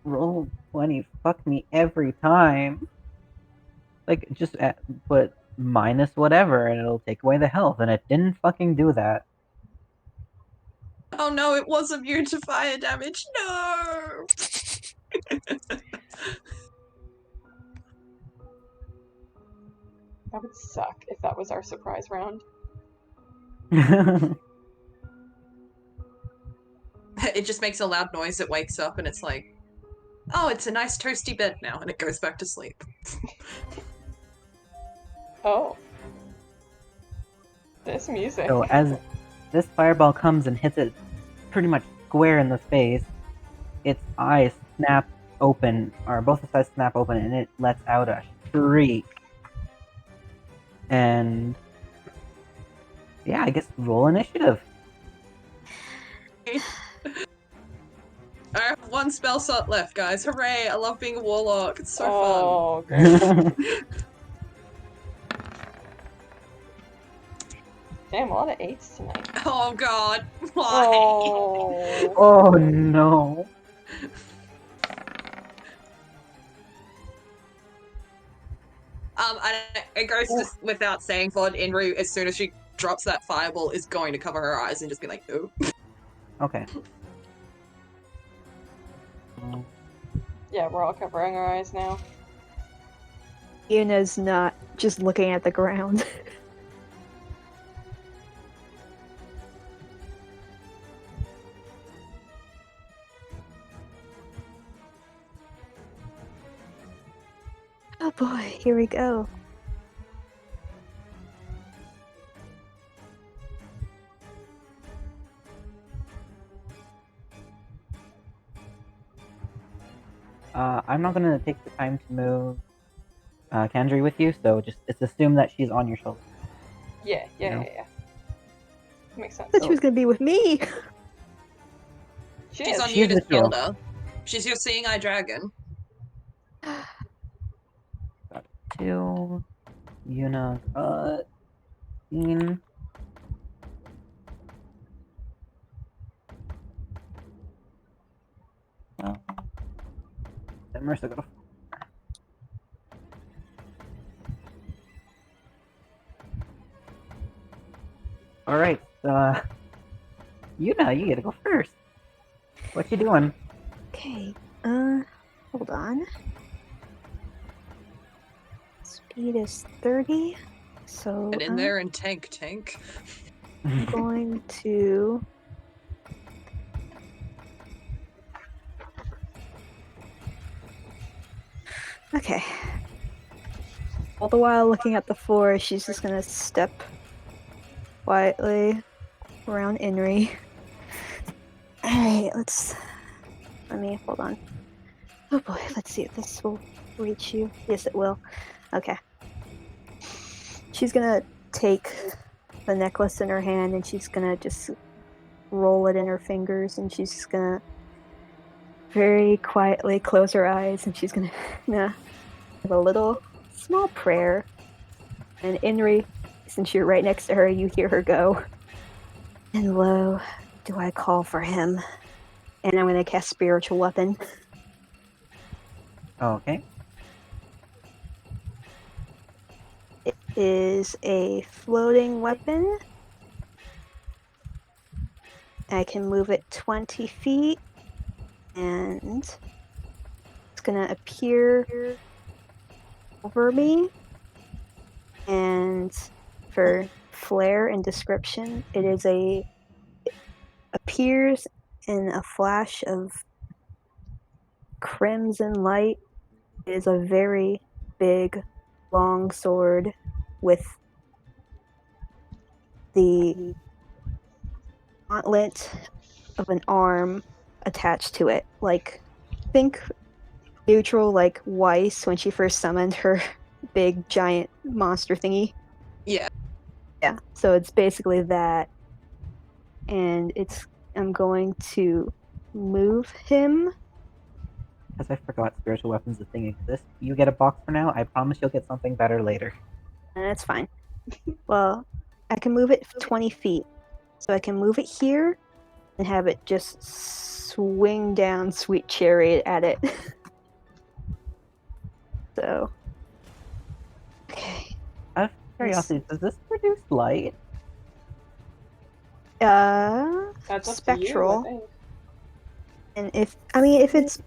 A: roll 20, fuck me every time. Like, just put minus whatever and it'll take away the health, and it didn't fucking do that.
C: Oh no, it was immune to fire damage. No!
E: That would suck if that was our surprise round.
C: It just makes a loud noise, it wakes up, and it's like, oh, it's a nice toasty bed now, and it goes back to sleep.
E: Oh. This music.
A: So as this fireball comes and hits it pretty much square in the face, its eyes snap open, or both its eyes snap open, and it lets out a shriek. And yeah, I guess roll initiative.
C: I have one spell slot left, guys. Hooray! I love being a warlock. It's so
E: Oh, great.
C: fun.
E: Damn, a lot of 8s tonight.
C: Oh god. Why?
E: Oh.
A: Oh no.
C: It goes just without saying, Vod Inru, as soon as she drops that fireball, is going to cover her eyes and just be like, ooh.
A: Okay.
E: Yeah, we're all covering our eyes now.
D: Yuna's not just looking at the ground. Oh boy, here we go.
A: I'm not gonna take the time to move Kendry with you, so just assume that she's on your shoulder.
E: Yeah.
A: No.
E: Makes sense.
D: I thought she was gonna be with me.
E: She
C: She's
E: is.
C: on
A: She's
C: Yuna's
A: with you.
C: shoulder. She's your seeing eye dragon.
A: Got 2. Yuna got 15. Then Marissa got a 4. Alright, Yuna, you get to go first. What you doing?
D: Okay, hold on. Speed is 30, so
C: Get in there and tank.
D: I'm going to... Okay. All the while looking at the floor, she's just gonna step quietly around Inri. Alright, let me, hold on. Oh boy, let's see if this will reach you. Yes, it will. Okay. She's gonna take the necklace in her hand and she's gonna just roll it in her fingers, and she's just gonna very quietly close her eyes, and she's gonna have a little small prayer. And Inri, since you're right next to her, you hear her go, "And lo, do I call for him?" And I'm gonna cast Spiritual Weapon.
A: Okay.
D: It is a floating weapon. I can move it 20 feet, and it's gonna appear over me. And for flair and description, it appears in a flash of crimson light. It is a very big, long sword with the gauntlet of an arm attached to it. Like, think neutral, like Weiss when she first summoned her big giant monster thingy.
C: Yeah.
D: Yeah, so it's basically that. And I'm going to move him.
A: Because I forgot spiritual weapons, the thing exists. You get a box for now. I promise you'll get something better later.
D: And that's fine. Well, I can move it 20 feet. So I can move it here, and have it just swing down Sweet Chariot at it. So, okay.
A: Out of curiosity, does this produce light?
B: That's up
D: Spectral.
B: to you, I think.
D: And if it's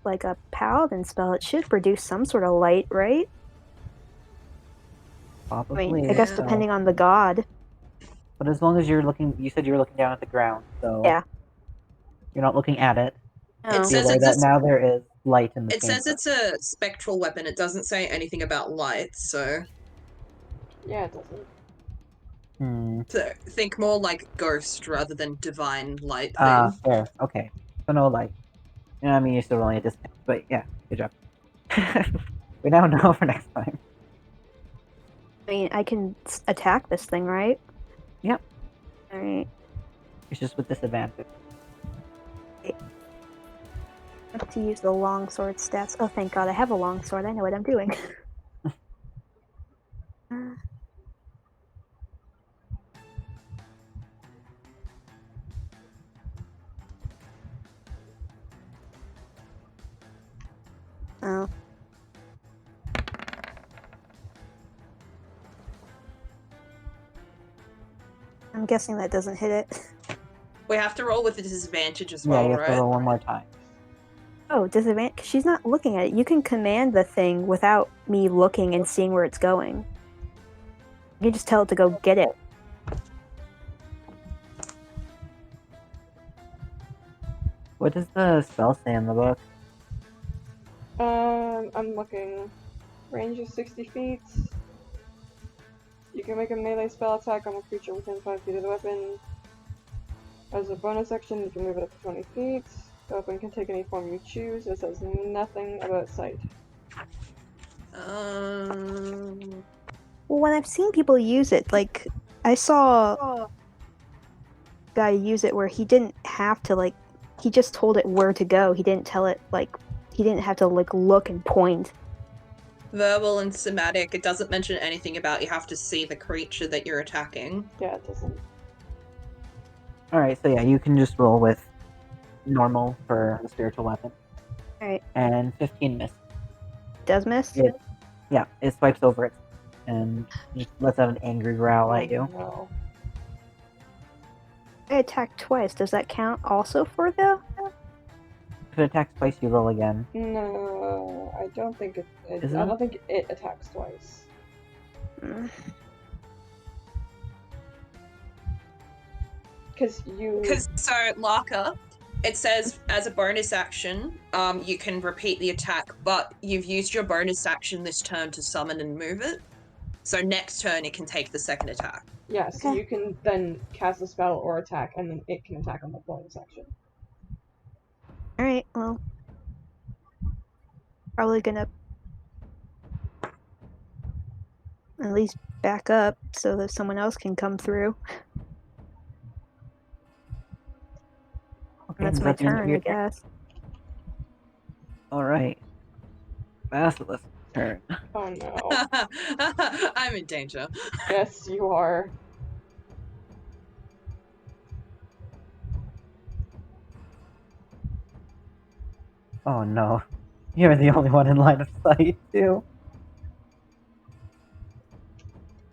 D: like a paladin spell, it should produce some sort of light, right?
A: Probably.
D: I guess
A: so.
D: depending on the god.
A: But as long as you're looking, you said you were looking down at the ground, so
D: Yeah.
A: you're not looking at it.
D: No.
C: It
A: Be
C: says
A: aware
C: it's
A: that
C: a,
A: now there is light in the
C: it says
A: chamber.
C: it's a spectral weapon. It doesn't say anything about light, so
B: Yeah, it doesn't.
C: so think more like ghost rather than divine light thing.
A: Fair. Okay. So no light. You know, I mean, you're still rolling a discount, but yeah, good job. We now know for next time.
D: I mean, I can attack this thing, right?
A: Yep.
D: Alright.
A: It's just with disadvantage.
D: I have to use the longsword stats. Oh, thank god, I have a longsword. I know what I'm doing. Oh. I'm guessing that doesn't hit it.
C: We have to roll with a disadvantage as
A: Yeah,
C: well,
A: you have to
C: right?
A: roll one more time.
D: Oh, disadvantage? She's not looking at it. You can command the thing without me looking and seeing where it's going. You can just tell it to go get it.
A: What does the spell say in the book?
B: I'm looking. Range is 60 feet. You can make a melee spell attack on a creature within 5 feet of the weapon. As a bonus action, you can move it up to 20 feet. The weapon can take any form you choose. It says nothing about sight.
C: Um,
D: Well, when I've seen people use it, like, I saw a guy use it where he didn't have to, like, he just told it where to go. He didn't tell it, like, he didn't have to, like, look and point.
C: verbal and somatic, it doesn't mention anything about you have to see the creature that you're attacking.
B: Yeah, it doesn't.
A: Alright, so yeah, you can just roll with normal for the spiritual weapon.
D: Alright.
A: And 15 miss.
D: Does miss?
A: Yeah, it swipes over it and just lets out an angry growl at you.
B: No.
D: I attacked twice. Does that count also for the?
A: If it attacks twice, you roll again.
B: No, I don't think I
A: Isn't
B: don't
A: it?
B: think it attacks twice.
C: Because so Larka, it says as a bonus action, you can repeat the attack, but you've used your bonus action this turn to summon and move it. So next turn it can take the second attack.
B: Yeah, so
D: Okay.
B: you can then cast a spell or attack, and then it can attack on the bonus action.
D: Alright, well. Probably gonna at least back up so that someone else can come through.
A: Okay,
D: That's
A: is
D: my
A: that the end of
D: turn,
A: your
D: I guess.
A: Alright. Basilisk turn.
B: Oh no.
C: I'm in danger.
B: Yes, you are.
A: Oh no. You're the only one in line of sight, too.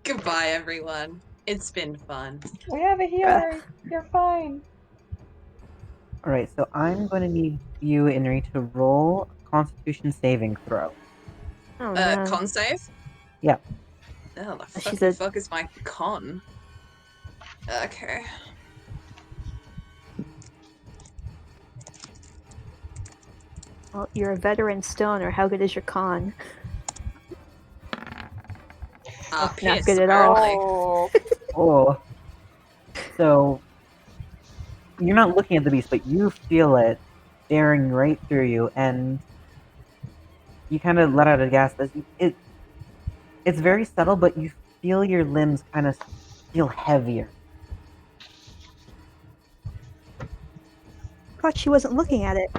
C: Goodbye, everyone. It's been fun.
B: We have a healer. You're fine.
A: Alright, so I'm going to need you, Inri, to roll a Constitution saving throw.
D: Oh no.
C: Con save?
A: Yeah.
C: Oh, the
D: She's
C: fucking
D: a-
C: fuck is my con? Okay.
D: Well, you're a veteran stoner. How good is your con? Not
C: Piss,
D: good at all.
C: apparently.
B: Oh.
A: Oh. So, you're not looking at the beast, but you feel it staring right through you, and you kind of let out a gasp as it's very subtle, but you feel your limbs kind of feel heavier.
D: I thought she wasn't looking at it.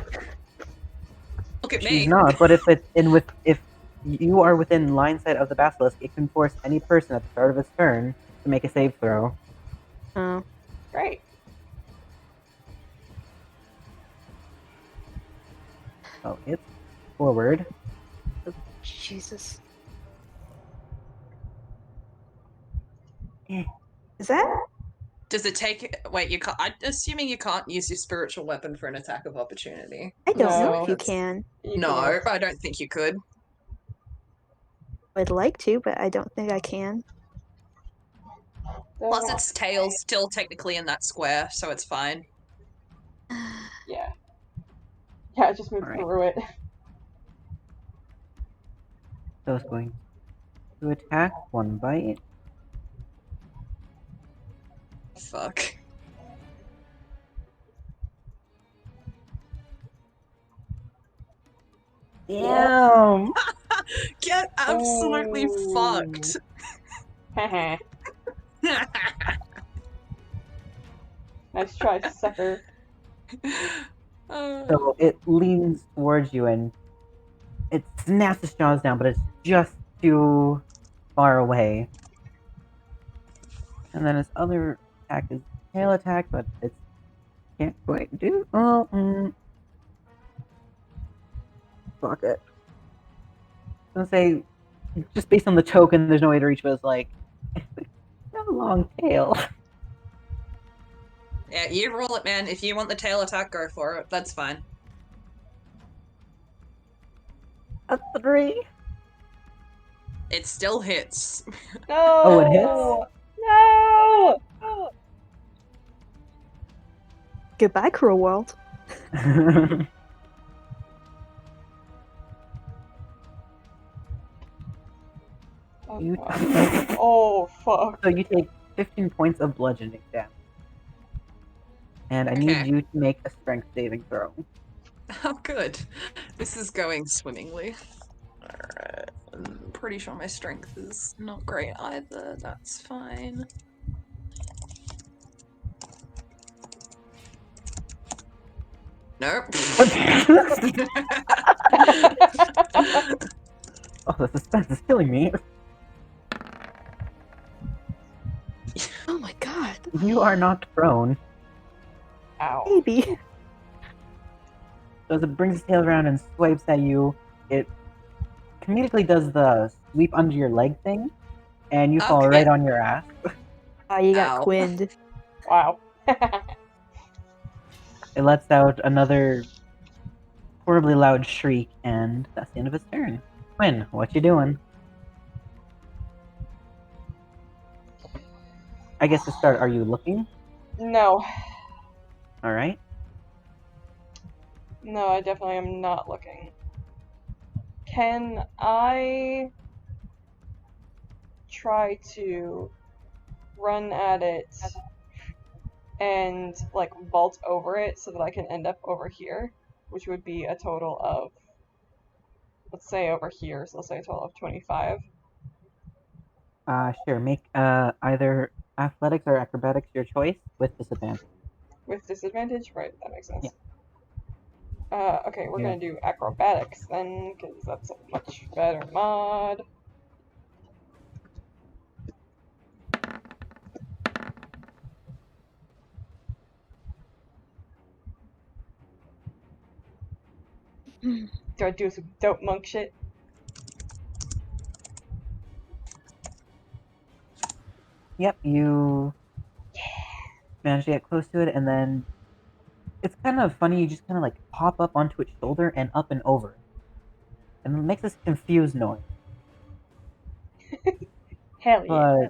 C: Look at
A: She's
C: me.
A: not, but if you are within line sight of the basilisk, it can force any person at the start of its turn to make a save throw.
D: Oh.
E: Great.
A: So it's forward.
D: Jesus.
A: Eh.
D: Is that?
C: Does it take? Wait, you can't. I'm assuming you can't use your spiritual weapon for an attack of opportunity.
D: I don't know
E: No.
D: if you can.
E: You
C: No,
E: can't.
C: I don't think you could.
D: I'd like to, but I don't think I can.
C: Plus,
E: So,
C: its tail's still technically in that square, so it's fine.
E: yeah. Yeah, just move
A: Alright.
E: through it.
A: So it's going to attack 1 bite.
C: Fuck.
A: Damn!
C: Get absolutely
E: Ooh.
C: fucked.
E: Haha. Nice try, sucker.
A: So it leans towards you and it snaps its jaws down, but it's just too far away. And then its other attack is tail attack, but it can't quite do. Oh, fuck it. I was gonna say, just based on the token, there's no way to reach, but it's like, a long tail.
C: Yeah, you roll it, man. If you want the tail attack, go for it. That's fine.
A: A 3.
C: It still hits.
E: No!
A: Oh, it hits?
E: No!
D: Goodbye, cruel world.
E: Oh,
A: You-
E: fuck. Oh, fuck.
A: So you take 15 points of bludgeoning damage. And I need
C: Okay.
A: you to make a strength saving throw.
C: Oh, good. This is going swimmingly. Alright. I'm pretty sure my strength is not great either. That's fine. Nope.
A: Oh, the suspense is killing me.
D: Oh my god.
A: You are knocked prone.
E: Ow.
D: Baby.
A: So as it brings its tail around and swipes at you, it comedically does the sweep under your leg thing, and you fall
C: Okay.
A: right on your ass.
D: Ah, you got
C: Ow.
D: quinned.
E: Wow.
A: It lets out another horribly loud shriek, and that's the end of its turn. Quinn, what you doing? I guess to start, are you looking?
E: No.
A: Alright.
E: No, I definitely am not looking. Can I try to run at it and, like, vault over it so that I can end up over here? Which would be a total of, let's say over here, so let's say a total of 25.
A: Sure. Make either athletics or acrobatics your choice with disadvantage.
E: With disadvantage? Right, that makes sense.
A: Yeah.
E: Okay, we're
A: Yeah.
E: gonna do acrobatics then, because that's a much better mod. Do I do some dope monk shit?
A: Yep, you manage to get close to it, and then it's kind of funny. You just kind of like pop up onto its shoulder and up and over, and it makes this confused noise.
E: Hell yeah.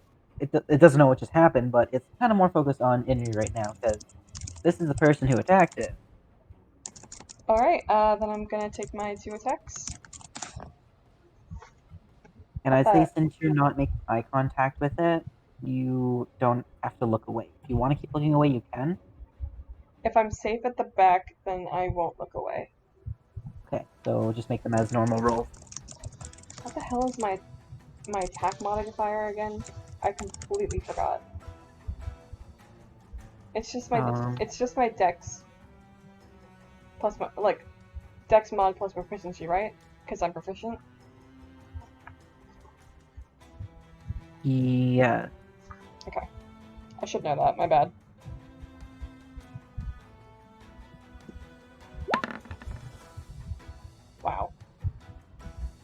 A: But it doesn't know what just happened. But it's kind of more focused on injury right now because this is the person who attacked it.
E: Alright, then I'm gonna take my 2 attacks.
A: And I'd say
E: Okay.
A: since you're not making eye contact with it, you don't have to look away. If you want to keep looking away, you can.
E: If I'm safe at the back, then I won't look away.
A: Okay, so just make them as normal rolls.
E: What the hell is my attack modifier again? I completely forgot. It's just my dex plus my dex mod plus proficiency, right? Because I'm proficient.
A: Yeah.
E: Okay. I should know that, my bad. Wow.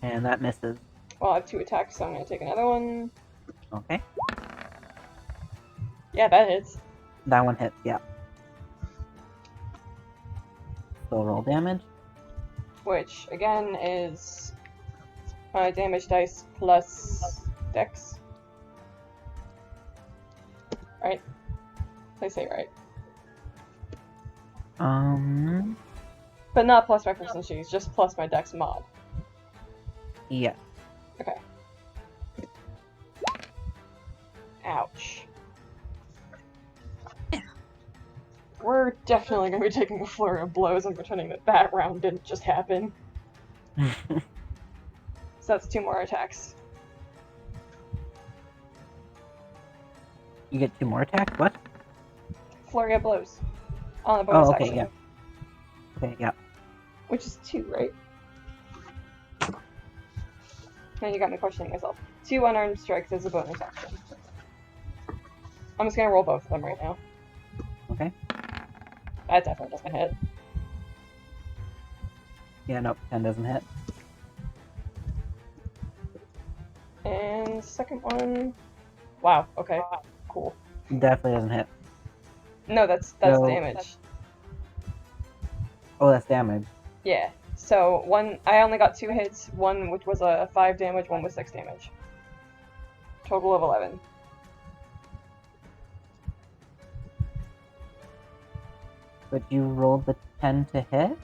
A: And that misses.
E: Well, I have 2 attacks, so I'm gonna take another one.
A: Okay.
E: Yeah, that hits.
A: That one hits, yeah. So roll damage.
E: Which, again, is my damage dice plus dex. Right? They say right. But not plus my proficiencies, just plus my dex mod.
A: Yeah.
E: Okay. Ouch. We're definitely going to be taking a flurry of blows and pretending that round didn't just happen. So that's 2 more attacks.
A: You get 2 more attacks? What?
E: Flurry of blows. On a bonus
A: okay,
E: action.
A: yeah. Okay, yeah.
E: Which is 2, right? Now you got me questioning myself. 2 unarmed strikes as a bonus action. I'm just going to roll both of them right now.
A: Okay.
E: That definitely doesn't hit.
A: Yeah, nope, 10 doesn't hit.
E: And second one... Wow, okay. Cool.
A: Definitely doesn't hit.
E: No, that's
A: So-
E: damage.
A: Oh, that's damage.
E: Yeah. So, I only got 2 hits, one which was a 5 damage, one was 6 damage. Total of 11.
A: But you rolled the 10 to hit?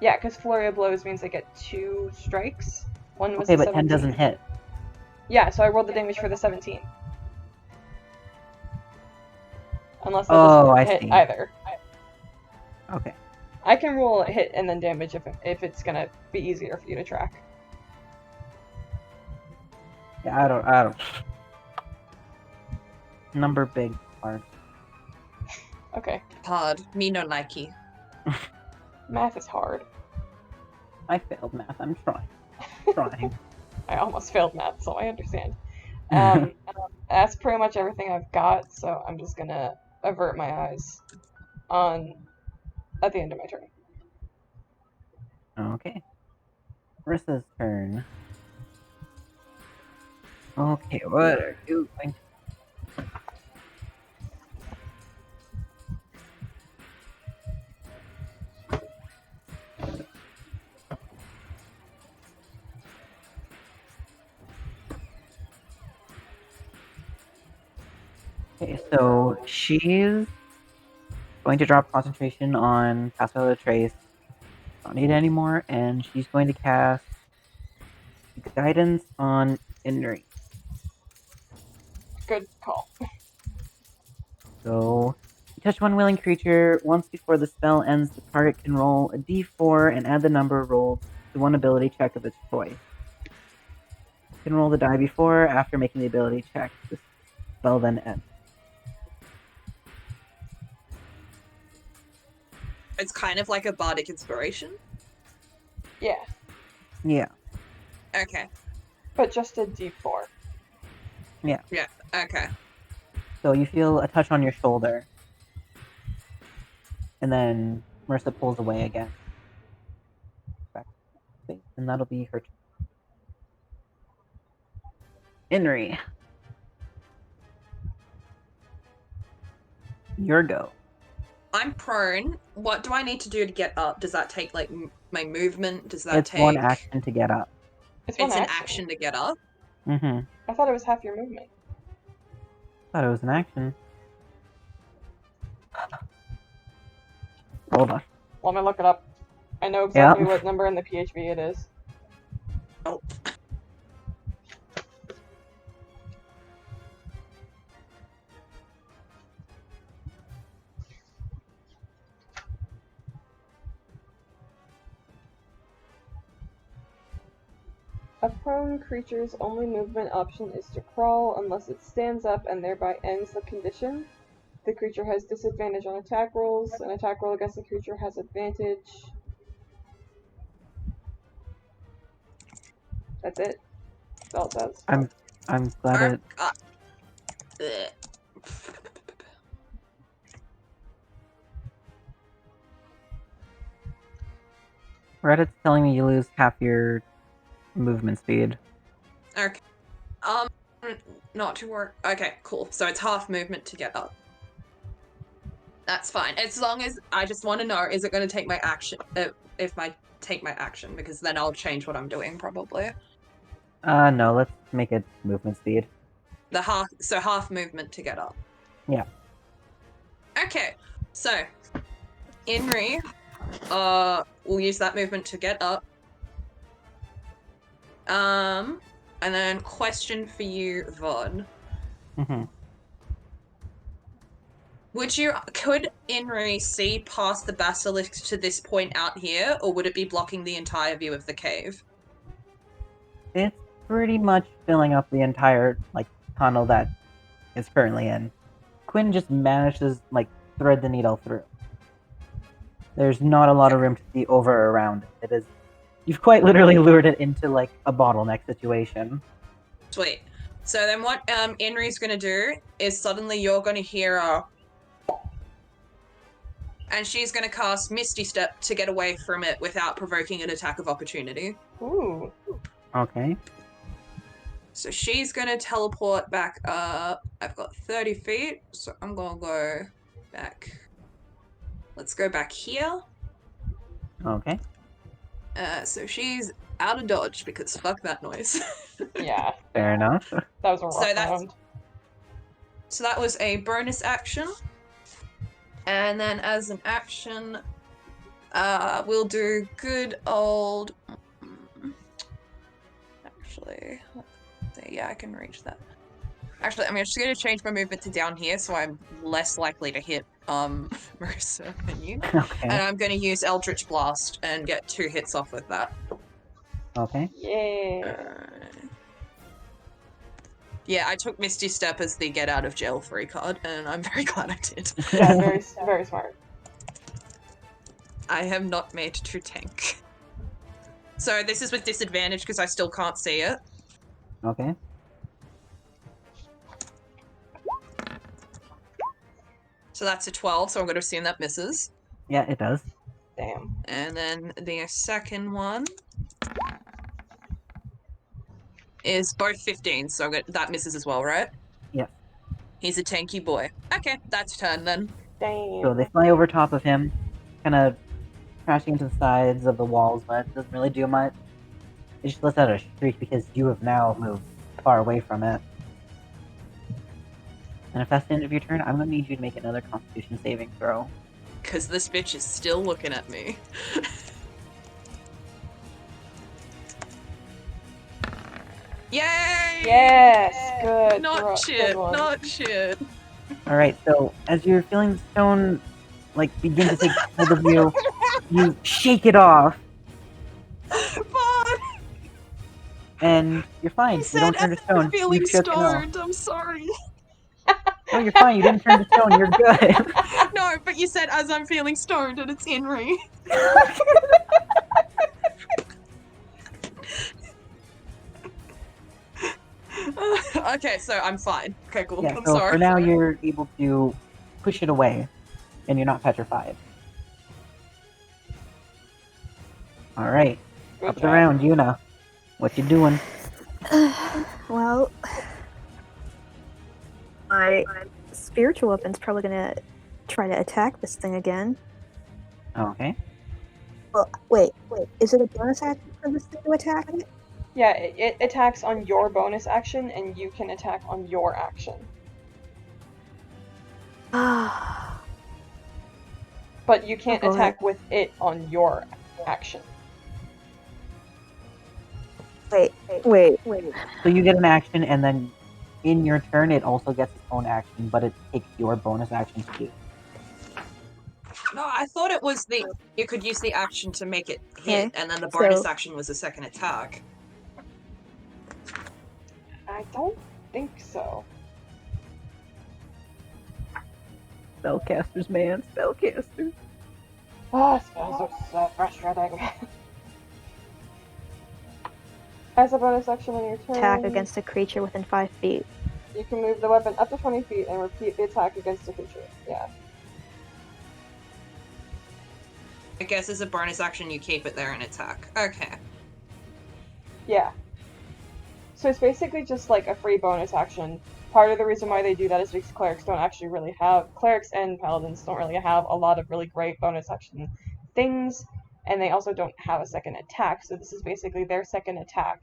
E: Yeah, because Flurry of Blows means I get 2 strikes. One was
A: Okay,
E: a
A: but 10
E: 17.
A: doesn't hit.
E: Yeah, so I rolled the damage for the 17. Unless that
A: Oh,
E: doesn't
A: I
E: hit
A: see.
E: either.
A: Okay.
E: I can roll a hit and then damage if it's gonna be easier for you to track.
A: Yeah, I don't. Number big part.
E: Okay.
C: Hard. Me no likey.
E: Math is hard.
A: I failed math. I'm trying. Trying.
E: I almost failed math, so I understand. That's pretty much everything I've got, so I'm just gonna avert my eyes at the end of my turn.
A: Okay. Marissa's turn. Okay, what are you going to... Okay, so she's going to drop concentration on Pass Without a Trace. Don't need it anymore, and she's going to cast Guidance on Inri.
E: Good call.
A: So, you touch one willing creature. Once before the spell ends, the target can roll a d4 and add the number rolled to one ability check of its choice. You can roll the die before, after making the ability check. The spell then ends.
C: It's kind of like a bardic inspiration.
E: Yeah,
A: Yeah.
C: Okay.
E: but just a d4.
C: Yeah. Okay.
A: So you feel a touch on your shoulder. And then Marissa pulls away again. Back to space, and that'll be her turn. Inri. Your go.
C: I'm prone. What do I need to do to get up? Does that take like my movement? Does that
A: It's
C: take?
A: one action to get up.
E: It's
C: It's
E: one
C: an action to get up.
A: Mm-hmm.
E: I thought it was half your movement.
A: Thought it was an action. Hold on.
E: Let me look it up. I know exactly
A: Yeah.
E: what number in the PHB it is.
C: Oh.
E: A prone creature's only movement option is to crawl unless it stands up and thereby ends the condition. The creature has disadvantage on attack rolls. An attack roll against the creature has advantage. That's it. That's all it says.
A: I'm glad it... Reddit's telling me you lose half your movement speed.
C: Okay. Not to work. Okay, cool. So it's half movement to get up. That's fine. As long as I just want to know, is it going to take my action? If I take my action, because then I'll change what I'm doing probably.
A: No, let's make it movement speed.
C: So half movement to get up.
A: Yeah.
C: Okay, so Inri, we'll use that movement to get up. And then question for you, Vaughn.
A: Mm-hmm.
C: Could Inri see past the basilisk to this point out here, or would it be blocking the entire view of the cave?
A: It's pretty much filling up the entire tunnel that it's currently in. Quinn just manages thread the needle through. There's not a lot of room to see over or around it. You've quite literally lured it into a bottleneck situation.
C: Sweet. So then what Inri's gonna do is suddenly you're gonna hear a, and she's gonna cast Misty Step to get away from it without provoking an attack of opportunity.
E: Ooh.
A: Okay.
C: So she's gonna teleport back up. I've got 30 feet, so I'm gonna go back. Let's go back here.
A: Okay.
C: So she's out of dodge because fuck that noise.
E: Yeah.
A: Fair enough.
E: That was a rough round.
C: So that was a bonus action. And then as an action, we'll do good old... Actually, yeah, I can reach that. Actually, I'm just going to change my movement to down here so I'm less likely to hit Marissa and you.
A: Okay.
C: And I'm going to use Eldritch Blast and get 2 hits off with that.
A: Okay.
E: Yeah.
C: Yeah, I took Misty Step as the get out of jail free card, and I'm very glad I did.
E: Yeah, very, very smart.
C: I am not made to tank. So this is with disadvantage because I still can't see it.
A: Okay.
C: So that's a 12, so I'm going to assume that misses.
A: Yeah, it does.
E: Damn.
C: And then the second one is both 15, so that misses as well, right?
A: Yes.
C: He's a tanky boy. Okay, that's turn then.
E: Damn.
A: So they fly over top of him, kind of crashing into the sides of the walls, but it doesn't really do much. It just lets out a shriek because you have now moved far away from it. And if that's the end of your turn, I'm going to need you to make another Constitution saving throw.
C: Because this bitch is still looking at me. Yay!
E: Yes! Good.
C: Not shit,
E: Good one.
C: not shit.
A: Alright, so as you're feeling the stone begin to take hold of you, you shake it off,
C: Vaughn!
A: and you're fine. You don't turn to stone.
C: Feeling
A: You shook it off.
C: stoned, I'm sorry.
A: No, you're fine. You didn't turn to stone. You're good.
C: No, but you said as I'm feeling stoned and it's Henry. Okay, so I'm fine. Okay, cool.
A: Yeah,
C: I'm
A: so
C: sorry.
A: for now you're able to push it away, and you're not petrified. Alright,
E: Good
A: up the
E: job.
A: round, Yuna. What you doing?
D: Well, my spiritual weapon's probably gonna try to attack this thing again.
A: Okay.
D: Well, wait. Is it a bonus action for this thing to attack it?
E: Yeah, it attacks on your bonus action, and you can attack on your action.
D: Ah.
E: But you can't
D: Go
E: attack with it on your action.
D: Wait.
A: So you get an action, and then in your turn it also gets its own action, but it takes your bonus action to do.
C: No, I thought it was you could use the action to make it hit,
D: Okay,
C: and then the bonus
D: so-
C: action was a second attack.
E: I don't think so.
A: Spellcasters, man. Spellcasters.
E: Ah, spells are so frustrating. As a bonus action on your turn.
D: Attack against a creature within 5 feet.
E: You can move the weapon up to 20 feet and repeat the attack against a creature. Yeah.
C: I guess as a bonus action, you keep it there and attack. Okay.
E: Yeah. So it's basically just like a free bonus action. Part of the reason why they do that is because clerics and paladins don't really have a lot of really great bonus action things, and they also don't have a second attack, so this is basically their second attack.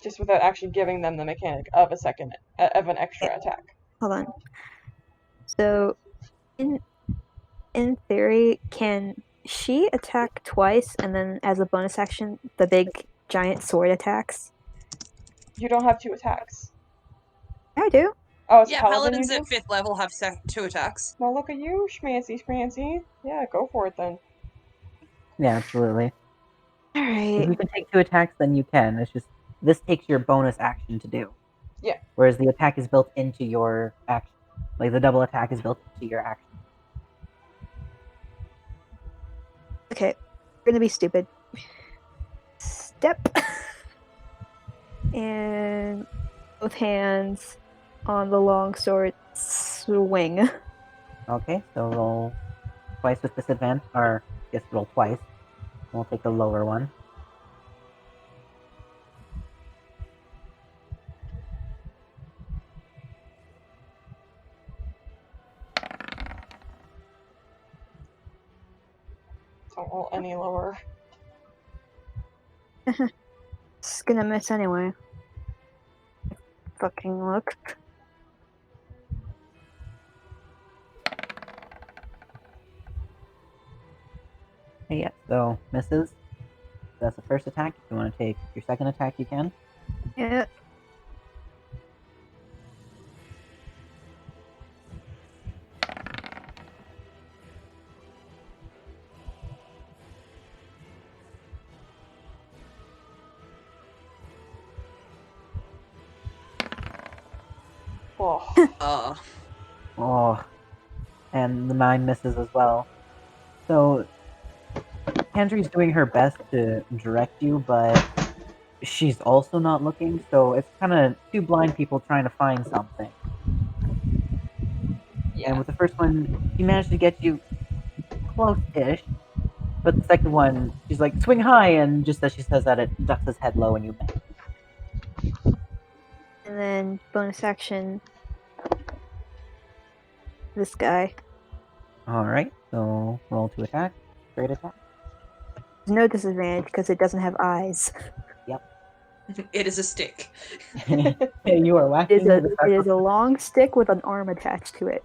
E: Just without actually giving them the mechanic of an extra attack.
D: Hold on. So, in theory, can she attack twice and then as a bonus action, the big giant sword attacks?
E: You don't have 2 attacks.
D: I do.
E: Oh, it's
C: Yeah,
E: paladin
C: paladins
E: you do?
C: at 5th level have 2 attacks.
E: Well, look at you, schmancy. Yeah, go for it then.
A: Yeah, absolutely.
D: All
A: If
D: right.
A: you can take 2 attacks, then you can. It's just this takes your bonus action to do.
E: Yeah.
A: Whereas the attack is built into your action. Like the double attack is built into your action.
D: Okay, we're gonna be stupid. Step. And both hands on the long sword swing.
A: Okay, so roll twice with disadvantage, or yes, roll twice. We'll take the lower one.
E: Don't roll any lower.
D: It's gonna miss anyway. Fucking look.
A: Okay, yeah, so misses. That's the first attack. If you want to take your second attack, you can.
D: Yeah.
E: Oh.
A: Oh, and the 9 misses as well. So, Kendry's doing her best to direct you, but she's also not looking, so it's kind of 2 blind people trying to find something.
E: Yeah.
A: And with the first one, she managed to get you close-ish, but the second one, she's like, swing high, and just as she says that, it ducks his head low and you miss.
D: And then bonus action. This guy.
A: Alright, so roll to attack. Straight attack.
D: There's no disadvantage because it doesn't have eyes.
C: It is a stick.
A: Hey, you are
D: It
A: whacking
D: is,
A: the
D: it is a long stick with an arm attached to it.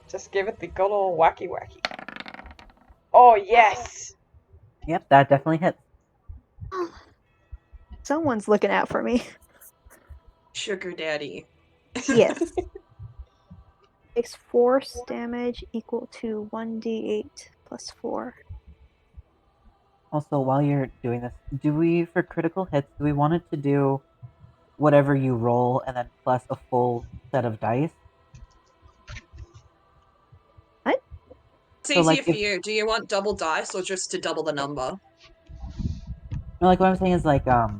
E: Just give it the good old wacky. Oh, yes!
A: Yep, that definitely hits.
D: Someone's looking out for me.
C: Sugar daddy.
D: Yes. Takes force damage equal to 1d8 plus 4.
A: Also, while you're doing this, for critical hits, do we want it to do whatever you roll and then plus a full set of dice?
D: What?
C: It's
A: So, like,
C: easier for you. Do you want double dice or just to double the number?
A: No, like, what I'm saying is, like, so,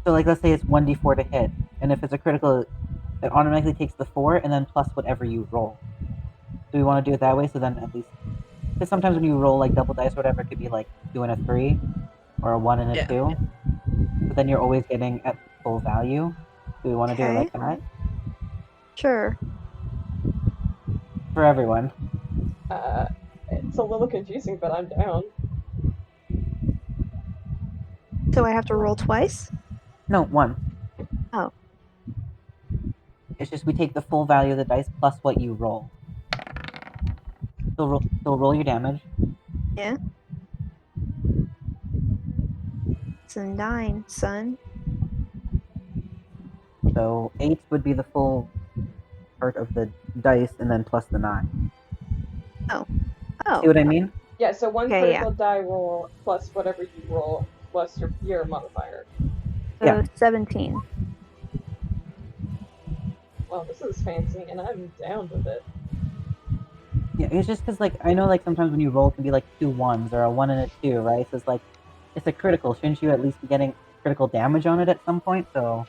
A: like, let's say it's 1d4 to hit, and if it's a critical, it automatically takes the 4 and then plus whatever you roll. Do we want to do it that way, so then at least... Because sometimes when you roll, like, double dice or whatever, it could be, like, 2 and a 3, or a 1 and a 2. But then you're always getting at full value. Do we want to do it like that?
D: Sure.
A: For everyone.
E: It's a little confusing, but I'm down.
D: So I have to roll twice?
A: No, 1.
D: Oh.
A: It's just we take the full value of the dice plus what you roll. So roll your damage.
D: Yeah. It's a 9, son.
A: So 8 would be the full part of the dice, and then plus the 9.
D: Oh.
A: See what I mean?
E: Yeah, so one
D: Okay,
E: critical die roll plus whatever you roll plus your modifier.
D: So
A: Yeah.
D: 17.
E: Well, this is fancy, and I'm down with it.
A: Yeah, it's just because, like, I know, like, sometimes when you roll, it can be, like, 2 1s or a 1 and a 2, right? So it's like, it's a critical. Shouldn't you at least be getting critical damage on it at some point, so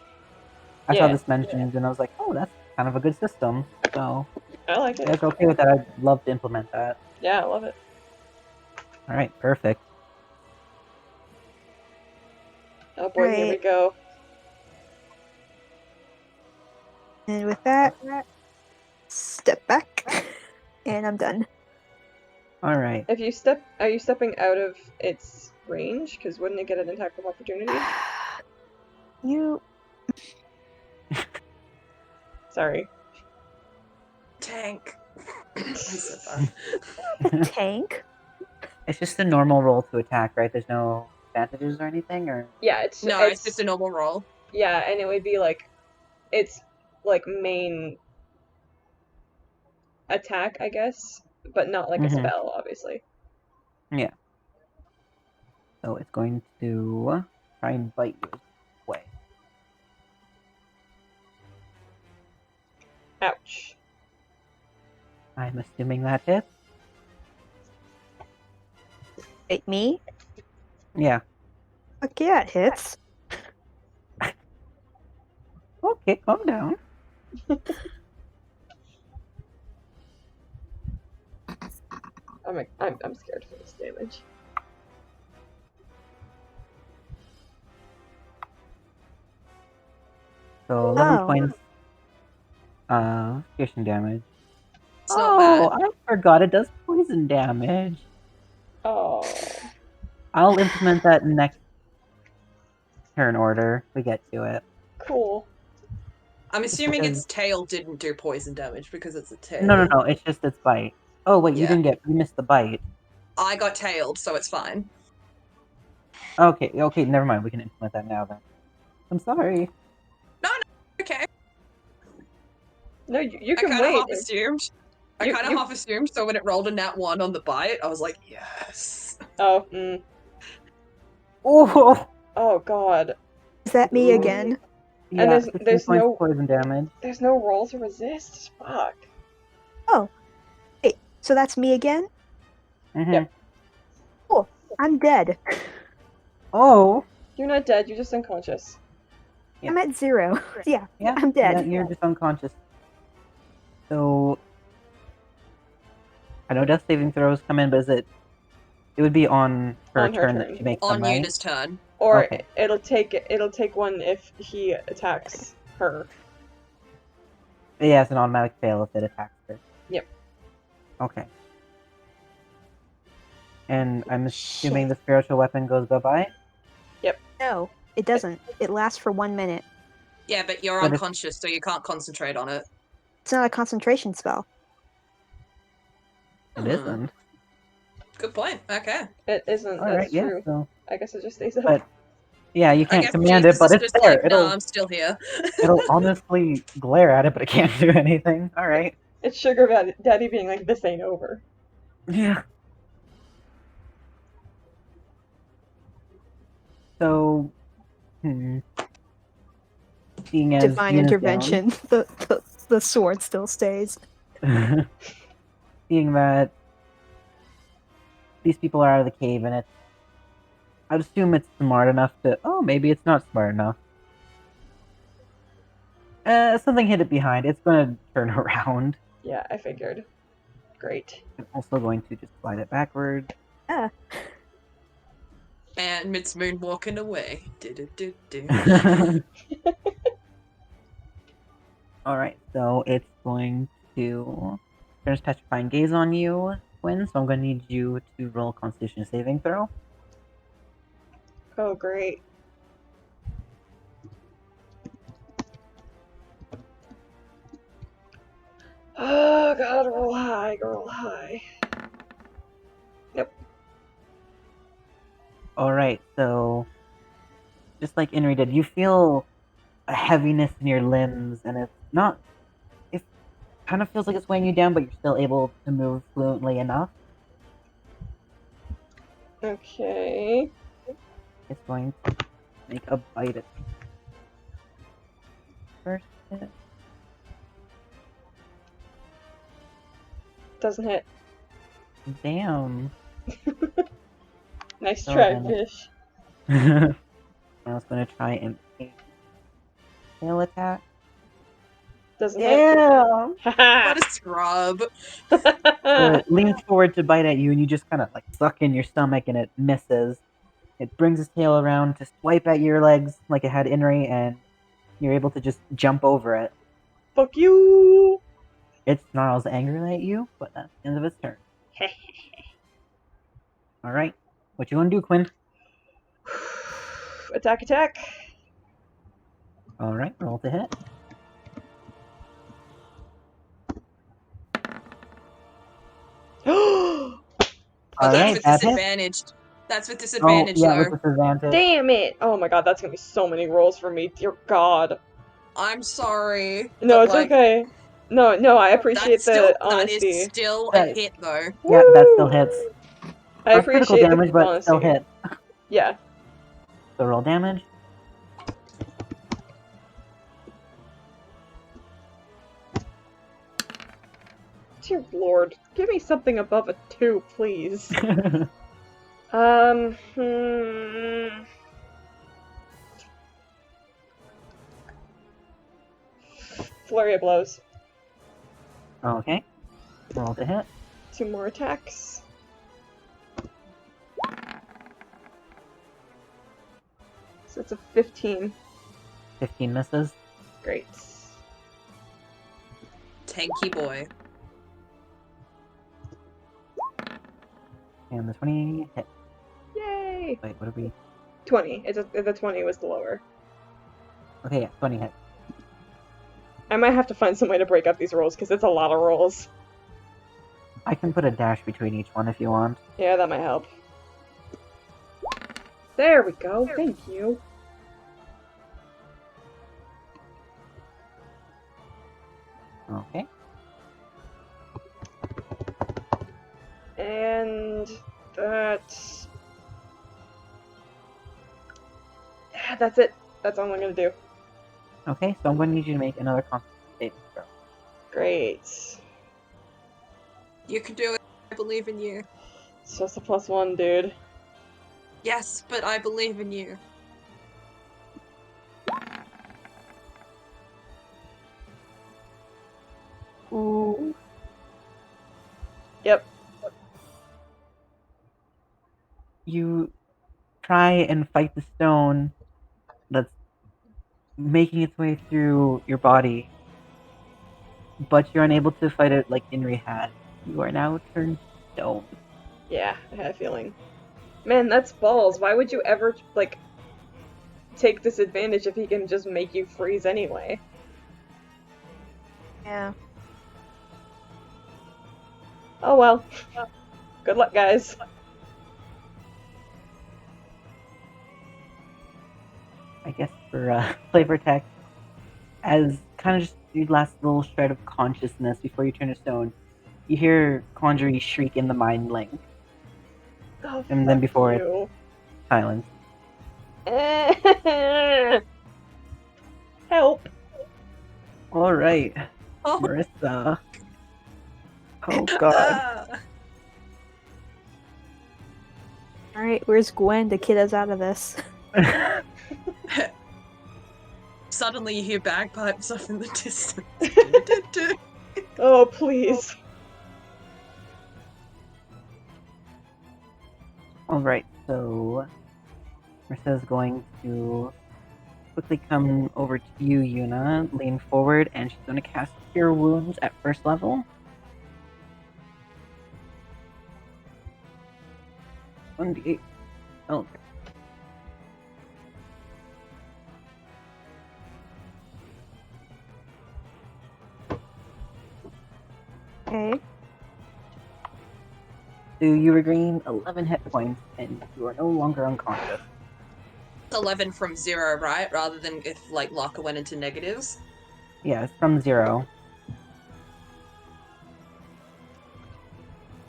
A: I saw
E: Yeah.
A: this mentioned and I was like, oh, that's kind of a good system. So
E: I like
A: if you
E: it.
A: guys are okay with that, I'd love to implement that.
E: Yeah, I love it.
A: All right, perfect.
E: Oh boy, here we
D: Right.
E: go.
D: And with that, step back, and I'm done.
A: All right.
E: If you are you stepping out of its range? Because wouldn't it get an attack of opportunity?
D: You
E: Sorry.
C: Tank. I said that.
D: tank.
A: It's just a normal roll to attack, right? There's no advantages or anything, or
E: Yeah, it's
C: No, it's just a normal roll.
E: yeah, and it would be like its like main attack, I guess, but not like a
A: Mhm.
E: spell, obviously.
A: Yeah. So it's going to try and bite you away.
E: Ouch.
A: I'm assuming that hits.
D: Wait, me?
A: Yeah.
D: Fuck yeah, it hits.
A: Okay, calm down.
E: I'm scared for this damage.
A: So 11
D: Oh.
A: points piercing damage.
C: It's not bad.
A: I forgot it does poison damage.
E: Oh.
A: I'll implement that next turn order. We get to it.
E: Cool.
C: I'm assuming
A: because-
C: its tail didn't do poison damage because it's a tail.
A: No. It's just its bite. Oh wait,
C: Yeah.
A: you missed the bite.
C: I got tailed, so it's fine.
A: Okay, never mind. We can implement that now then. I'm sorry.
C: Okay.
E: No, you
C: I
E: can
C: kind of
E: wait.
C: half assumed. I
E: You-
C: kind of
E: you-
C: half assumed. So when it rolled a nat 1 on the bite, I was like, yes.
E: Oh,
A: Oh.
E: oh god.
D: Is that me again?
A: Yeah,
E: there's-
A: 15
E: there's
A: points
E: no-
A: of poison damage.
E: There's no roll to resist. Fuck.
D: Oh. Wait, so that's me again?
A: Mhm.
E: Yep.
D: I'm dead.
A: Oh.
E: You're not dead. You're just unconscious.
A: Yeah.
D: I'm at 0. Yeah,
A: Yeah,
D: I'm dead.
A: You're just unconscious. So I know death saving throws come in, but it would be on her
E: On her
A: turn
E: turn.
A: that she makes
C: On
A: them, right?
C: Yuna's turn.
E: Or
A: Okay.
E: it'll take one if he attacks her.
A: Yeah, it's an automatic fail if it attacks her.
E: Yep.
A: Okay. And I'm assuming
D: Shit.
A: the spiritual weapon goes bye-bye?
D: No, it doesn't. It lasts for 1 minute.
C: Yeah, but you're
A: But if-
C: unconscious, so you can't concentrate on it.
D: It's not a concentration spell.
A: It
C: Hmm.
A: isn't.
C: Good point. Okay.
E: It isn't.
A: Alright,
E: That's
A: yeah,
E: true.
A: so...
E: I guess it just stays up.
A: But, yeah, you
C: I
A: can't
C: guess
A: command
C: Jesus
A: it, but
C: is
A: it's
C: just
A: there.
C: like, no, I'm still here.
A: It'll honestly glare at it, but it can't do anything. Alright.
E: It's Sugar Daddy being like, this ain't over.
A: Yeah. So, seeing as
D: Divine
A: Yuna's
D: intervention. The sword still stays.
A: down, seeing that these people are out of the cave and I'd assume it's smart enough to... Oh, maybe it's not smart enough. Something hit it behind. It's going to turn around.
E: Yeah, I figured. Great.
A: I'm also going to just slide it backward.
D: Ah.
C: And it's moonwalking away. Do-do-do-do.
A: Alright, so it's going to turn its petrifying gaze on you, Quinn, so I'm going to need you to roll a Constitution saving throw.
E: Oh, great. Oh god, roll high, roll high.
A: Alright, so just like Inri did, you feel a heaviness in your limbs, and it's not... It kind of feels like it's weighing you down, but you're still able to move fluently enough.
E: Okay.
A: It's going to make a bite at first hit.
E: Doesn't hit.
A: Damn.
E: Nice
A: So
E: try,
A: then-
E: fish.
A: Now it's going to try and take tail attack.
E: Doesn't hit.
A: Yeah!
C: What a scrub.
A: So it leans forward to bite at you, and you just kind of like suck in your stomach, and it misses. It brings its tail around to swipe at your legs like it had Inri, and you're able to just jump over it.
E: Fuck you!
A: It snarls angrily at you, but that's the end of its turn. Alright. What you gonna do, Quinn?
E: Attack, attack.
A: Alright, roll to hit.
C: Oh,
A: Alright,
C: that's
A: that
C: with
A: hits.
C: disadvantaged. That's with
A: Oh,
C: disadvantage,
A: yeah,
C: though.
A: with disadvantage.
E: Damn it! Oh my god, that's gonna be so many rolls for me. Dear God.
C: I'm sorry.
E: No,
C: but,
E: it's
C: like,
E: okay. No, I appreciate the
C: that
E: honesty.
C: is still
A: That-
C: a hit, though.
A: Yeah, that still hits.
E: I
A: Not critical
E: appreciate
A: damage,
E: the
A: but
E: honesty.
A: still hits.
E: Yeah.
A: So roll damage.
E: Dear Lord, give me something above a 2, please. Flurry of blows.
A: Okay. Roll to hit.
E: 2 more attacks. So it's a 15.
A: 15 misses.
E: Great.
C: Tanky boy.
A: And the 20 hit.
E: Yay!
A: Wait, what are we?
E: 20. The 20 was the lower.
A: Okay, yeah, 20 hit.
E: I might have to find some way to break up these rolls, because it's a lot of rolls.
A: I can put a dash between each one if you want.
E: Yeah, that might help. There we go. Thank you.
A: Okay.
E: And that's... Yeah, that's it. That's all I'm gonna do.
A: Okay, so I'm going to need you to make another constitution saving throw.
E: Great.
C: You can do it. I believe in you.
E: It's just a +1, dude.
C: Yes, but I believe in you.
D: Ooh.
E: Yep.
A: You try and fight the stone that's making its way through your body, but you're unable to fight it like Inri had. You are now turned stone.
E: Yeah, I had a feeling. Man, that's balls. Why would you ever, like, take disadvantage if he can just make you freeze anyway?
D: Yeah.
E: Oh well. Good luck, guys.
A: I guess for flavor text, as kind of just your last little shred of consciousness before you turn to stone, you hear Quandary shriek in the mind link,
E: Oh,
A: and then before it,
E: you.
A: silence.
E: Help.
A: All right,
C: Oh,
A: Marissa. Oh God.
D: Alright, where's Gwen to kid us out of this?
C: Suddenly you hear bagpipes off in the distance.
E: Oh, please.
A: All right, so Marissa's going to quickly come over to you, Yuna, lean forward, and she's going to cast Cure Wounds at first level. 1d8. Oh.
D: Okay.
A: So you regain 11 hit points, and you are no longer unconscious.
C: 11 from 0, right? Rather than if, like, Locker went into negatives.
A: Yeah, it's from 0.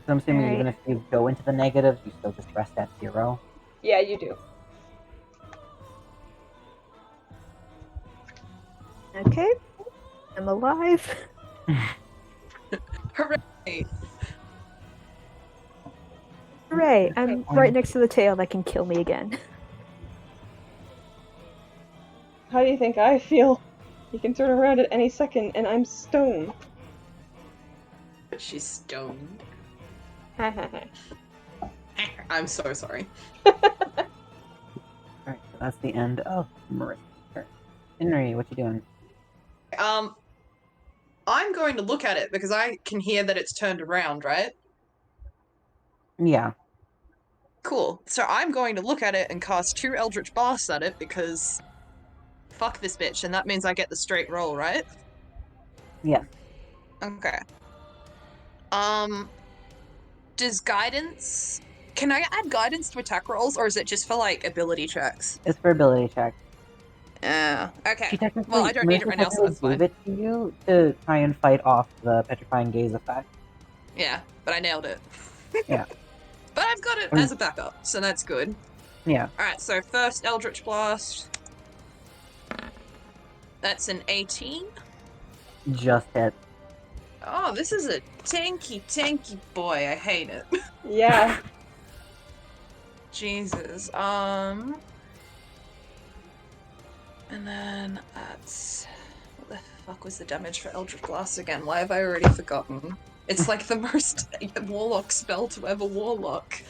A: So I'm assuming
D: Alright.
A: even if you go into the negatives, you still just rest at 0.
E: Yeah, you do.
D: Okay. I'm alive.
C: Hooray!
D: Hooray! I'm right next to the tail that can kill me again.
E: how do you think I feel? He can turn around at any second, and I'm stoned.
C: But she's stoned.
E: Hahaha.
C: I'm so sorry.
A: Alright, so that's the end of Marissa's turn. Henry, what you doing?
C: I'm going to look at it because I can hear that it's turned around, right?
A: Yeah.
C: Cool. So I'm going to look at it and cast 2 Eldritch Blasts at it because fuck this bitch, and that means I get the straight roll, right?
A: Yes.
C: Okay. Does guidance... Can I add guidance to attack rolls, or is it just for, like, ability checks?
A: It's for ability check.
C: Okay.
A: She technically,
C: Well, I don't need it
A: Marissa
C: right now, so
A: technically
C: that's fine.
A: gave it to you to try and fight off the petrifying gaze effect.
C: Yeah, but I nailed it.
A: Yeah.
C: But I've got it as a backup, so that's good.
A: Yeah.
C: Alright, so first Eldritch Blast. That's an 18.
A: Just hit.
C: Oh, this is a tanky boy. I hate it.
E: Yeah.
C: Jesus. And then that's... What the fuck was the damage for Eldritch Blast again? Why have I already forgotten? It's like the most Warlock spell to ever Warlock.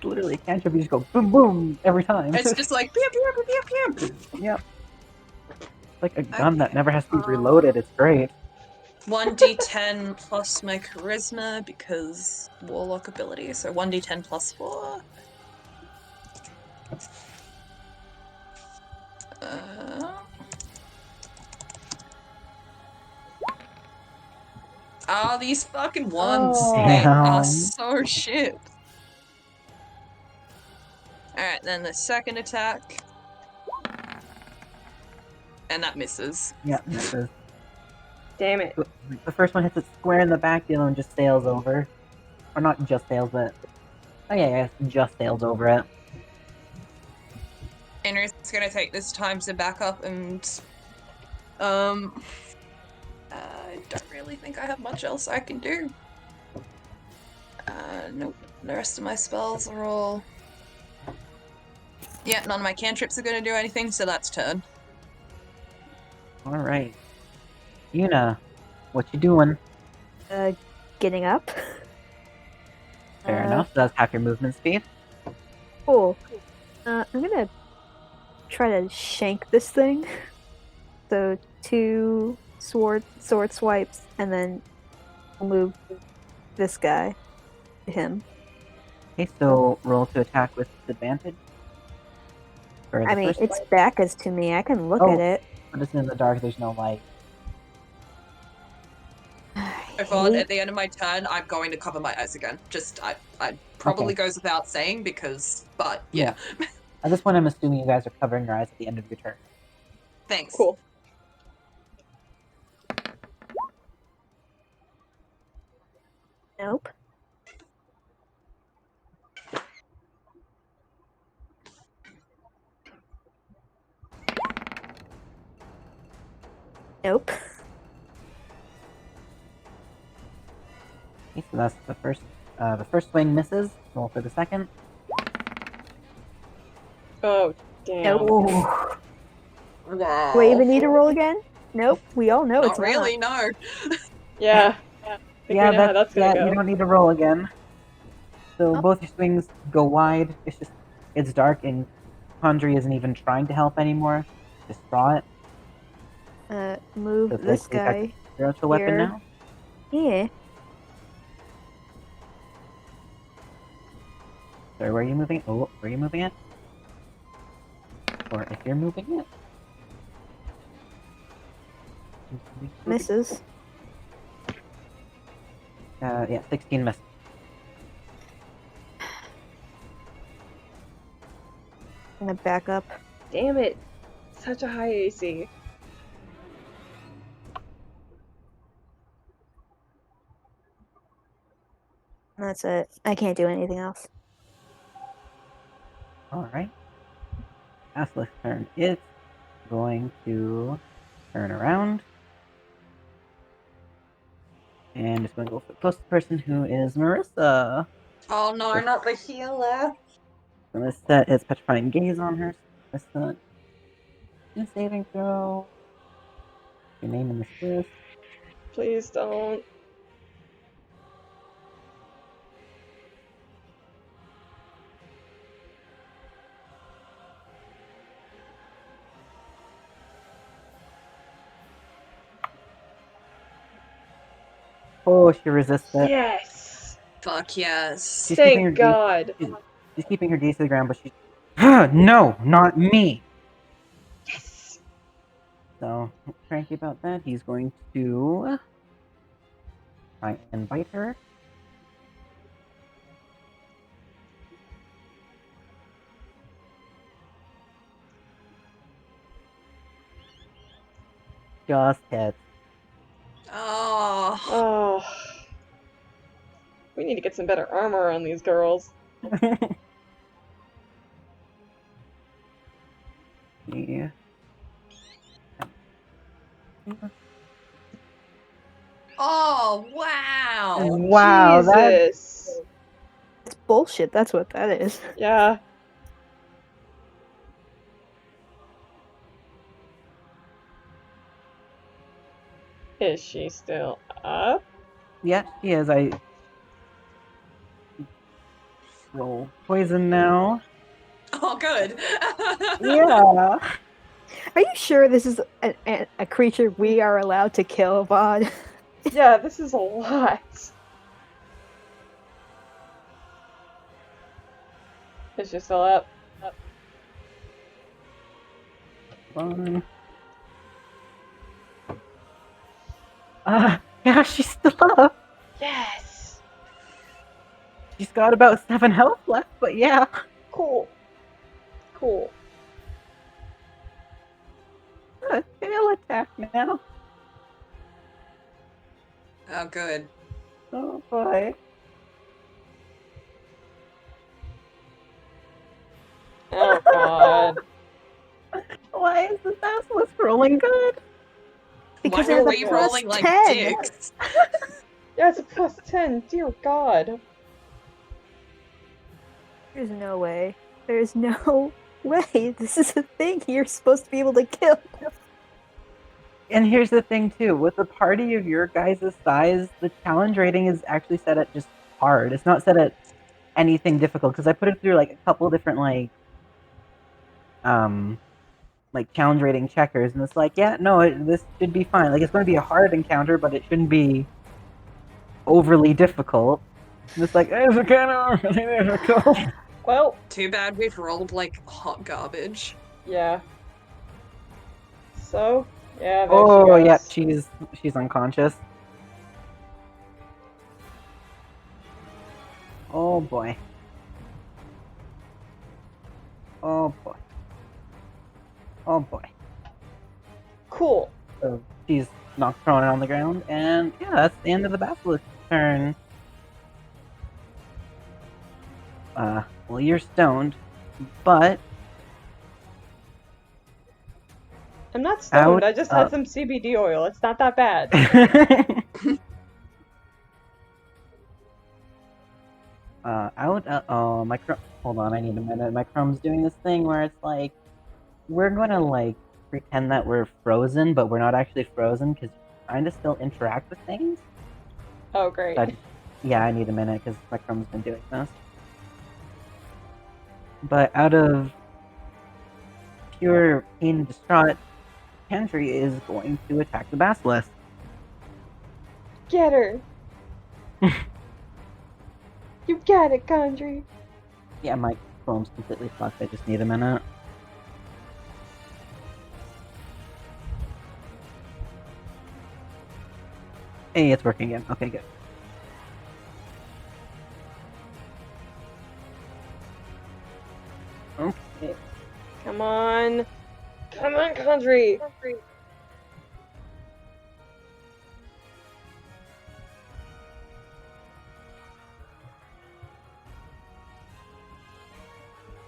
A: Literally, a cantrip, you just go boom boom every time.
C: It's just like pew pew pew pew pew.
A: Yep. It's like a gun that never has to be reloaded. It's great.
C: 1d10 plus my charisma because Warlock ability, so 1d10 plus 4. These fucking ones.
E: Oh.
C: They
A: Damn.
C: are so shit. Alright, then the second attack. And that misses.
A: Yeah, misses.
E: Damn it.
A: The first one hits it square in the back, the other one just sails over. Or not just sails it. Oh yeah, just sails over it.
C: Henry's gonna take this time to back up and... I don't really think I have much else I can do. Nope. The rest of my spells are all... Yeah, none of my cantrips are gonna do anything, so that's turn.
A: Alright. Yuna, what you doing?
D: Getting up.
A: Fair enough, that's half your movement speed.
D: Cool. I'm gonna try to shank this thing. So 2 sword swipes, and then I'll move this guy to him.
A: Okay, so roll to attack with disadvantage. For the
D: I mean,
A: first
D: its
A: one.
D: back is to me. I can look
A: Oh.
D: at it.
A: But it's in the dark, there's no light.
C: So far, at the end of my turn, I'm going to cover my eyes again. Just, I probably goes without saying because, but yeah.
A: At this point, I'm assuming you guys are covering your eyes at the end of your turn.
C: Thanks.
E: Cool.
D: Nope. Nope.
A: Okay, so that's the first. The first swing misses. Roll for the second.
E: Oh, damn.
D: Nope.
C: Wow.
D: Do I even need to roll again? Nope. We all know
C: Not
D: it's
C: really, no.
E: Yeah. I think we know how that's gonna go.
A: You don't need to roll again. So
D: Oh.
A: both your swings go wide. It's dark, and Condry isn't even trying to help anymore. Just draw it.
D: Move
A: So it's
D: this
A: basically like
D: guy.
A: a spiritual weapon
D: here.
A: now.
D: Yeah.
A: Sorry, where are you moving? Oh, where are you moving it? Or if you're moving it.
D: Misses.
A: Yeah, 16 misses.
D: I'm gonna back up.
E: Damn it. Such a high AC.
D: That's it. I can't do anything else.
A: Alright. Aslick's turn. It's going to turn around. And it's going to go for the closest person, who is Marissa.
C: Oh no, not the healer.
A: So let's set its petrifying gaze on her. Marissa, Constitution saving throw. Your name in this list.
B: Please don't.
A: Oh, she resists it.
B: Yes!
C: Fuck yes.
A: She's keeping her
B: Thank God!
A: She's keeping her gaze to the ground, but she's no, not me.
B: Yes!
A: So cranky about that. He's going to try and bite her. Just hits.
C: Oh.
B: Oh. We need to get some better armor on these girls.
A: Yeah.
C: Oh, wow.
A: Wow, that
B: Jesus!
D: It's bullshit, that's what that is.
B: Yeah. Is she still up?
A: yeah, she is. I roll poison now.
C: Oh, good.
A: Yeah.
D: Are you sure this is a creature we are allowed to kill, Vaughn?
B: Yeah, this is a lot. Is she still up?
A: Fun. Yeah, she's still up.
B: Yes!
A: She's got about 7 health left, but yeah.
B: Cool. Cool.
A: Tail attack now.
C: Oh, good.
A: Oh boy.
B: Oh god.
A: Why is the basilisk rolling good?
D: Because
C: Why
D: it's
C: are
D: a
C: we
D: plus
C: rolling like
D: 10.
C: dicks?
B: Yeah, it's a plus 10. Dear god.
D: There's no way. There's no way. This is a thing you're supposed to be able to kill.
A: And here's the thing too, with a party of your guys' size, the challenge rating is actually set at just hard. It's not set at anything difficult, because I put it through like a couple different like challenge rating checkers, and it's like, yeah, no, this should be fine. Like, it's going to be a hard encounter, but it shouldn't be overly difficult. And it's like, it's kind of overly difficult.
B: Well,
C: Too bad we've rolled like hot garbage.
B: yeah. So, yeah, there
A: Oh,
B: she
A: yeah,
B: goes.
A: she's unconscious. Oh boy. Oh boy. Oh boy.
B: Cool.
A: So she's knocked prone on the ground, and yeah, that's the end of the basilisk's turn. Well, you're stoned, but
B: I'm not stoned,
A: Out
B: I just
A: of-
B: had some CBD oil. It's not that bad.
A: oh, hold on, I need a minute. My Chrome's doing this thing where it's like, we're gonna like pretend that we're frozen, but we're not actually frozen because you're trying to still interact with things.
B: Oh, great.
A: Yeah, I need a minute because my Chrome's been doing this. But out of pure pain and distraught, Kendry is going to attack the basilisk.
B: Get her! You got it, Condry!
A: Yeah, my Chrome's completely fucked. I just need a minute. Hey, it's working again. Okay, good. Okay.
B: Come on! Come on, Condry!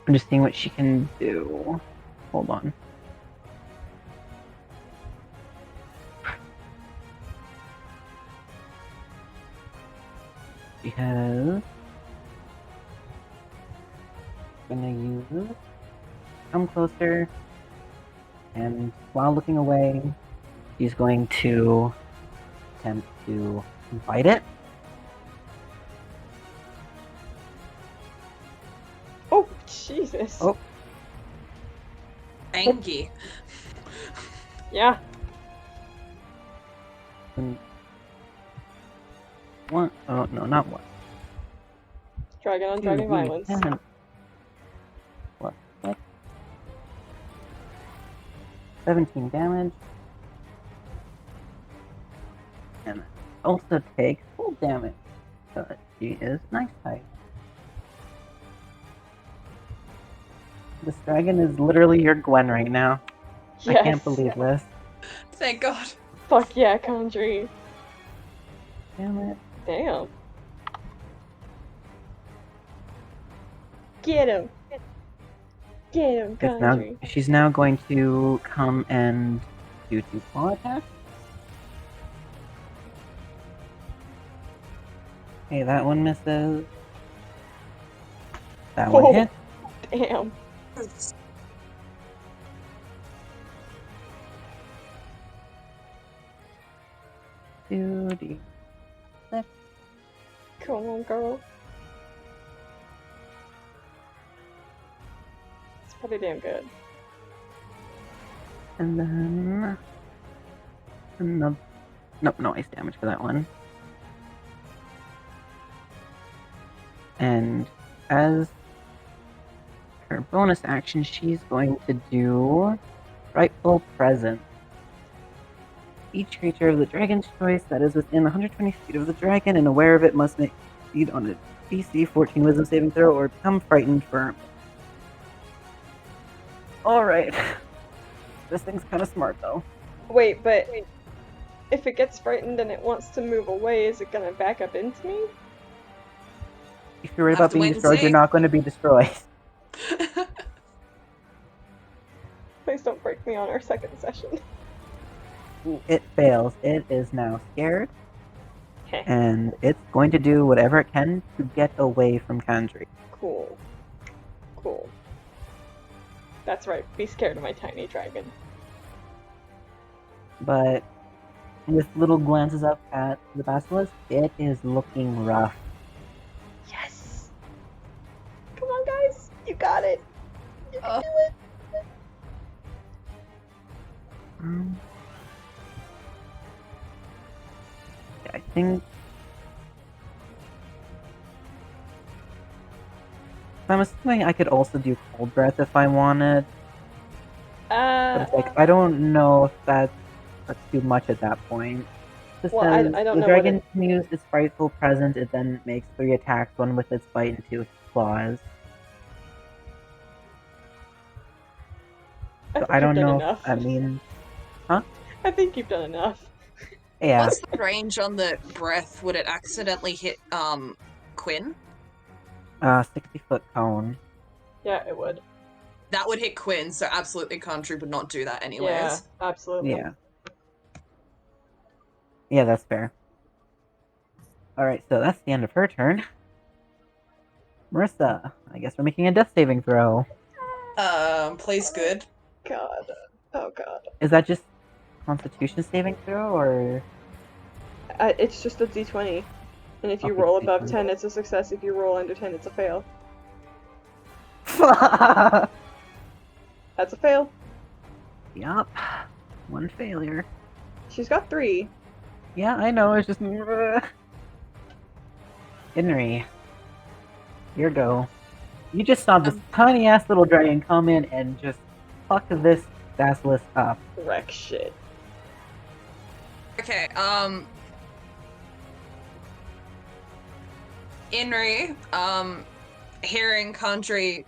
A: I'm just seeing what she can do. Hold on. She has... Gonna use... Come closer. And while looking away, she's going to attempt to bite it.
B: Oh, Jesus.
A: Oh.
C: Angie.
B: Yeah.
A: And one. Oh no, not one.
B: Dragon on dragon violence.
A: 10. What? 17 damage. And also takes full damage. So she is nice type. This dragon is literally your Gwen right now.
B: Yes.
A: I can't believe this.
C: Thank God.
B: Fuck yeah, Condry.
A: Damn it.
B: Damn. Get him. Get him, Condry.
A: She's now going to come and do 2 claw attacks. Okay, that one misses. That one
B: Oh.
A: hits.
B: Damn.
A: 2d.
B: Come on, girl. It's pretty damn good.
A: And then another. Nope, no ice damage for that one. And as her bonus action, she's going to do Rightful Presence. Each creature of the dragon's choice that is within 120 feet of the dragon and aware of it must make succeed on a DC 14 Wisdom saving throw or become frightened for. Alright. This thing's kind of smart, though.
B: Wait, but if it gets frightened and it wants to move away, is it gonna back up into me?
A: If you're worried
C: Have
A: about
C: to wait
A: being
C: and
A: destroyed,
C: see.
A: you're not going to be destroyed.
B: Please don't break me on our second session.
A: It fails. It is now scared,
B: Okay.
A: and it's going to do whatever it can to get away from Kandri.
B: Cool. Cool. That's right, be scared of my tiny dragon.
A: But with little glances up at the basilisk, it is looking rough.
B: Yes! Come on, guys! You got it! You can do it!
A: I think. I'm assuming I could also do cold breath if I wanted. But it's like, I don't know if that's too much at that point. It
B: Well,
A: says,
B: I don't
A: the
B: know what
A: dragon
B: it-
A: can use its frightful presence. It then makes 3 attacks, 1 with its bite and 2 with its claws. So I don't know.
B: Enough.
A: I mean,
B: I think you've done enough.
A: yeah.
C: What's the range on the breath? Would it accidentally hit Quinn?
A: 60-foot cone.
B: Yeah, it would.
C: That would hit Quinn, so absolutely Country would not do that anyways.
B: Yeah, absolutely.
A: Yeah. Yeah, that's fair. Alright, so that's the end of her turn. Marissa, I guess we're making a death saving throw.
C: Plays good.
B: God. Oh god.
A: Is that just Constitution saving throw, or?
B: It's just a d20. And if you
A: Okay,
B: roll above
A: D20.
B: 10, it's a success. If you roll under 10, it's a fail. That's a fail.
A: Yup. 1 failure.
B: She's got 3.
A: Yeah, I know, it's just... Henry. Your go. You just saw this tiny-ass little dragon come in and just fuck this basilisk up.
B: Wreck shit.
C: Okay, Inri, hearing Country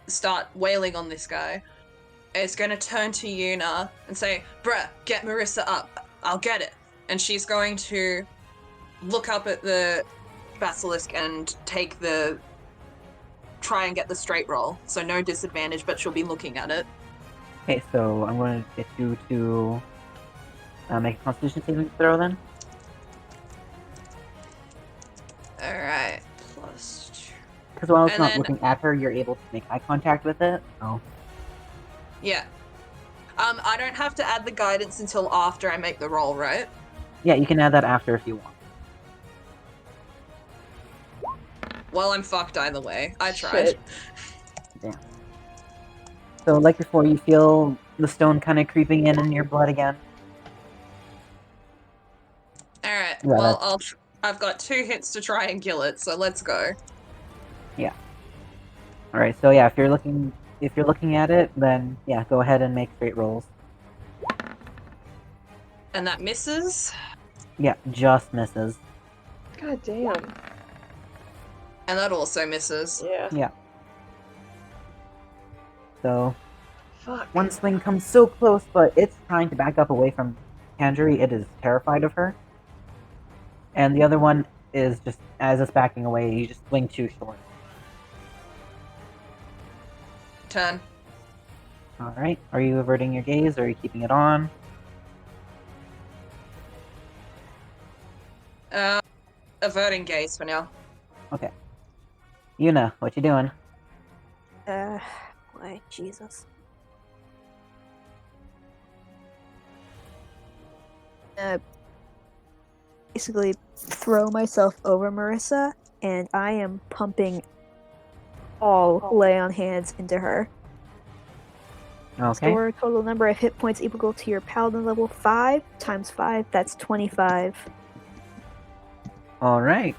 C: start wailing on this guy, is gonna turn to Yuna and say, "Bruh, get Marissa up. I'll get it." And she's going to look up at the basilisk and try and get the straight roll. So no disadvantage, but she'll be looking at it.
A: Okay, so I'm going to get you to make a Constitution saving throw then.
C: Alright, +2.
A: Because while it's
C: And
A: not
C: then-
A: looking at her, you're able to make eye contact with it. Oh.
C: Yeah. I don't have to add the guidance until after I make the roll, right?
A: Yeah, you can add that after if you want.
C: Well, I'm fucked either way. I tried.
E: Shit.
A: Damn. So, like before, you feel the stone kind of creeping in your blood again.
C: All right.
A: Yeah,
C: Well, I've got 2 hits to try and kill it, so let's go.
A: Yeah. All right. So yeah, if you're looking at it, then yeah, go ahead and make straight rolls.
C: And that misses.
A: Yeah, just misses.
E: God damn.
C: And that also misses.
E: Yeah.
A: Yeah. So
E: Fuck.
A: one swing comes so close, but it's trying to back up away from Tangerine. It is terrified of her. And the other one is just, as it's backing away, you just swing too short.
C: Turn.
A: Alright, are you averting your gaze, or are you keeping it on?
C: Averting gaze for now.
A: Okay. Yuna, what you doing?
D: Why, Jesus. Basically throw myself over Marissa, and I am pumping all lay on hands into her.
A: Okay.
D: Store total number of hit points equal to your paladin level 5 times 5, that's 25.
A: Alright.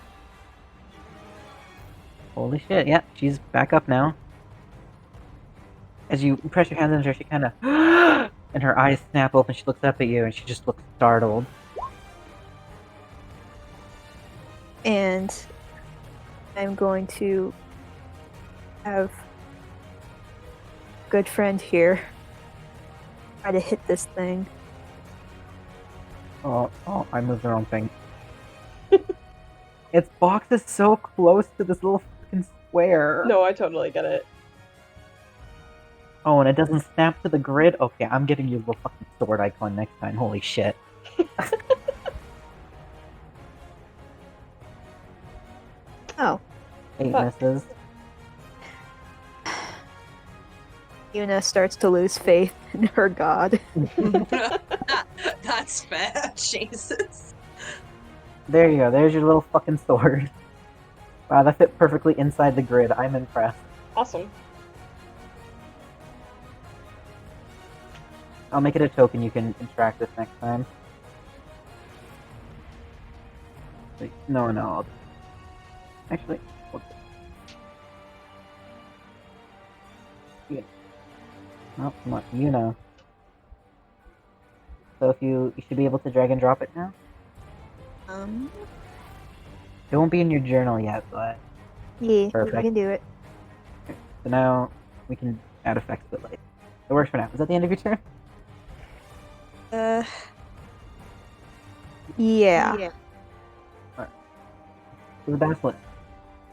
A: Holy shit, yeah, she's back up now. As you press your hands into her, she kind of and her eyes snap open, she looks up at you, and she just looks startled.
D: And I'm going to have good friend here try to hit this thing.
A: Oh, I moved the wrong thing. Its box is so close to this little fucking square.
E: No, I totally get it.
A: Oh, and it doesn't snap to the grid? Okay, I'm getting you a little fucking sword icon next time. Holy shit.
D: Oh,
A: 8
E: Fuck.
A: misses.
D: Yuna starts to lose faith in her god.
C: That's fair. Jesus.
A: There you go, there's your little fucking sword. Wow, that fit perfectly inside the grid. I'm impressed.
E: Awesome.
A: I'll make it a token you can interact with next time. Wait, no, I'll... Actually, whoops. Yeah. Oh, come on, you know. So if you should be able to drag and drop it now? It won't be in your journal yet, but...
D: Yeah,
A: Perfect.
D: we can do it.
A: So now we can add effects to it later. It works for now. Is that the end of your turn?
D: Yeah.
A: So the basilisk,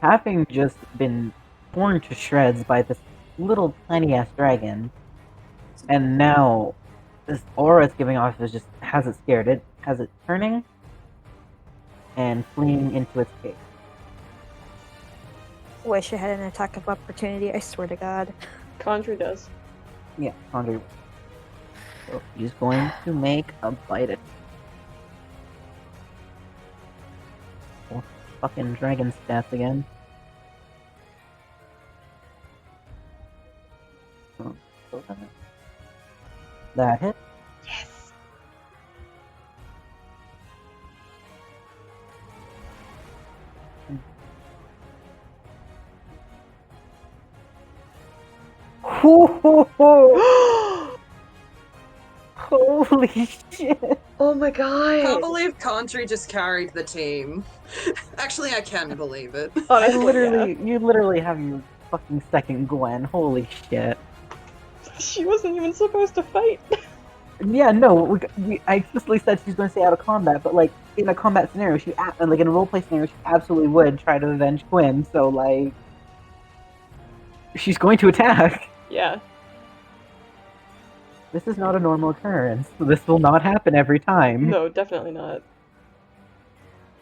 A: having just been torn to shreds by this little tiny-ass dragon, and now this aura it's giving off is just has it scared. It has it turning and fleeing into its cave.
D: Wish I had an attack of opportunity, I swear to god.
E: Condry does.
A: Yeah, Andre. So he's going to make a bite at fucking dragon stats again. Oh, so that hit.
E: Yes.
A: Ho, ho, ho. Holy shit!
E: Oh my
C: I
E: god.
C: can't believe Country just carried the team. Actually, I can believe it.
E: Honestly,
A: You literally have your fucking second Gwen. Holy shit!
E: yeah. She wasn't even supposed to fight.
A: Yeah, no, I explicitly said she's going to stay out of combat, but like in a combat scenario, like in a roleplay scenario, she absolutely would try to avenge Quinn. So like, she's going to attack.
E: Yeah.
A: This is not a normal occurrence. This will not happen every time.
E: No, definitely not.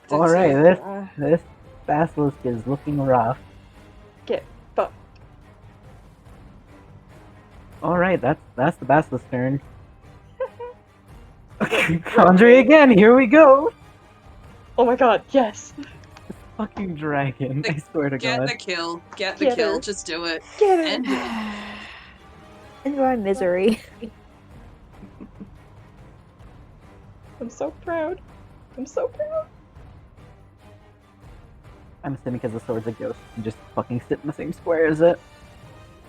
A: All right, this basilisk is looking rough.
E: Get fucked.
A: All right, that's the basilisk turn. Condry again, here we go!
E: Oh my god, yes!
A: Fucking dragon, I swear to
C: Get
A: god.
C: the kill. Get the
E: Get
C: kill.
E: her.
C: Just do it.
E: Get her!
C: End it.
D: End my misery.
E: I'm so proud. I'm so proud.
A: I'm assuming because the sword's a ghost, you just fucking sit in the same square as it.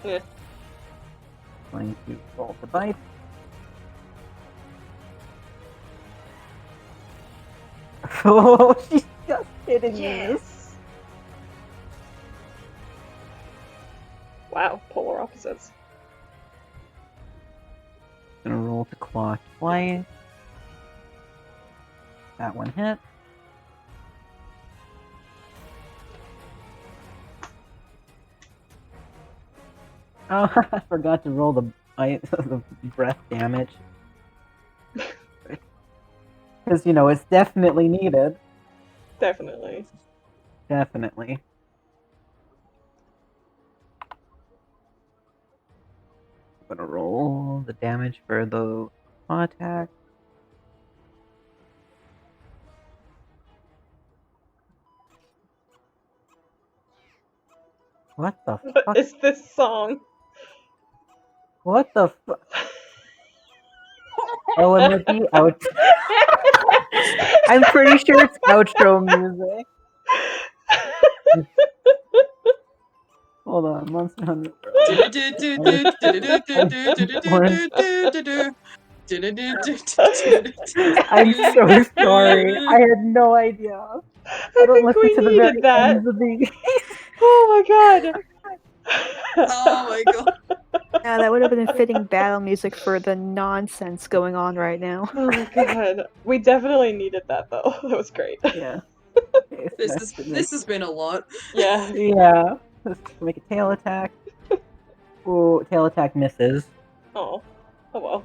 E: Yeah.
A: Going to roll the bite. Oh, she's just hitting me.
E: Wow, polar opposites.
A: Gonna roll to claw twice. That one hit. Oh, I forgot to roll the the breath damage. Because, you know, it's definitely needed.
E: Definitely.
A: Definitely. I'm gonna roll the damage for the claw attack. What the
E: What
A: fuck?
E: is this song?
A: What the fuck? Oh, it might be out. I'm pretty sure it's outro music. Hold on, Monster Hunter I'm so sorry. I had no idea. I don't
E: think
A: listen
E: we
A: to the very
E: needed that.
A: ends of the.
E: Oh my god.
C: Oh my god.
D: Yeah, that would have been fitting battle music for the nonsense going on right now.
E: Oh my god. We definitely needed that though. That was great.
A: Yeah. Okay, so
C: This has been a lot.
E: Yeah.
A: Yeah. Let's make a tail attack. Ooh, tail attack misses.
E: Oh. Oh well.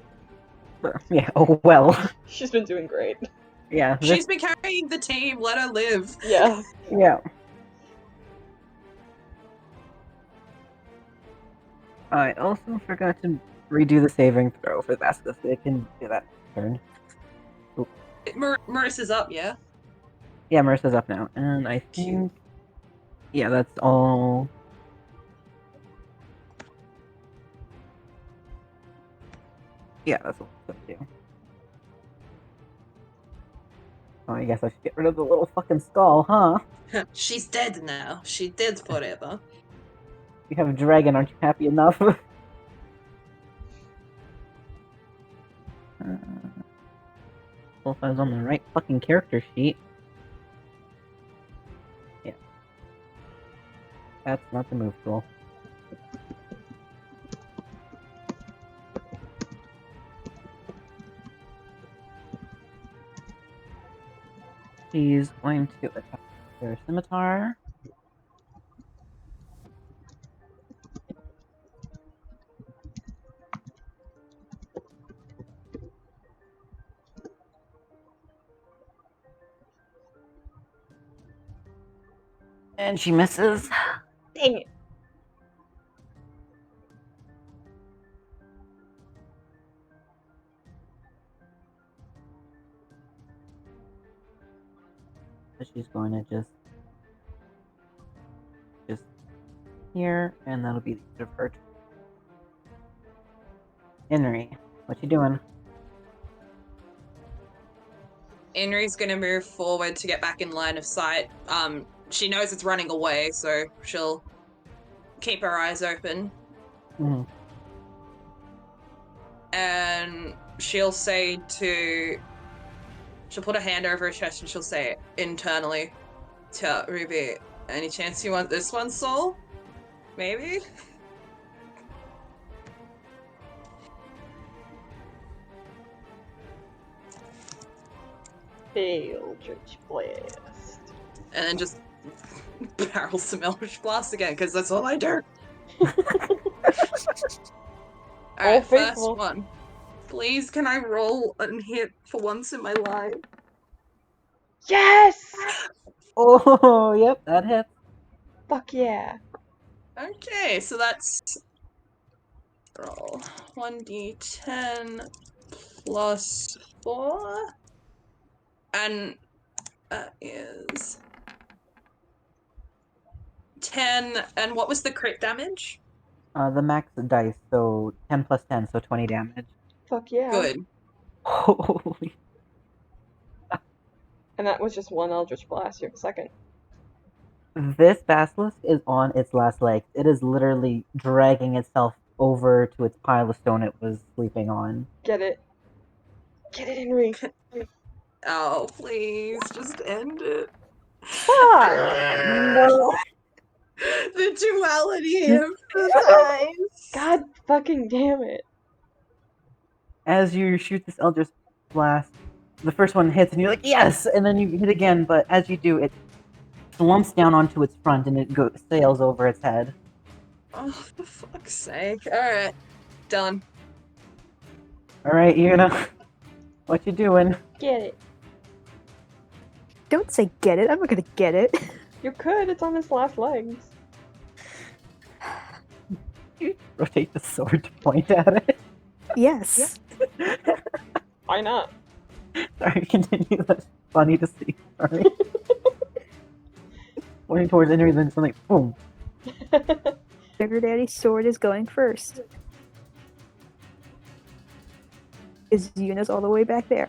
A: Yeah, oh well.
E: She's been doing great.
A: Yeah.
C: She's been carrying the team. Let her live.
E: Yeah.
A: Yeah. I also forgot to redo the saving throw for that, so it can do that turn.
C: Marissa's up, yeah?
A: Yeah, Marissa's up now, and I think... Yeah, that's all... Yeah, that's all I'm gonna do. Oh, I guess I should get rid of the little fucking skull, huh?
C: She's dead now. She's dead forever.
A: You have a dragon, aren't you happy enough? Well, if I was on the right fucking character sheet. Yeah. That's not the move tool. She's going to attack her scimitar. And she misses.
E: Dang it.
A: So she's going to just here, and that'll be the end of her turn. Henry, what you doing?
C: Henry's gonna move forward to get back in line of sight. She knows it's running away, so she'll keep her eyes open.
A: Mm-hmm.
C: And she'll say to... She'll put a hand over her chest and she'll say internally to Ruby, any chance you want this one, Soul? Maybe?
E: Eldritch Blast.
C: And then just barrel some Eldritch Blast again, because that's all I do. Alright, first
E: faithful.
C: one. Please, can I roll and hit for once in my life?
E: Yes!
A: Oh, yep, that hits.
E: Fuck yeah.
C: Okay, so that's... Roll 1d10 plus 4. And that is 10. And what was the crit damage?
A: The max dice, so 10 plus 10, so 20 damage.
B: Fuck yeah.
C: Good.
A: Holy.
B: And that was just one Eldritch Blast. You have a second.
A: This basilisk is on its last legs. It is literally dragging itself over to its pile of stone it was sleeping on.
B: Get it. Get it, Henry.
C: Oh, please, just end it.
B: Fuck!
A: No.
C: The duality of the dice.
B: God fucking damn it.
A: As you shoot this Eldritch Blast, the first one hits and you're like, yes! And then you hit again, but as you do, it slumps down onto its front and it sails over its head.
C: Oh, for fuck's sake. Alright, done.
A: Alright, Yuna. What you doing?
B: Get it.
D: Don't say get it. I'm not gonna get it.
B: You could. It's on its last legs.
A: Rotate the sword to point at it.
D: Yes.
B: Why not?
A: Sorry, continue. That's funny to see. Sorry. Pointing towards Henry, then something, boom.
D: Sugar Daddy's sword is going first. Is Yuna's all the way back there?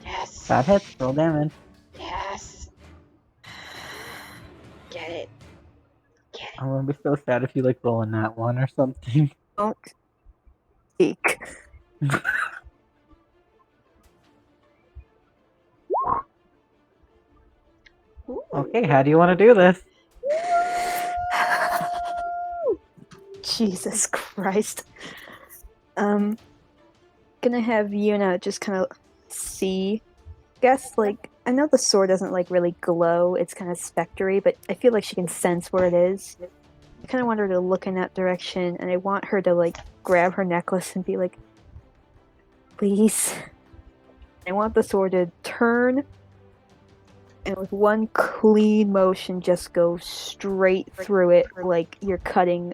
B: Yes.
A: That hits, roll damage.
B: Yes. Get it. Get it.
A: I'm gonna be so sad if you like rolling that one or something.
D: Don't speak.
B: Ooh.
A: Okay, how do you want to do this?
D: Jesus Christ. Gonna have Yuna just kind of see. Guess, like, I know the sword doesn't, like, really glow. It's kind of spectery, but I feel like she can sense where it is. I kind of want her to look in that direction, and I want her to, like, grab her necklace and be like, please. I want the sword to turn, and with one clean motion, just go straight through it like you're cutting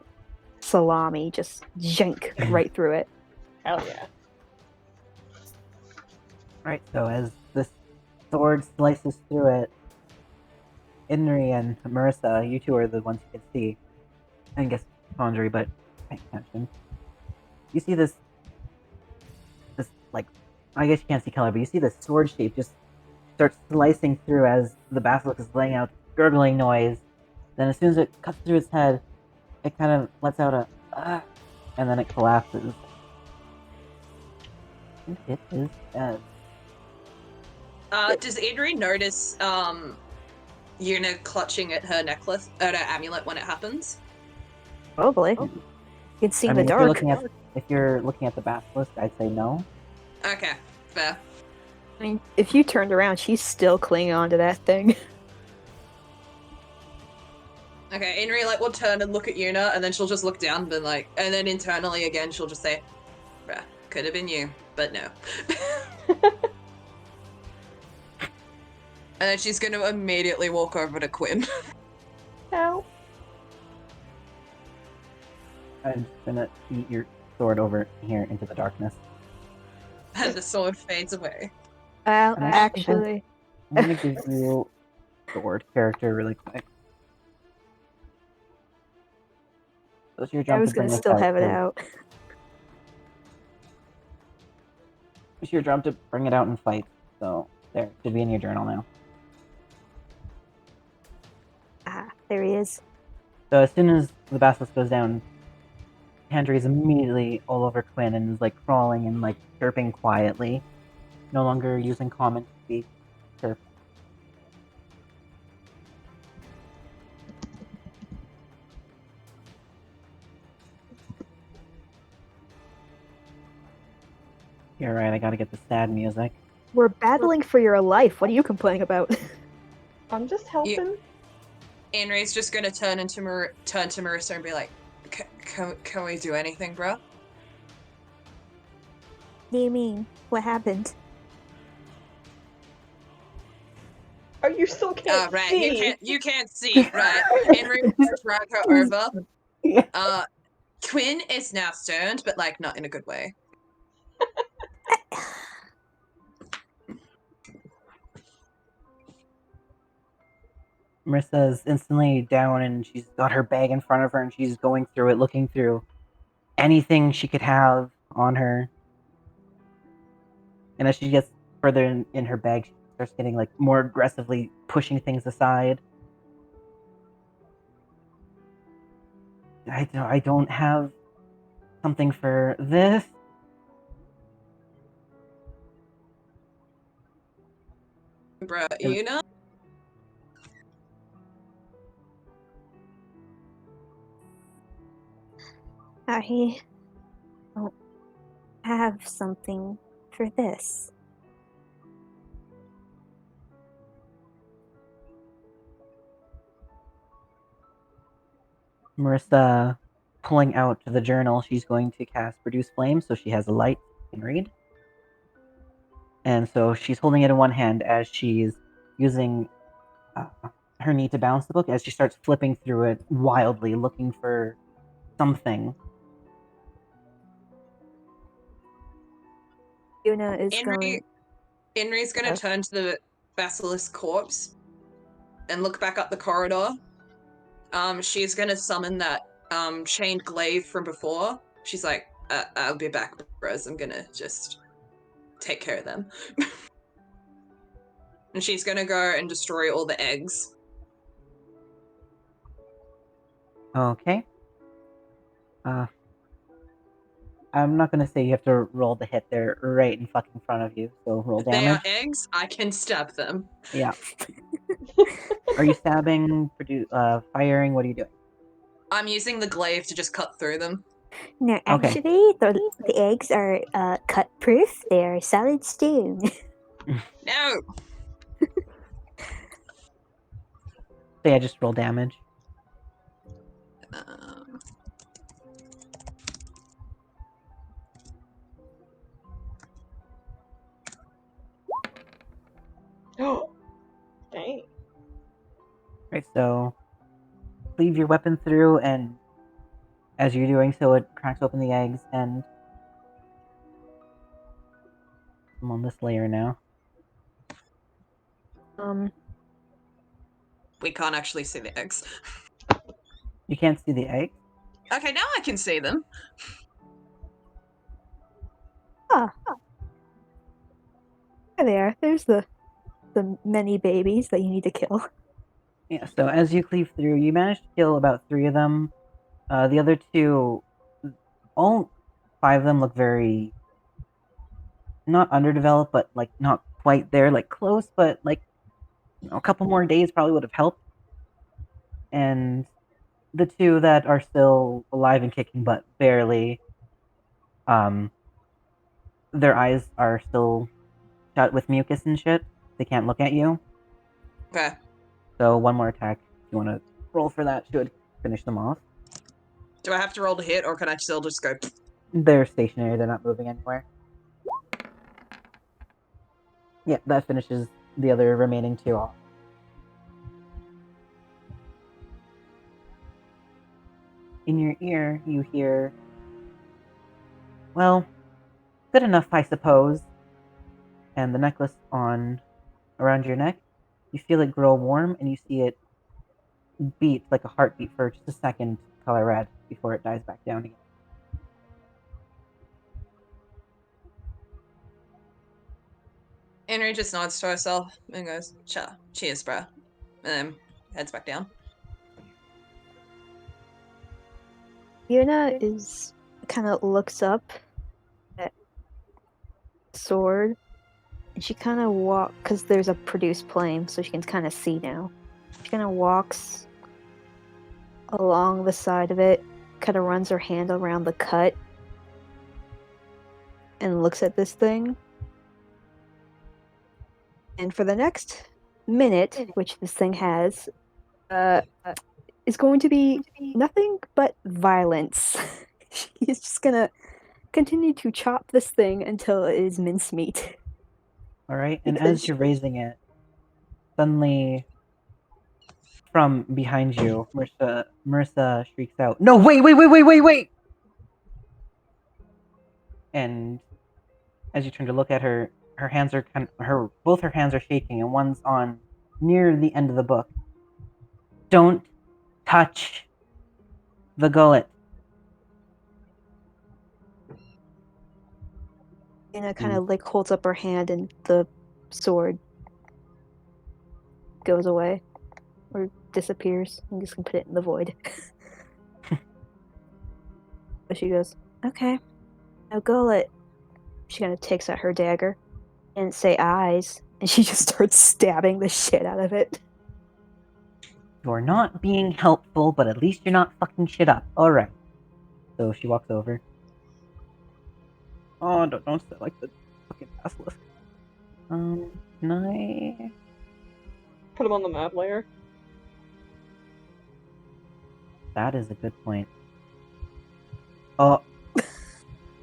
D: salami. Just yank right through it.
B: Hell yeah.
A: Right, so as this sword slices through it, Inri and Marissa, you two are the ones who can see. I guess Condry, but pay attention. You see this, like, I guess you can't see color, but you see this sword shape just start slicing through as the basilisk is laying out gurgling noise. Then as soon as it cuts through its head, it kind of lets out a and then it collapses. And it is dead.
C: Does Adri notice Yuna clutching at her necklace, at her amulet when it happens?
D: Probably. You can see
A: I
D: in
A: mean,
D: the dark.
A: if you're looking at the basilisk, I'd say no.
C: Okay, fair.
D: I mean, if you turned around, she's still clinging on to that thing.
C: Okay, Inri will turn and look at Yuna, and then she'll just look down and be like, and then internally again she'll just say, bruh, could have been you, but no. And then she's gonna immediately walk over to Quinn.
B: Help.
A: I'm just gonna eat your sword over here into the darkness.
C: And the sword fades away.
D: Well,
A: And I-
D: actually,
A: I'm gonna give you sword character really quick. So it's your
D: I
A: jump
D: was
A: to bring
D: gonna
A: this
D: still have it
A: too.
D: out.
A: It's your job to bring it out and fight. So there, it should be in your journal now.
D: Ah, there he is.
A: So as soon as the basilisk goes down, Handry is immediately all over Quinn and is like crawling and like chirping quietly, no longer using common to speak. Chirp. You're right. I gotta get the sad music.
D: We're battling for your life. What are you complaining about?
B: I'm just helping.
C: Inri's just gonna turn to Marissa and be like, can we do anything, bro?
D: What do you mean? What happened?
B: Oh, you still can't
C: Right,
B: see.
C: you can't see, right? Inri will drag her over.
A: Yeah.
C: Quinn is now stoned, but like not in a good way.
A: Marissa is instantly down, and she's got her bag in front of her, and she's going through it, looking through anything she could have on her. And as she gets further in her bag, she starts getting like more aggressively pushing things aside. I don't have something for this.
C: Bruh, you know?
D: I don't have something for this.
A: Marissa pulling out the journal, she's going to cast Produce Flame, so she has a light she can read. And so she's holding it in one hand as she's using her knee to balance the book, as she starts flipping through it wildly, looking for something.
D: Yuna is going.
C: Inri's gonna turn to the basilisk corpse and look back up the corridor. She's gonna summon that chained glaive from before. She's like, I'll be back, bros. I'm gonna just take care of them. And she's gonna go and destroy all the eggs.
A: Okay. I'm not gonna say you have to roll the hit. They're right in fucking front of you, so roll
C: If they are
A: damage.
C: eggs, I can stab them.
A: Yeah. Are you stabbing, firing? What are you doing?
C: I'm using the glaive to just cut through them.
D: No,
A: Okay.
D: actually, the eggs are cut proof. They are solid stone.
C: No!
A: So yeah, just roll damage.
E: Dang.
A: Right, so cleave your weapon through, and as you're doing so, it cracks open the eggs, and I'm on this layer now.
C: We can't actually see the eggs.
A: You can't see the eggs?
C: Okay, now I can see them.
D: There they are. There's the many babies that you need to kill.
A: Yeah, so as you cleave through, you manage to kill about 3 of them. The other 2, all 5 of them look very, not underdeveloped, but like not quite there, like close, but like a couple more days probably would have helped. And the 2 that are still alive and kicking, but barely, their eyes are still shut with mucus and shit. They can't look at you.
C: Okay.
A: So 1 more attack, if you want to roll for that, should finish them off.
C: Do I have to roll to hit, or can I still just go?
A: They're stationary, they're not moving anywhere. Yeah, that finishes the other remaining 2 off. In your ear, you hear, well, good enough, I suppose. And the necklace around your neck, you feel it grow warm, and you see it beat like a heartbeat for just a second, color red, before it dies back down again.
C: Inri just nods to herself and goes, cheers, bro. And then heads back down.
D: Yuna is kind of looks up at sword, and she kind of walks, because there's a produce flame, so she can kind of see now. She kind of walks along the side of it, kind of runs her hand around the cut, and looks at this thing. And for the next minute, which this thing has, is going to be nothing but violence. She's just gonna continue to chop this thing until it is mincemeat.
A: Alright, and as you're raising it, suddenly, from behind you, Marissa shrieks out, "No, wait! And as you turn to look at her, her hands are both her hands are shaking, and one's on near the end of the book. Don't touch the gullet.
D: Anna kind of like holds up her hand and the sword goes away or disappears. I'm just gonna put it in the void. But she goes, okay, now gullet. She kind of takes out her dagger and say eyes, and she just starts stabbing the shit out of it.
A: You're not being helpful, but at least you're not fucking shit up. Alright. So she walks over. Oh, don't sit like the fucking basilisk. Can I...
B: Put him on the map layer.
A: That is a good point. Oh,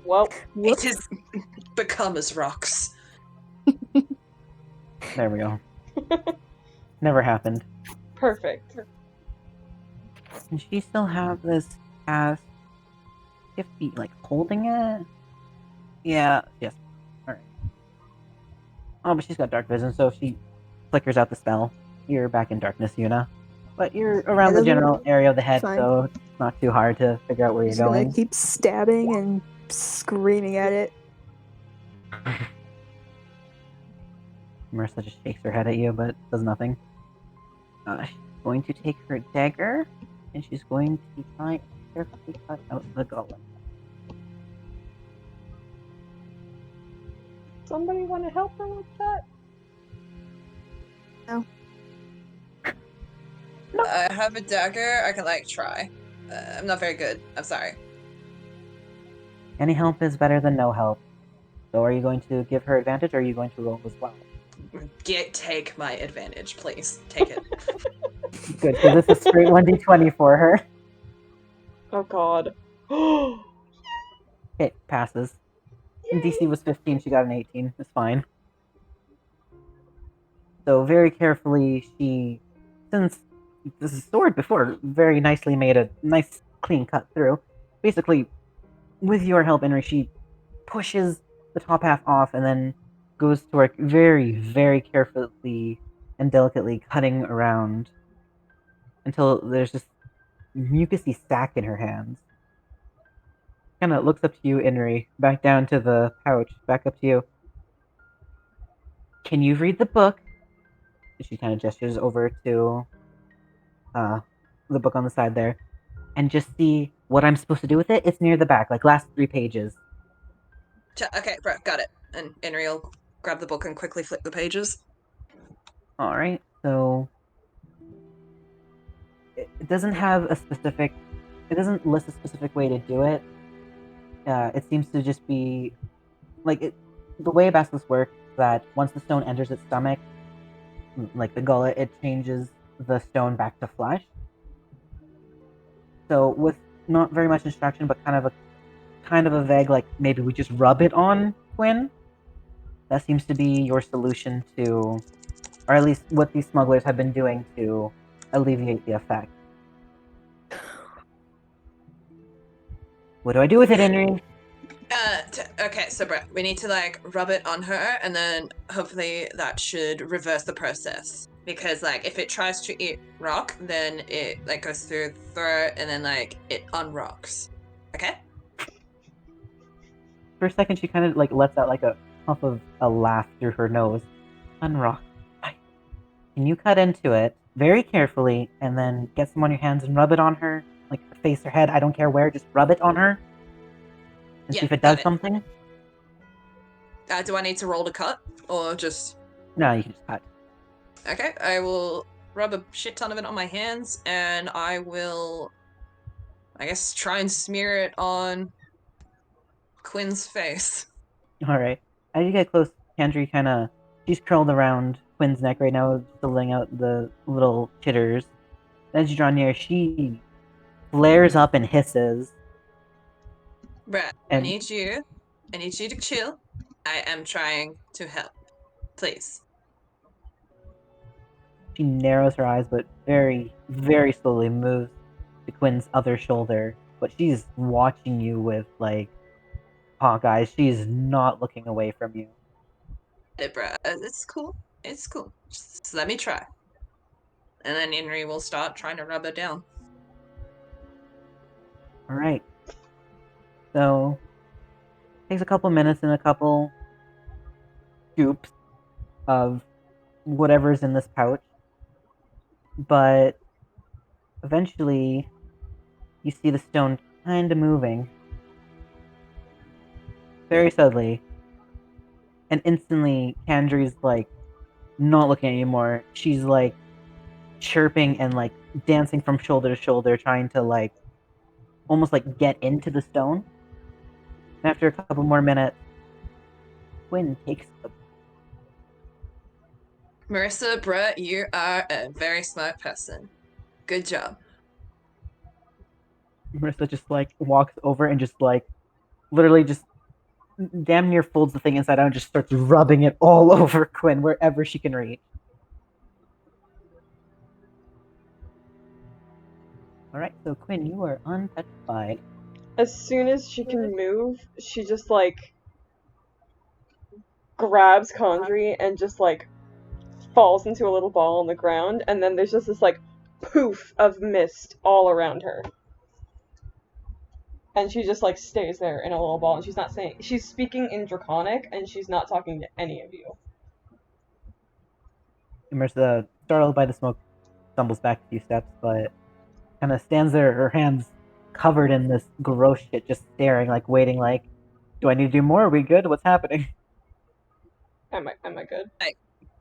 B: Well,
C: It is become as rocks.
A: there we go. Never happened.
B: perfect.
A: Can she still have this cast? You have to be, like, holding it? Yeah, yes. Alright. Oh, but she's got dark vision, so if she flickers out the spell, you're back in darkness, Yuna. But you're around the
D: doesn't-
A: general area of the head,
D: fine.
A: so it's not too hard to figure out where you're
D: She's gonna
A: going.
D: keep stabbing and screaming at it.
A: Marissa just shakes her head at you, but does nothing. She's going to take her dagger, and she's going to try and carefully cut out the gullet.
B: Somebody want to help her with that?
C: I have a dagger. I can like try. I'm not very good. I'm sorry.
A: Any help is better than no help. So are you going to give her advantage, or are you going to roll as well?
C: Take my advantage, please. Take it.
A: Good, because this is straight 1d20 for her.
B: Oh god.
A: It passes. DC was 15, she got an 18. It's fine. So very carefully, since this is sword before, very nicely made a nice clean cut through. Basically, with your help, Henry, she pushes the top half off and then goes to work very, very carefully and delicately cutting around until there's this mucousy sack in her hands. Kind of looks up to you, Inri, back down to the pouch, back up to you. Can you read the book? She kind of gestures over to the book on the side there, and just see what I'm supposed to do with it. It's near the back, like last 3 pages.
C: Okay, bro, got it. And Henry will grab the book and quickly flip the pages.
A: Alright, so it doesn't have a specific, it doesn't list a specific way to do it. It seems to just be, like, the way basilisks work is that once the stone enters its stomach, like the gullet, it changes the stone back to flesh. So with not very much instruction, but kind of a vague, like, maybe we just rub it on Quinn. That seems to be your solution to, or at least what these smugglers have been doing to alleviate the effect. What do I do with it, Henry?
C: Okay, so Brett, we need to like rub it on her, and then hopefully that should reverse the process. Because like if it tries to eat rock, then it like goes through the throat, and then like it unrocks. Okay.
A: For a second, she kind of like lets out like a puff of a laugh through her nose. Unrock. Can you cut into it very carefully, and then get some on your hands and rub it on her, like her face or head? I don't care where. Just rub it on her, and see if it does something.
C: Do I need to roll to cut, or just?
A: No, you can just cut.
C: Okay, I will rub a shit ton of it on my hands, and I will, I guess, try and smear it on Quinn's face.
A: All right. As you get close, Kendry she's curled around Quinn's neck right now, still letting out the little chitters. As you draw near, she flares up and hisses.
C: Brett,
A: And
C: I need you to chill. I am trying to help. Please.
A: she narrows her eyes, but very, very slowly moves to Quinn's other shoulder. But she's watching you with, like, Hawkeye, she's not looking away from you.
C: Bruh, it's cool. It's cool. Just let me try. And then Henry will start trying to rub her down.
A: Alright. So, takes a couple minutes and a couple scoops of whatever's in this pouch. But eventually, you see the stone kind of moving. Very subtly. And instantly, Kandri's, like, not looking at you anymore. She's, like, chirping and, like, dancing from shoulder to shoulder, trying to, like, almost, like, get into the stone. And after a couple more minutes, Quinn takes the...
C: Marissa, bruh, you are a very smart person. Good job.
A: Marissa just, like, walks over and just, like, literally just damn near folds the thing inside out and just starts rubbing it all over Quinn wherever she can reach. Alright, so Quinn, you are unpetrified.
E: As soon as she can move, she just, like, grabs Condry and just, like, falls into a little ball on the ground, and then there's just this, like, poof of mist all around her. And she just, like, stays there in a little ball, and she's not saying... She's speaking in Draconic, and she's not talking to any of you.
A: Marissa, startled by the smoke, stumbles back a few steps, but kind of stands there, her hands covered in this gross shit, just staring, like, waiting, like, do I need to do more? Are we good? What's happening?
E: Am I good?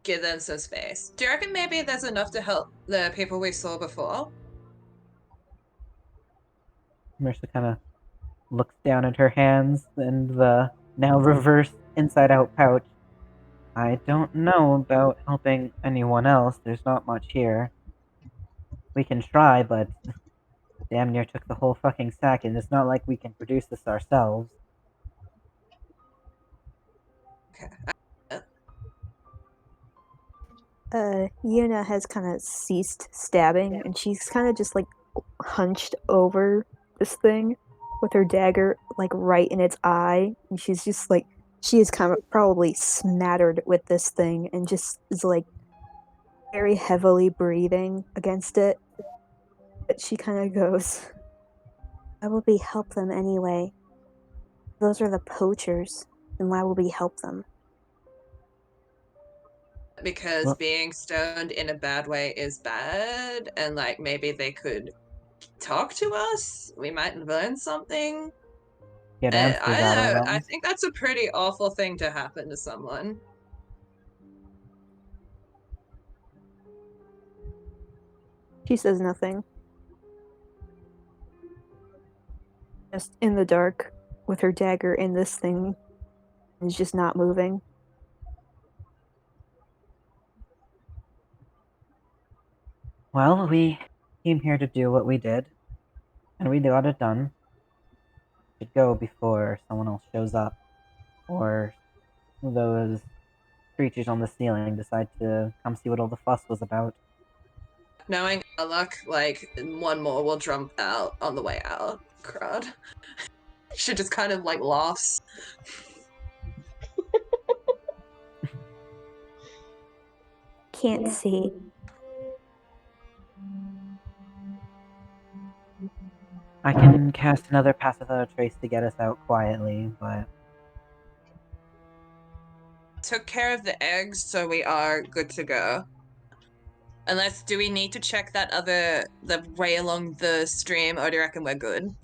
C: Give them some space. Do you reckon maybe there's enough to help the people we saw before?
A: Marissa kind of looks down at her hands and the now reversed inside-out pouch. I don't know about helping anyone else. There's not much here. We can try, but damn near took the whole fucking sack, and it's not like we can produce this ourselves.
D: Yuna has kind of ceased stabbing, and she's kind of just like hunched over this thing with her dagger like right in its eye, and she's just like, she is kind of probably smattered with this thing and just is like very heavily breathing against it. But she kind of goes, why would we help them anyway? Those are the poachers, and why would we help them?
C: Because
A: Well-
C: being stoned in a bad way is bad, and like maybe they could talk to us. We might learn something.
A: Get answers
C: I
A: out
C: don't
A: of
C: know.
A: them.
C: I think that's a pretty awful thing to happen to someone.
D: She says nothing. Just in the dark with her dagger in this thing, is just not moving.
A: Well, we came here to do what we did, and we got it done. Should go before someone else shows up, or those creatures on the ceiling decide to come see what all the fuss was about.
C: Knowing our luck, like one more will jump out on the way out. Crowd. She just kind of like laughs.
D: Can't see.
A: I can cast another Pass Without a Trace to get us out quietly, but
C: Took care of the eggs, so we are good to go. Unless, do we need to check that the way along the stream, or do you reckon we're good?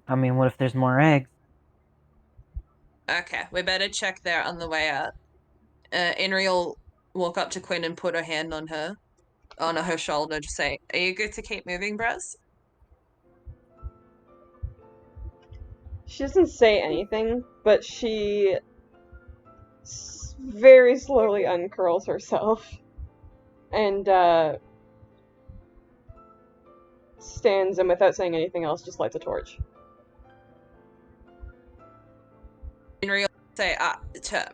A: I mean, what if there's more eggs?
C: Okay, we better check there on the way out. Inri will walk up to Quinn and put her hand on her shoulder to say, are you good to keep moving, Brez?
E: She doesn't say anything, but she very slowly uncurls herself and stands and without saying anything else just lights a torch.
C: Inri will say,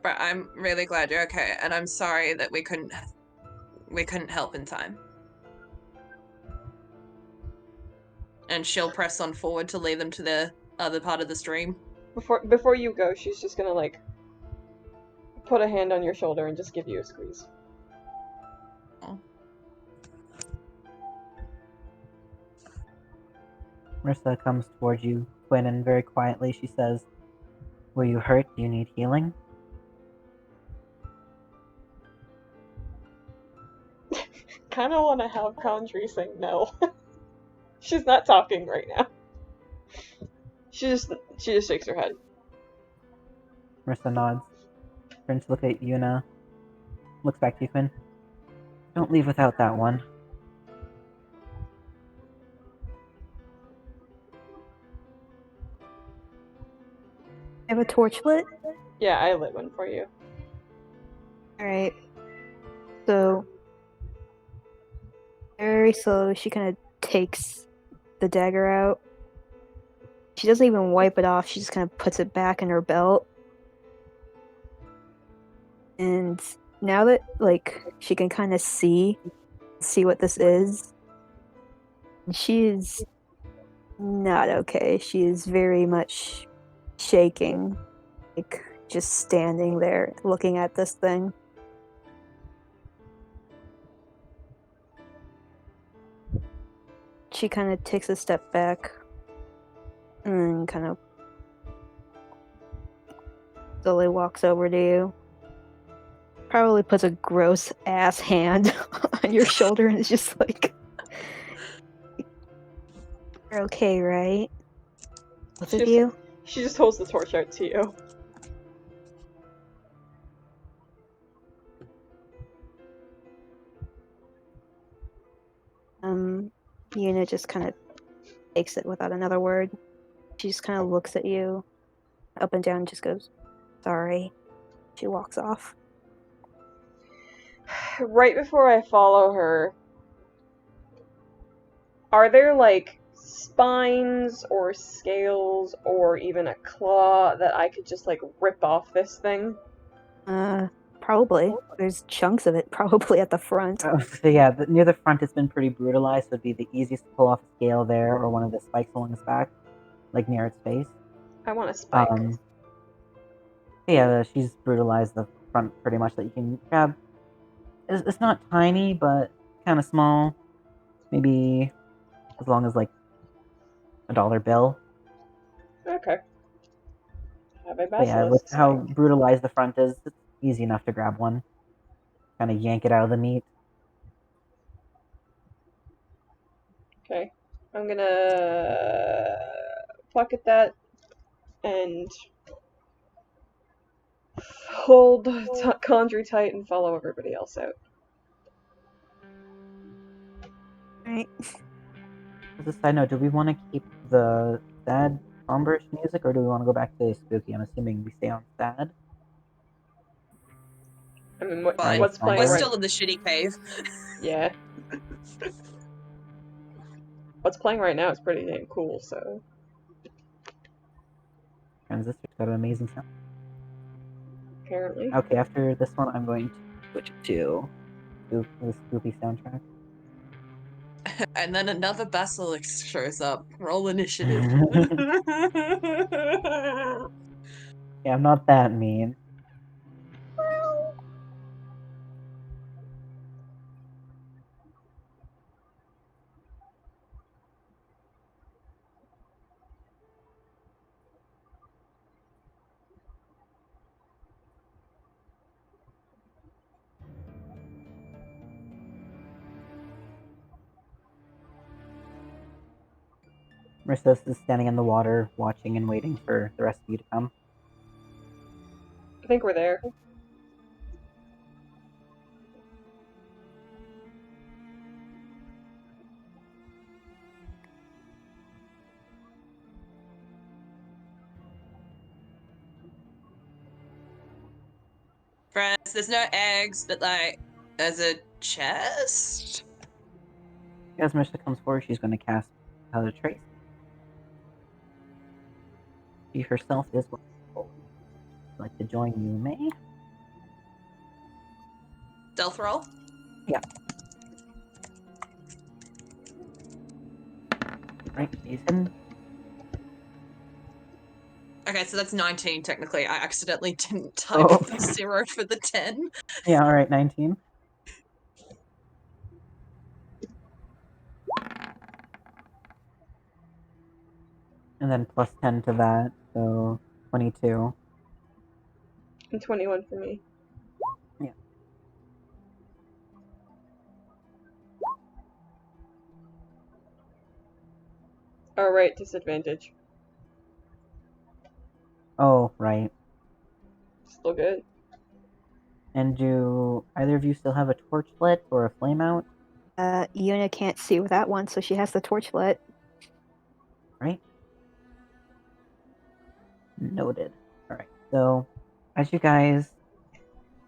C: I'm really glad you're okay, and I'm sorry that we couldn't help in time. And she'll press on forward to lead them to other part of the stream.
B: Before you go, she's just gonna like put a hand on your shoulder and just give you a squeeze.
C: Oh.
A: Marissa comes towards you, Quinn, and very quietly she says, "Were you hurt? Do you need healing?"
B: Kind of want to have Condry say no. She's not talking right now. She just shakes her head.
A: Marissa nods, turns to look at Yuna, looks back to you, Quinn. "Don't leave without that one."
D: Have a torch lit?
B: Yeah, I lit one for you.
D: Alright. So, very slowly, she kind of takes the dagger out. She doesn't even wipe it off, she just kind of puts it back in her belt. And now that, like, she can kind of see what this is, she is not okay. She is very much shaking, like, just standing there looking at this thing. She kind of takes a step back and kind of slowly walks over to you. Probably puts a gross ass hand on your shoulder and is just like, "You're okay, right? Both of you?"
B: She just holds the torch out to you.
D: Yuna just kind of takes it without another word. She just kind of looks at you up and down and just goes, "Sorry." She walks off.
B: Right before I follow her, are there like spines or scales or even a claw that I could just like rip off this thing?
D: Probably. There's chunks of it probably at the front.
A: So yeah, near the front it's been pretty brutalized, so it'd be the easiest to pull off a scale there or one of the spikes along its back, like near its face.
B: I want a spike.
A: Yeah, she's brutalized the front pretty much that you can grab. It's not tiny, but kind of small. Maybe as long as like $1 bill.
B: Okay. Have a
A: But yeah, with
B: basilisk
A: how
B: spike.
A: brutalized the front is, it's easy enough to grab one. Kind of yank it out of the meat.
B: Okay. I'm gonna pocket that and hold Condry tight and follow everybody else out.
D: Right.
A: As a side note, do we want to keep the sad, somberish music, or do we want to go back to spooky? I'm assuming we stay on sad.
B: I mean,
C: But
B: what's playing
C: we're
B: right?
C: still in the shitty cave.
B: Yeah. What's playing right now is pretty damn cool. So.
A: Transistor's got an amazing sound.
B: Apparently.
A: Okay, after this one, I'm going to switch to the spooky soundtrack.
C: And then another basilisk shows up. Roll initiative.
A: Yeah, I'm not that mean. Marissa is standing in the water, watching and waiting for the rest of you to come.
B: I think we're there.
C: Friends, there's no eggs, but like, there's a chest?
A: As Marissa comes forward, she's going to cast a trace. She herself is wonderful. Would like to join you, May?
C: Stealth roll?
A: Yeah. Right, she's in.
C: Okay, so that's 19 technically. I accidentally didn't type
A: Oh.
C: the 0 for the 10.
A: Yeah, alright, 19. And then plus 10 to that, so 22.
B: And 21 for me.
A: Yeah.
B: Alright, disadvantage.
A: Oh, right.
B: Still good.
A: And do either of you still have a torch lit or a flame out?
D: Yuna can't see with that one, so she has the torch lit.
A: Right? Noted. Alright, so as you guys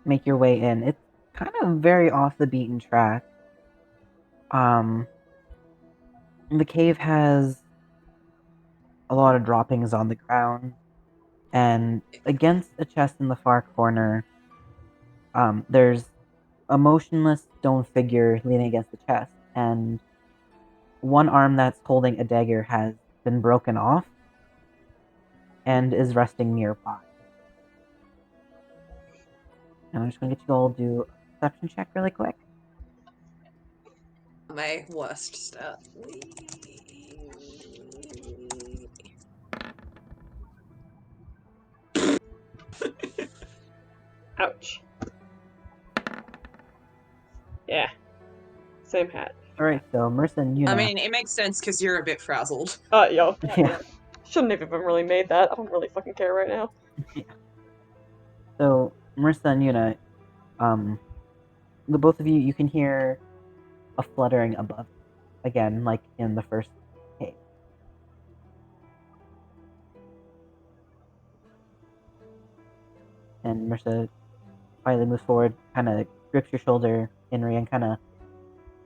A: make your way in, it's kind of very off the beaten track. The cave has a lot of droppings on the ground, and against a chest in the far corner, there's a motionless stone figure leaning against the chest, and one arm that's holding a dagger has been broken off and is resting nearby. And I'm just gonna get you all to do a perception check really quick.
C: My worst stat.
B: Ouch. Yeah. Same hat.
A: Alright, so Marissa and Yuna.
C: I mean, it makes sense because you're a bit frazzled.
B: Yo.
A: Yeah.
B: Shouldn't have even really made that. I don't really fucking care right now.
A: Yeah. So Marissa and Yuna, the both of you, you can hear a fluttering above, again, like in the first cave. And Marissa quietly moves forward, kind of grips your shoulder, Henry, and kind of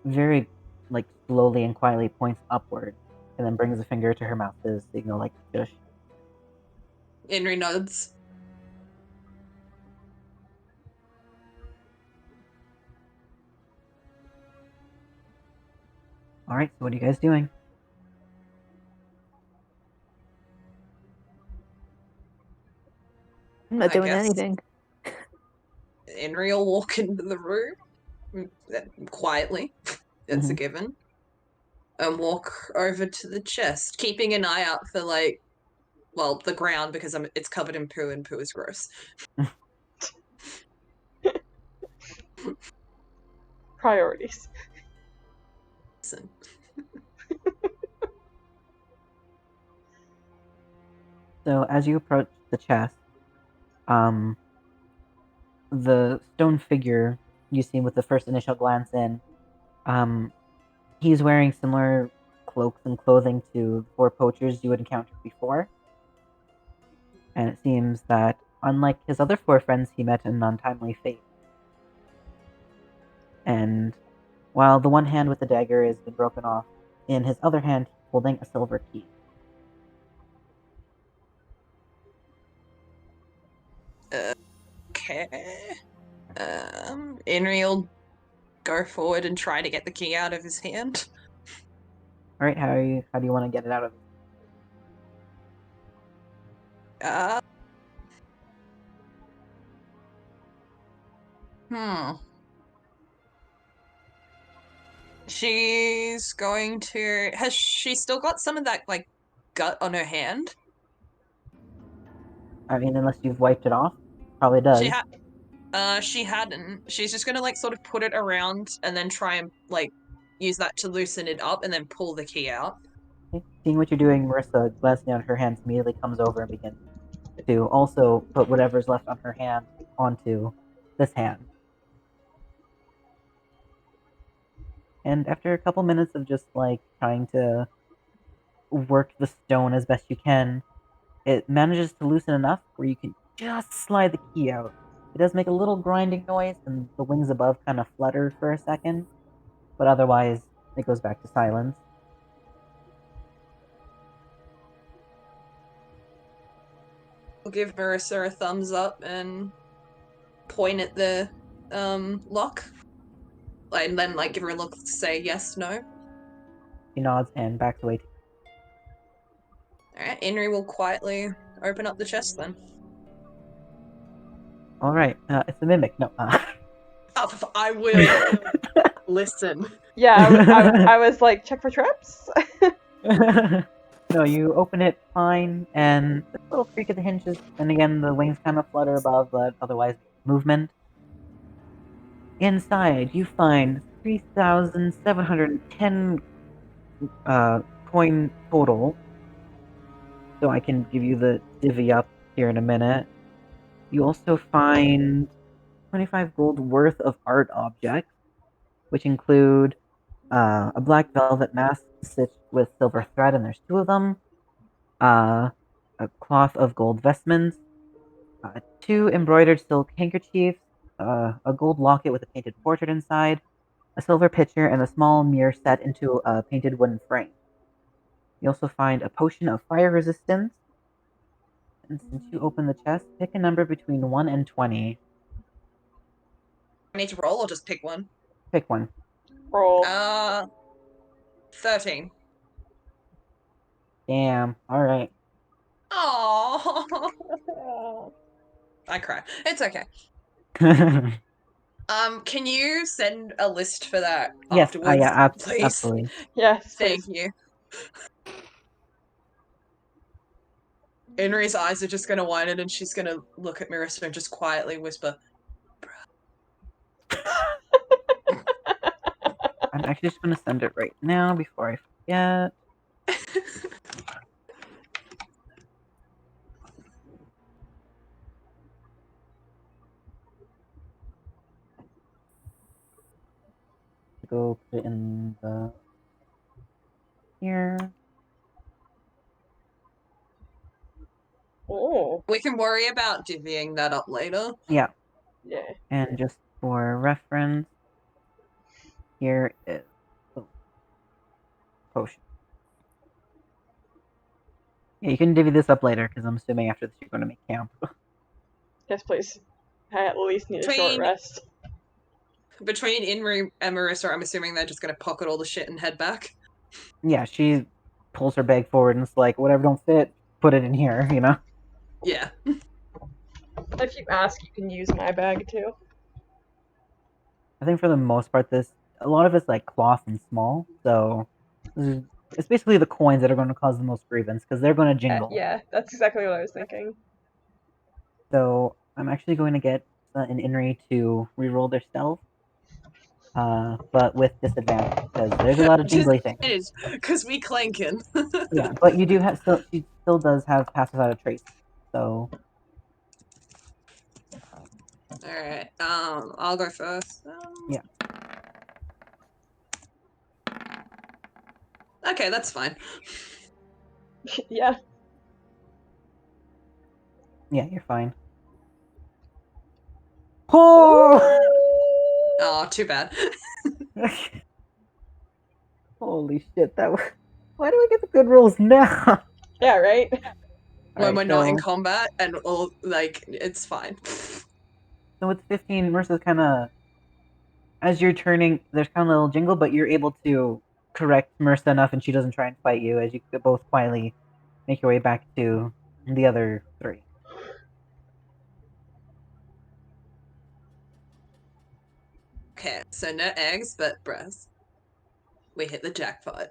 A: very, like, slowly and quietly points upward, and then brings a finger to her mouth to signal, like, shush.
C: Henry nods.
A: Alright, so what are you guys doing?
D: I'm not
C: I
D: doing
C: guess.
D: anything.
C: Henry will walk into the room quietly. That's a given. And walk over to the chest, keeping an eye out for, like, well, the ground because it's covered in poo and poo is gross.
B: Priorities.
C: Listen.
A: So as you approach the chest, the stone figure you see with the first initial glance in, he's wearing similar cloaks and clothing to the four poachers you had encountered before. And it seems that, unlike his other four friends, he met an untimely fate. And while the one hand with the dagger has been broken off, in his other hand he's holding a silver key.
C: Okay. Henry will go forward and try to get the key out of his hand.
A: Alright, how do you want to get it out of him?
C: She's going to... Has she still got some of that, like, gut on her hand?
A: I mean, unless you've wiped it off, probably does.
C: She hadn't. She's just gonna, like, sort of put it around and then try and, like, use that to loosen it up and then pull the key out.
A: Okay. Seeing what you're doing, Marissa, glancing down at her hands, immediately comes over and begins to also put whatever's left on her hand onto this hand. And after a couple minutes of just, like, trying to work the stone as best you can, it manages to loosen enough where you can just slide the key out. It does make a little grinding noise, and the wings above kind of flutter for a second, but otherwise, it goes back to silence.
C: I'll give Marissa a thumbs up and point at the lock. And then, like, give her a look to say yes, no.
A: She nods and backs away.
C: Alright, Henry will quietly open up the chest then.
A: All right, it's a mimic. No.
C: I will listen.
E: Yeah, I was like, check for traps?
A: No, you open it fine, and a little creak of the hinges, and again the wings kind of flutter above, but otherwise movement. Inside, you find 3,710 coin total. So I can give you the divvy up here in a minute. You also find 25 gold worth of art objects, which include a black velvet mask stitched with silver thread, and there's two of them. A cloth of gold vestments, two embroidered silk handkerchiefs, a gold locket with a painted portrait inside, a silver pitcher, and a small mirror set into a painted wooden frame. You also find a potion of fire resistance. And since you open the chest, pick a number between 1 and 20.
C: I need to roll or just pick one?
A: Pick one.
E: Roll.
C: 13.
A: Damn. Alright.
C: Oh, I cry. It's okay. Can you send a list for that
A: Yes,
C: afterwards,
A: yeah,
C: please?
A: absolutely.
E: Yes,
C: Thank
E: please.
C: you. Inri's eyes are just gonna widen, and she's gonna look at Marissa and just quietly whisper,
A: I'm actually just going to send it right now before I forget. Go put it in the here.
E: Oh,
C: we can worry about divvying that up later.
A: Yeah,
E: yeah.
A: and just for reference, here is the potion. Yeah, you can divvy this up later because I'm assuming after this you're going to make camp.
E: Yes, please. I at least need a short
C: Between-
E: rest.
C: Between Inri and Marissa, I'm assuming they're just gonna pocket all the shit and head back.
A: Yeah, she pulls her bag forward and it's like, whatever don't fit, put it in here, you know?
C: Yeah.
E: If you ask, you can use my bag too.
A: I think for the most part, a lot of it's like cloth and small, so it's basically the coins that are going to cause the most grievance because they're going to jingle.
E: Yeah, that's exactly what I was thinking.
A: So I'm actually going to get an Inri to reroll their stealth, but with disadvantage because there's a lot of jingly things.
C: It is because we clanking.
A: Yeah, but you do have she still does have passive out of trace, so.
C: All right. I'll go first.
A: Yeah.
C: Okay, that's fine.
E: Yeah.
A: Yeah, you're fine. Oh!
C: Oh, too bad.
A: Holy shit! Why do I get the good rolls now?
E: Yeah, right?
C: When we're not in
A: so
C: combat and all, like, it's fine.
A: with 15, Mercer's kind of, as you're turning, there's kind of a little jingle, but you're able to correct Mercer enough, and she doesn't try and fight you as you both quietly make your way back to the other three.
C: Okay, so no eggs, but breasts. We hit the jackpot.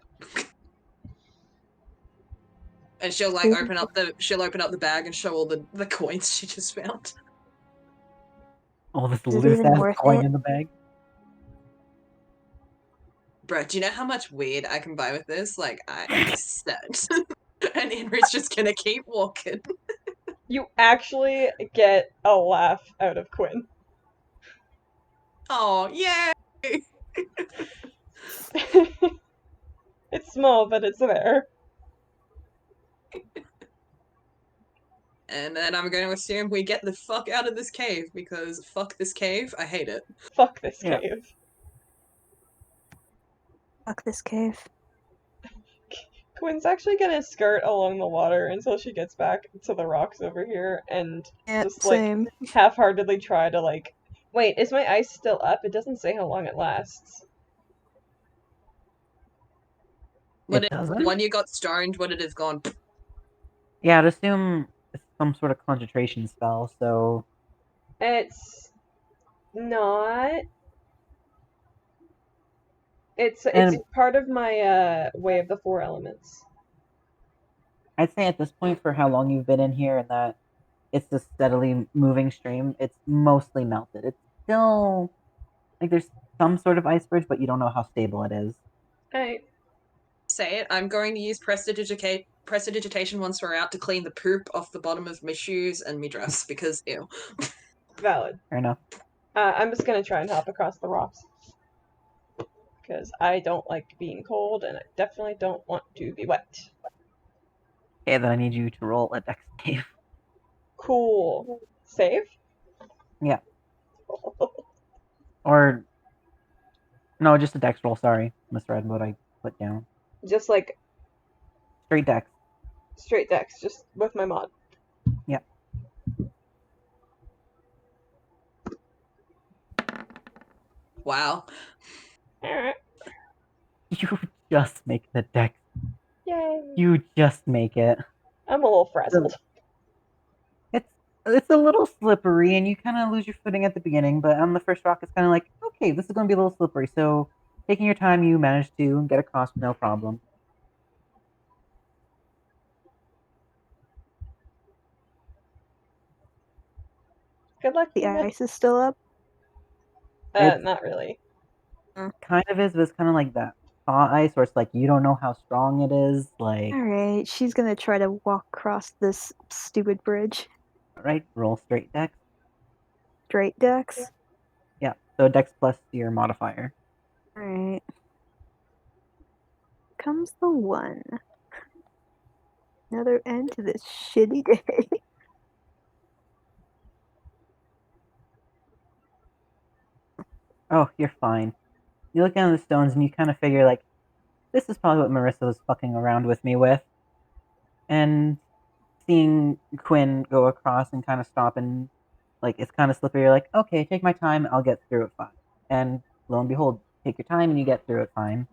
C: And she'll like open up the bag and show all the coins she just found.
A: All this
D: Is it
A: loose
D: even
A: ass
D: worth
A: coin
D: it?
A: in the bag.
C: Bro, do you know how much weed I can buy with this? Like, I'm set. And Inri's just gonna keep walking.
E: You actually get a laugh out of Quinn.
C: Oh, yay!
E: It's small, but it's there.
C: And then I'm going to assume we get the fuck out of this cave, because fuck this cave, I hate it.
E: Fuck this
A: Yeah.
E: cave.
D: Fuck this cave.
E: Quinn's actually gonna skirt along the water until she gets back to the rocks over here and
D: Yeah,
E: just like
D: same.
E: half-heartedly try to like, wait, is my ice still up? It doesn't say how long it lasts.
A: It doesn't?
C: When you got stoned, when it is gone.
A: Yeah, I'd assume it's some sort of concentration spell, so
E: It's not. It's
A: And-
E: part of my Way of the Four Elements.
A: I'd say at this point, for how long you've been in here and that it's a steadily moving stream, it's mostly melted. It's still like there's some sort of ice bridge, but you don't know how stable it is.
E: Alright.
C: Say it. I'm going to use prestidigitation once we're out to clean the poop off the bottom of my shoes and my dress because ew.
E: Valid.
A: Fair enough.
E: I'm just gonna try and hop across the rocks. Because I don't like being cold, and I definitely don't want to be wet.
A: Okay, then I need you to roll a dex save.
E: Cool. Save?
A: Yeah. Or no, just a dex roll. Sorry, misread what I put down.
E: Just like
A: Straight dex.
E: straight dex, just with my mod.
A: Yeah.
C: Wow.
E: Alright.
A: You just make the dex.
E: Yay.
A: You just make it.
E: I'm a little frazzled.
A: It's a little slippery, and you kind of lose your footing at the beginning. But on the first rock, it's kind of like, okay, this is going to be a little slippery. So, taking your time, you manage to get across no problem.
E: Good luck.
D: The
E: Eva.
D: ice is still up.
A: It's
E: Not really.
A: kind of is, but it's kind of like that thaw ice, where it's like you don't know how strong it is. Like,
D: Alright, she's gonna try to walk across this stupid bridge.
A: right, roll straight dex.
D: Straight dex.
A: Yeah, so dex plus your modifier.
D: Alright. Comes the 1. Another end to this shitty day.
A: Oh, you're fine. You look down at the stones, and you kind of figure, like, this is probably what Marissa was fucking around with me with. And seeing Quinn go across and kind of stop and, like, it's kind of slippery, you're like, okay, take my time, I'll get through it fine. And lo and behold, take your time and you get through it fine.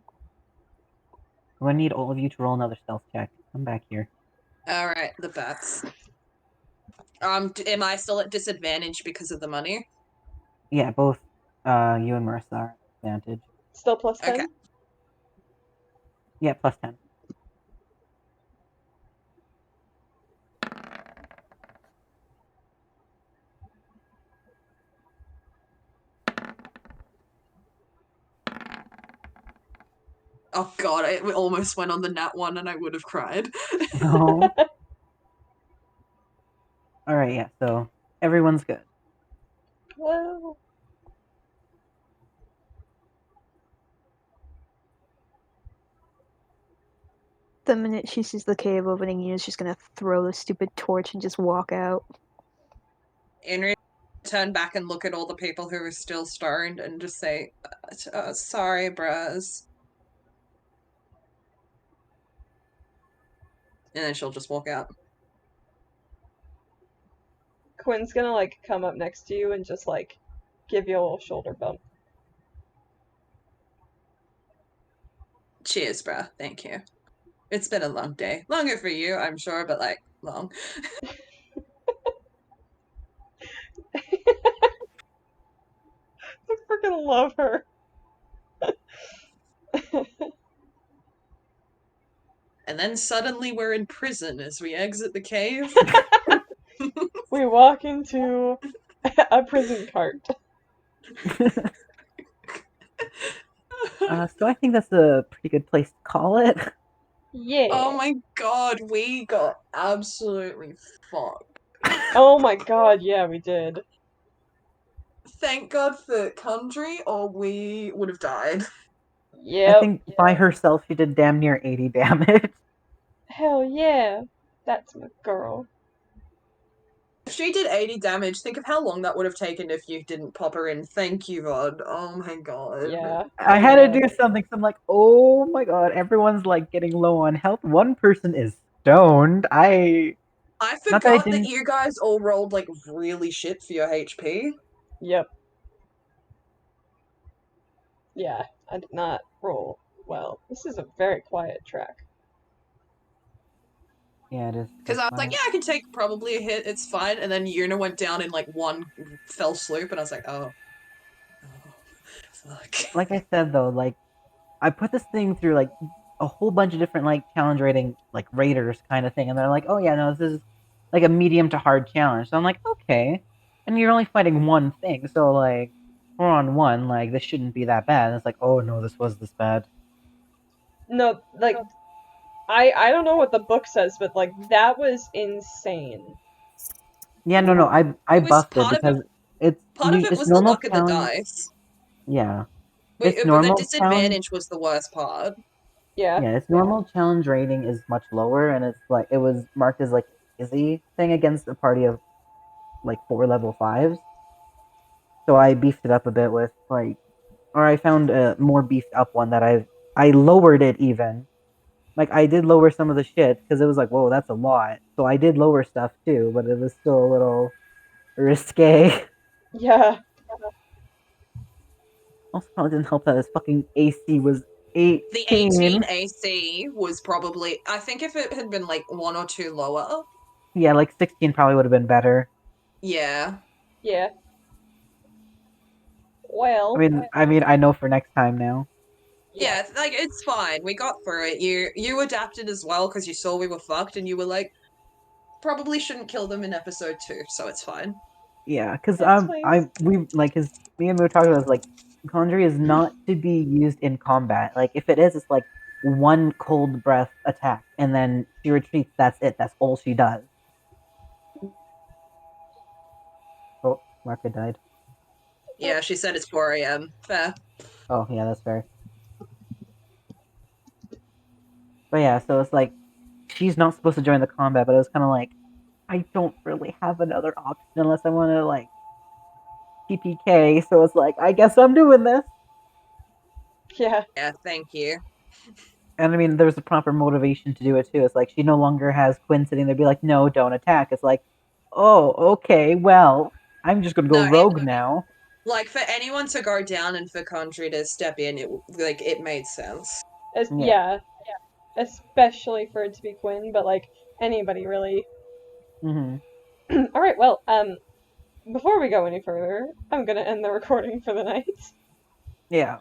A: I'm gonna need all of you to roll another stealth check. Come back here.
C: Alright, the bats. Am I still at disadvantage because of the money?
A: Yeah, both you and Marissa are at advantage.
E: Still plus 10?
C: Okay.
A: Yeah, plus 10.
C: Oh god, I almost went on the nat 1 and I would have cried.
A: No. Alright, yeah, so everyone's good.
E: Whoa.
D: The minute she sees the cave opening, Yuna's just gonna throw the stupid torch and just walk out.
C: Henry turn back and look at all the people who are still stoned and just say, sorry, bros. And then she'll just walk out.
E: Quinn's gonna, like, come up next to you and just, like, give you a little shoulder bump.
C: Cheers, bro. Thank you. It's been a long day. Longer for you, I'm sure, but, like, long.
E: I freaking love her.
C: And then suddenly we're in prison as we exit the cave.
E: We walk into a prison cart.
A: So I think that's a pretty good place to call it.
E: Yeah.
C: Oh my god, we got absolutely fucked.
E: Oh my god, yeah, we did.
C: Thank God for Kundry, or we would have died.
E: Yep.
A: I think by herself she did damn near 80 damage.
E: Hell yeah. That's my girl.
C: If she did 80 damage, think of how long that would have taken if you didn't pop her in. Thank you, God. Oh my god.
E: Yeah.
A: I had to do something, so I'm like, oh my god, everyone's like getting low on health. One person is stoned.
C: I
A: Not that I
C: forgot that
A: didn't-
C: you guys all rolled like really shit for your HP.
E: Yep. Yeah, I did not roll well. This is a very quiet track.
A: Yeah, it is.
C: Because I was like, yeah, I can take probably a hit. It's fine. And then Yuna went down in like one fell swoop, and I was like, oh, fuck.
A: Like I said though, like I put this thing through like a whole bunch of different like challenge rating like raters kind of thing, and they're like, oh yeah, no, this is like a medium to hard challenge. So I'm like, okay, and you're only fighting one thing, so like 4-on-1, like this shouldn't be that bad. And it's like, oh no, this was this bad.
E: No, like I don't know what the book says, but like that was insane.
A: Yeah, no, I
C: It was
A: buffed it because
C: part of it
A: it's
C: was the
A: normal
C: luck of the
A: challenge.
C: dice.
A: Yeah,
C: Wait,
A: it's
C: but the
A: normal challenge.
C: disadvantage was the worst part.
E: Yeah.
A: Yeah, its normal challenge rating is much lower, and it's like it was marked as like easy thing against a party of like 4 level 5s. So I beefed it up a bit with like, or I found a more beefed up one that I lowered it even. Like I did lower some of the shit because it was like, whoa, that's a lot. So I did lower stuff too, but it was still a little risque.
E: Yeah.
A: Also, probably didn't help that his fucking AC was
C: The 18
A: 18.
C: AC was probably, I think if it had been like 1 or 2 lower.
A: Yeah, like 16 probably would have been better.
C: Yeah.
E: Yeah. Well.
A: I know for next time now.
C: Yeah, like it's fine. We got through it. You adapted as well because you saw we were fucked, and you were like, probably shouldn't kill them in episode 2, so it's fine.
A: Yeah, because
E: That's fine.
A: we like his me and we were talking about this, like Conjury is not to be used in combat. Like if it is, it's like one cold breath attack, and then she retreats. That's it. That's all she does. Oh, Marka died.
C: Yeah, she said it's 4 a.m. Fair.
A: Oh yeah, that's fair. But yeah, so it's like she's not supposed to join the combat, but it was kind of like I don't really have another option unless I want to like TPK. So it's like I guess I'm doing this.
E: Yeah.
C: Yeah, thank you.
A: And I mean, there's a proper motivation to do it too. It's like she no longer has Quinn sitting there, be like, "No, don't attack." It's like, "Oh, okay, well, I'm just gonna go
C: No,
A: rogue now."
C: like for anyone to go down and for Country to step in, it made sense.
E: Yeah. Especially for it to be Quinn, but like anybody really.
A: Mm-hmm.
E: All right. Well, before we go any further, I'm gonna end the recording for the night.
A: Yeah.